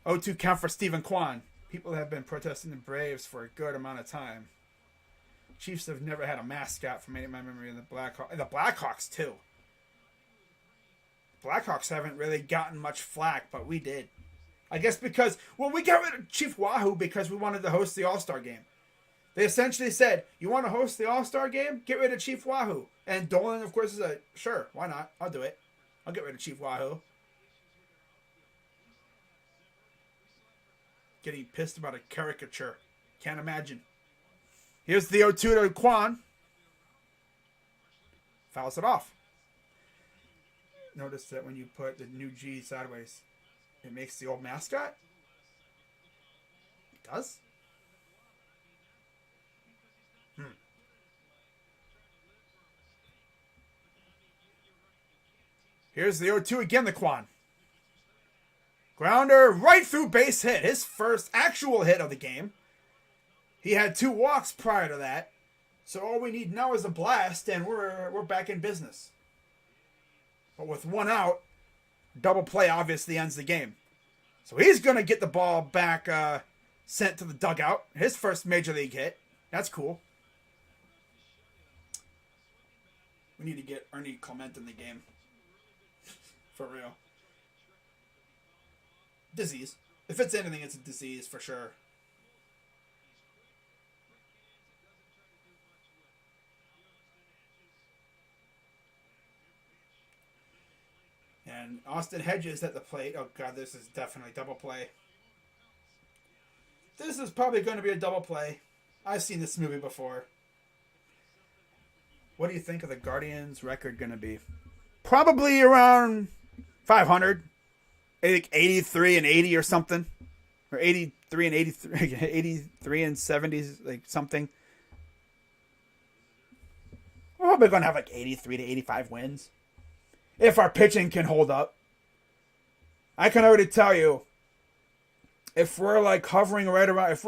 0-2 count for Stephen Kwan. People have been protesting the Braves for a good amount of time. Chiefs have never had a mascot from any of my memory. The Blackhawks too. Blackhawks haven't really gotten much flack, but we did. I guess because, we got rid of Chief Wahoo because we wanted to host the All-Star game. They essentially said, you want to host the All-Star game? Get rid of Chief Wahoo. And Dolan, of course, is like, sure, why not? I'll do it. I'll get rid of Chief Wahoo. Getting pissed about a caricature. Can't imagine. Here's the 0-2 to Kwan. Fouls it off. Notice that when you put the new G sideways, it makes the old mascot? It does? Here's the 0-2 again, the Kwan. Grounder right through base hit. His first actual hit of the game. He had 2 walks prior to that. So all we need now is a blast, and we're back in business. But with 1 out, double play obviously ends the game. So he's going to get the ball back sent to the dugout. His first major league hit. That's cool. We need to get Ernie Clement in the game. For real. Disease. If it's anything, it's a disease for sure. And Austin Hedges at the plate. Oh, God, this is definitely double play. This is probably going to be a double play. I've seen this movie before. What do you think of the Guardians' record going to be? Probably around 500. I think 83 and 80 or something. Or 83 and 83. 83 and 70s, like something. We're probably going to have like 83 to 85 wins. If our pitching can hold up. I can already tell you, if we're like hovering right around, if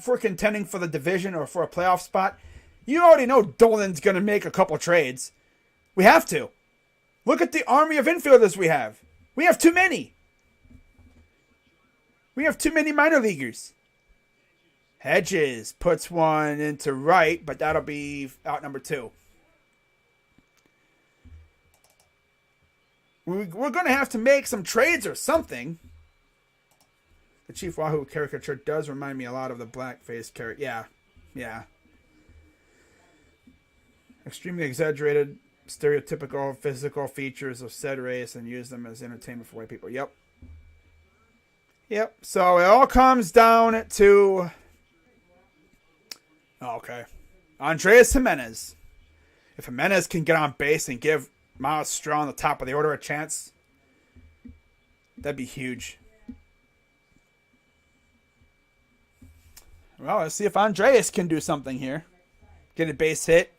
we're contending for the division or for a playoff spot, you already know Dolan's going to make a couple trades. We have to. Look at the army of infielders we have. We have too many. We have too many minor leaguers. Hedges puts one into right, but that'll be out number 2. We're going to have to make some trades or something. The Chief Wahoo caricature does remind me a lot of the blackface caricature. Yeah. Extremely exaggerated stereotypical physical features of said race and use them as entertainment for white people. Yep. Yep. So it all comes down to... Okay. Andrés Giménez. If Giménez can get on base and give Miles Straw on the top of the order a chance, that'd be huge. Well, let's see if Andrés can do something here. Get a base hit.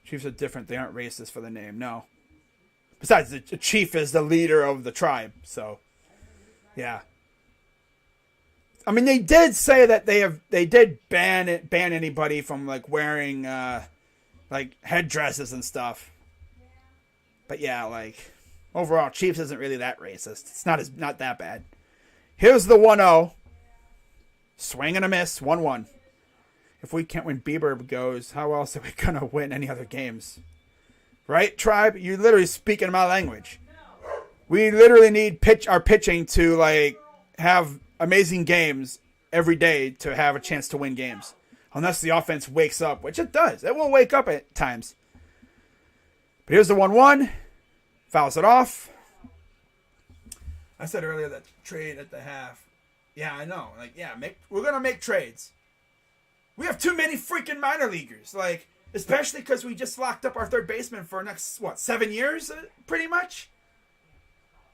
Chiefs are different. They aren't racist for the name. No. Besides, the chief is the leader of the tribe. So, yeah. I mean, they did say that they did ban anybody from like wearing like headdresses and stuff. But yeah, like overall, Chiefs isn't really that racist. It's not that bad. Here's the 1-0. Swing and a miss. 1-1. If we can't win, Bieber goes, how else are we going to win any other games? Right, Tribe? You're literally speaking my language. We literally need our pitching to, like, have amazing games every day to have a chance to win games. Unless the offense wakes up, which it does. It will wake up at times. But here's the 1-1. Fouls it off. I said earlier that trade at the half. Yeah, I know. Like, yeah, we're going to make trades. We have too many freaking minor leaguers. Like, especially because we just locked up our third baseman for next, 7 years, pretty much?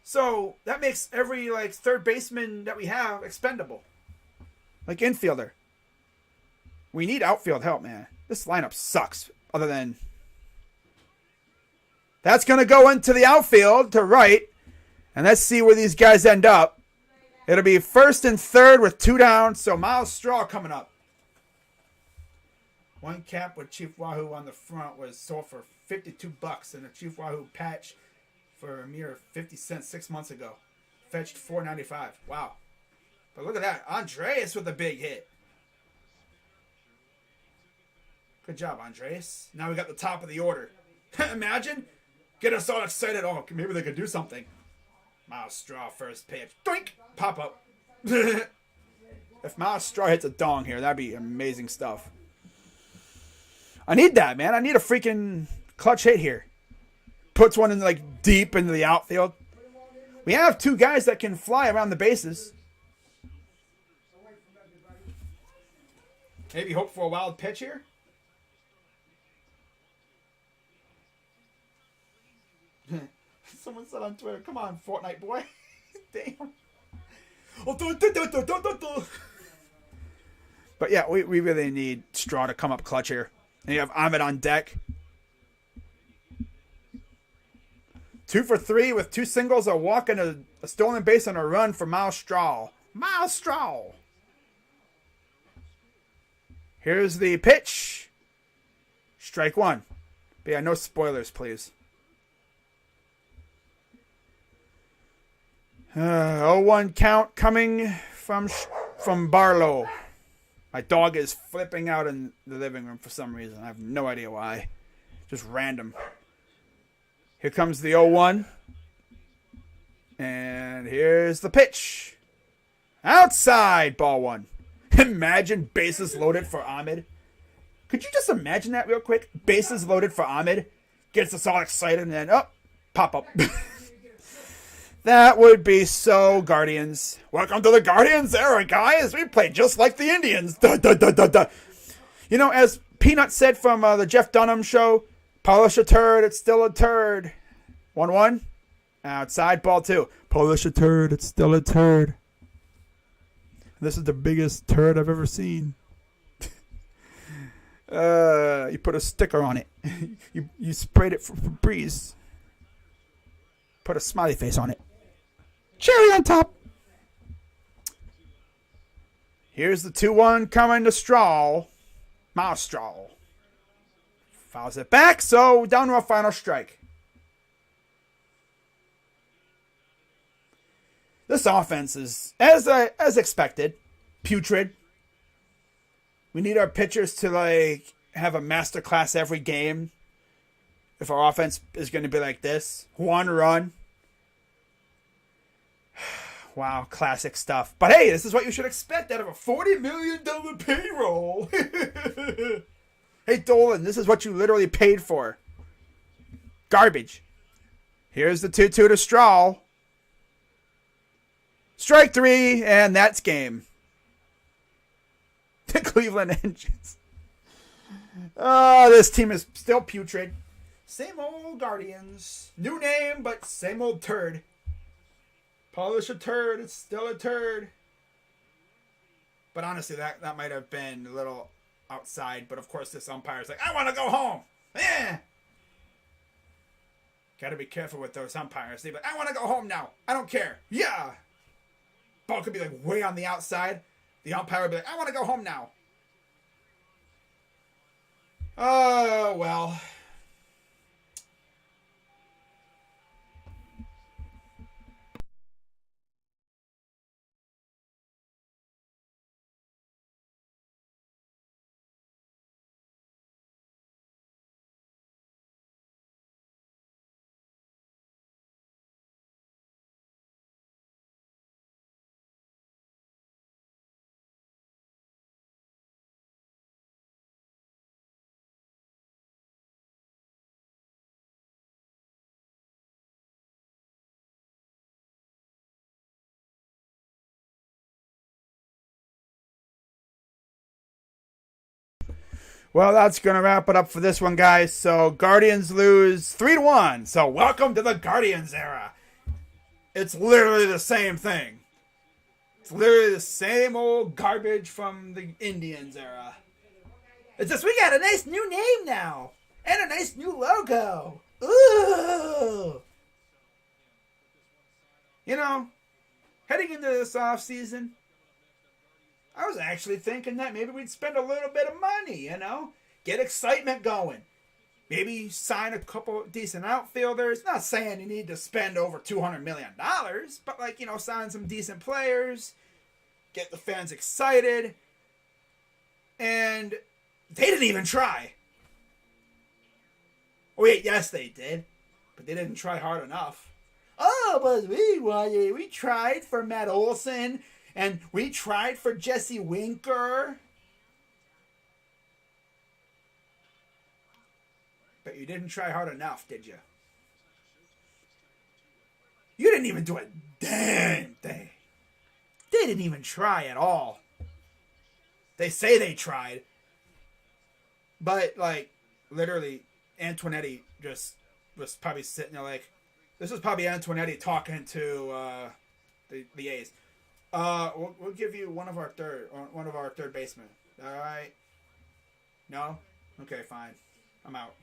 So, that makes every, like, third baseman that we have expendable. Like, infielder. We need outfield help, man. This lineup sucks. Other than... That's going to go into the outfield to right. And let's see where these guys end up. It'll be first and third with 2 down. So, Miles Straw coming up. One cap with Chief Wahoo on the front was sold for $52, and a Chief Wahoo patch for a mere 50 cents 6 months ago. Fetched $4.95. Wow. But look at that. Andrés with a big hit. Good job, Andrés. Now we got the top of the order. Imagine. Get us all excited. Oh, maybe they could do something. Miles Straw first pitch. Doink. Pop up. If Miles Straw hits a dong here, that'd be amazing stuff. I need that, man. I need a freaking clutch hit here. Puts one in, like, deep into the outfield. We have 2 guys that can fly around the bases. Maybe hope for a wild pitch here. Someone said on Twitter, come on, Fortnite boy. Damn. But yeah, we really need Straw to come up clutch here. And you have Ahmed on deck. 2 for 3 with 2 singles, a walk, and a stolen base and a run for Miles Straw. Miles Straw. Here's the pitch. Strike 1. But yeah, no spoilers, please. 0-1 count coming from Barlow. My dog is flipping out in the living room for some reason. I have no idea why. Just random. Here comes the 0-1. And here's the pitch. Outside, ball 1. Imagine bases loaded for Ahmed. Could you just imagine that real quick? Bases loaded for Ahmed. Gets us all excited and then, pop up. That would be so Guardians. Welcome to the Guardians era, guys. We play just like the Indians. Duh, duh, duh, duh, duh. You know, as Peanut said from the Jeff Dunham show, polish a turd, it's still a turd. 1-1. Outside, ball 2. Polish a turd, it's still a turd. This is the biggest turd I've ever seen. You put a sticker on it. you sprayed it for Febreze. Put a smiley face on it. Cherry on top. Here's the 2-1 coming to Straw. Miles Straw. Fouls it back, so down to a final strike. This offense is, as expected, putrid. We need our pitchers to, like, have a masterclass every game. If our offense is going to be like this. 1 run. Wow, classic stuff. But hey, this is what you should expect out of a $40 million payroll. Hey, Dolan, this is what you literally paid for. Garbage. Here's the 2-2 to Straw. Strike 3, and that's game. The Cleveland Engines. Oh, this team is still putrid. Same old Guardians. New name, but same old turd. Polish a turd, it's still a turd. But honestly, that might have been a little outside. But of course, this umpire's like, I want to go home. Eh. Gotta be careful with those umpires. They're like, I want to go home now. I don't care. Yeah. Ball could be like way on the outside. The umpire would be like, I want to go home now. Oh, well. Well, that's going to wrap it up for this one, guys. So, Guardians lose 3-1. So, welcome to the Guardians era. It's literally the same thing. It's literally the same old garbage from the Indians era. It's just we got a nice new name now. And a nice new logo. Ooh. You know, heading into this offseason, I was actually thinking that maybe we'd spend a little bit of money, you know? Get excitement going. Maybe sign a couple decent outfielders. Not saying you need to spend over $200 million, but like, you know, sign some decent players. Get the fans excited. And they didn't even try. Wait, yes they did. But they didn't try hard enough. Oh, but we tried for Matt Olson. And we tried for Jesse Winker. But you didn't try hard enough, did you? You didn't even do a damn thing. They didn't even try at all. They say they tried. But, like, literally, Antonetti just was probably sitting there like, this was probably Antonetti talking to the A's. We'll give you one of our third basemen. All right. No? Okay, fine. I'm out.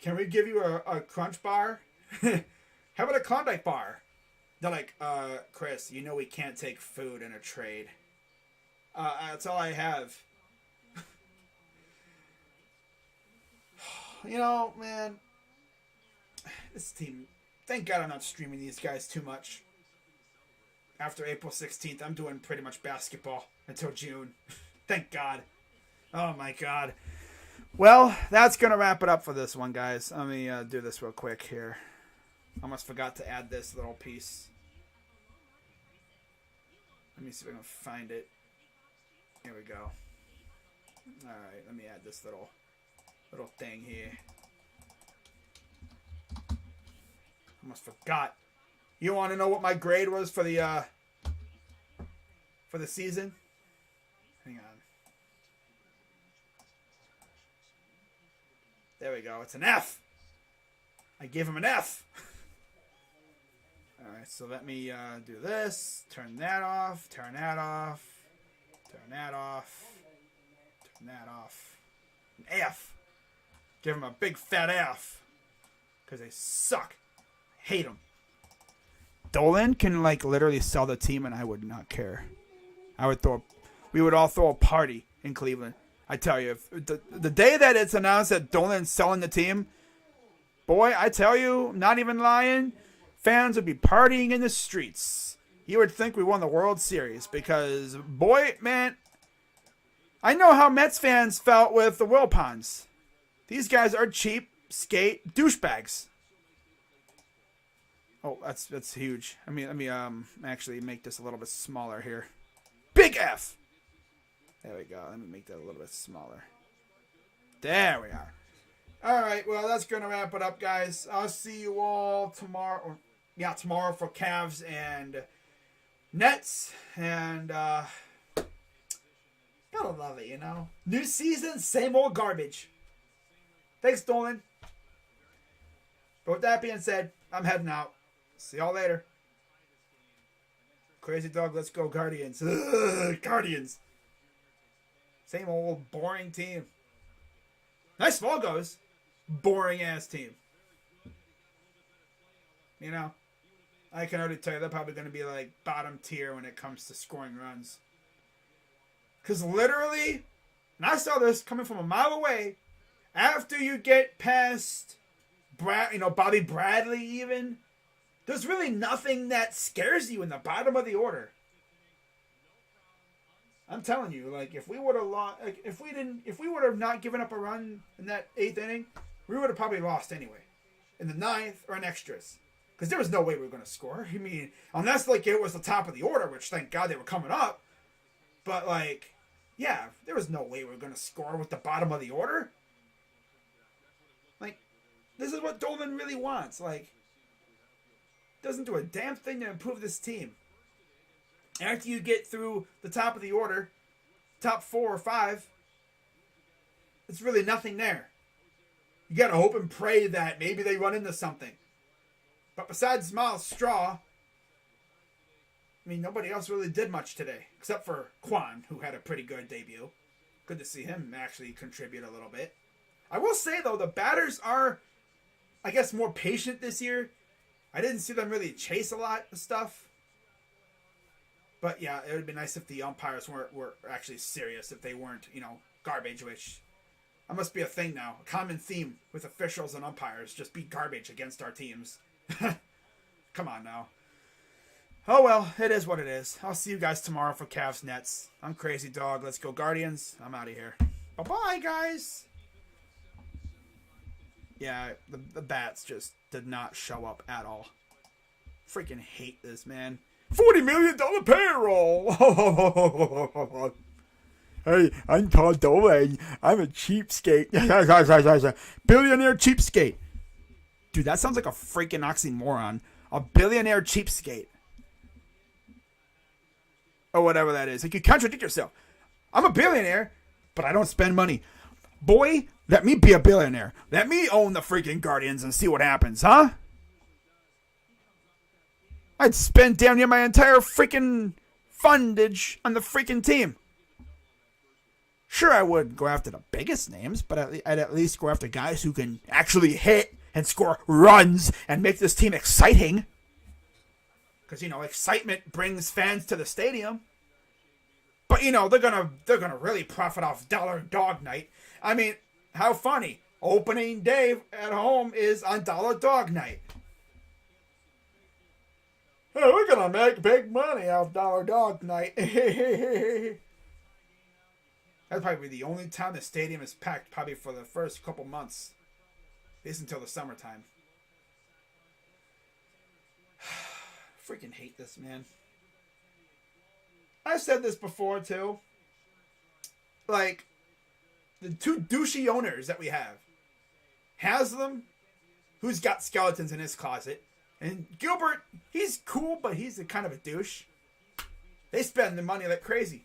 Can we give you a crunch bar? How about a Klondike bar? They're like, Chris, you know we can't take food in a trade. That's all I have. You know, man, this team, thank God I'm not streaming these guys too much. After April 16th, I'm doing pretty much basketball until June. Thank God. Oh, my God. Well, that's going to wrap it up for this one, guys. Let me do this real quick here. Almost forgot to add this little piece. Let me see if I can find it. Here we go. All right, let me add this little thing here. Almost forgot. You want to know what my grade was for the season? Hang on. There we go. It's an F. I gave him an F. All right, so let me do this. Turn that off. Turn that off. Turn that off. Turn that off. An F. Give him a big fat F. Because they suck. I hate them. Dolan can like literally sell the team, and I would not care. We would all throw a party in Cleveland. I tell you, if the day that it's announced that Dolan's selling the team, boy, I tell you, I'm not even lying, fans would be partying in the streets. You would think we won the World Series because, boy, man, I know how Mets fans felt with the Wilpons. These guys are cheap, skate douchebags. Oh, that's huge. Let me actually make this a little bit smaller here. Big F. There we go. Let me make that a little bit smaller. There we are. All right. Well, that's going to wrap it up, guys. I'll see you all tomorrow. Tomorrow for Cavs and Nets. And gotta love it, you know. New season, same old garbage. Thanks, Dolan. But with that being said, I'm heading out. See y'all later. Crazy dog, let's go Guardians. Ugh, Guardians. Same old boring team. Nice ball goes. Boring ass team. You know, I can already tell you they're probably going to be like bottom tier when it comes to scoring runs. Because literally, and I saw this coming from a mile away, after you get past Bobby Bradley even, there's really nothing that scares you in the bottom of the order. I'm telling you, like if we would have lost, like if we would have not given up a run in that 8th inning, we would have probably lost anyway, in the 9th or in extras, because there was no way we were going to score. I mean, unless like it was the top of the order, which thank God they were coming up, but like, yeah, there was no way we were going to score with the bottom of the order. Like, this is what Dolan really wants. Like, doesn't do a damn thing to improve this team. After you get through the top of the order, top 4 or 5, it's really nothing there. You got to hope and pray that maybe they run into something. But besides Miles Straw, I mean, nobody else really did much today, except for Quan, who had a pretty good debut. Good to see him actually contribute a little bit. I will say, though, the batters are, I guess, more patient this year. I didn't see them really chase a lot of stuff. But yeah, it would be nice if the umpires were actually serious, if they weren't, garbage, which must be a thing now. A common theme with officials and umpires, just be garbage against our teams. Come on now. Oh well, it is what it is. I'll see you guys tomorrow for Cavs Nets. I'm Crazy Dog. Let's go Guardians. I'm out of here. Bye-bye, guys. Yeah, the bats just did not show up at all. Freaking hate this, man. $40 million payroll. Hey, I'm Todd Dolan. I'm a cheapskate. Billionaire cheapskate. Dude, that sounds like a freaking oxymoron. A billionaire cheapskate. Or whatever that is. Like, you contradict yourself. I'm a billionaire, but I don't spend money. Boy, let me be a billionaire. Let me own the freaking Guardians and see what happens, huh? I'd spend damn near my entire freaking fundage on the freaking team. Sure, I would go after the biggest names, but I'd at least go after guys who can actually hit and score runs and make this team exciting. Because, excitement brings fans to the stadium. But, they're gonna really profit off Dollar Dog Night. I mean, how funny. Opening day at home is on Dollar Dog Night. Hey, we're gonna make big money off Dollar Dog Night. That'd probably be the only time the stadium is packed, probably for the first couple months. At least until the summertime. Freaking hate this, man. I've said this before, too. Like, the two douchey owners that we have. Haslam, who's got skeletons in his closet. And Gilbert, he's cool, but he's a kind of a douche. They spend the money like crazy.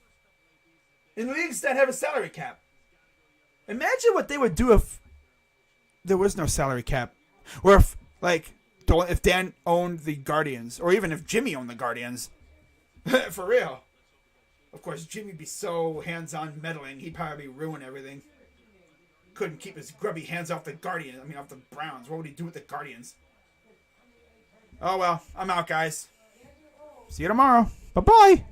In leagues that have a salary cap. Imagine what they would do if there was no salary cap. Or if Dan owned the Guardians. Or even if Jimmy owned the Guardians. For real. Of course, Jimmy'd be so hands-on meddling, he'd probably ruin everything. Couldn't keep his grubby hands off the Guardians. Off the Browns. What would he do with the Guardians? Oh well, I'm out, guys. See you tomorrow. Bye-bye.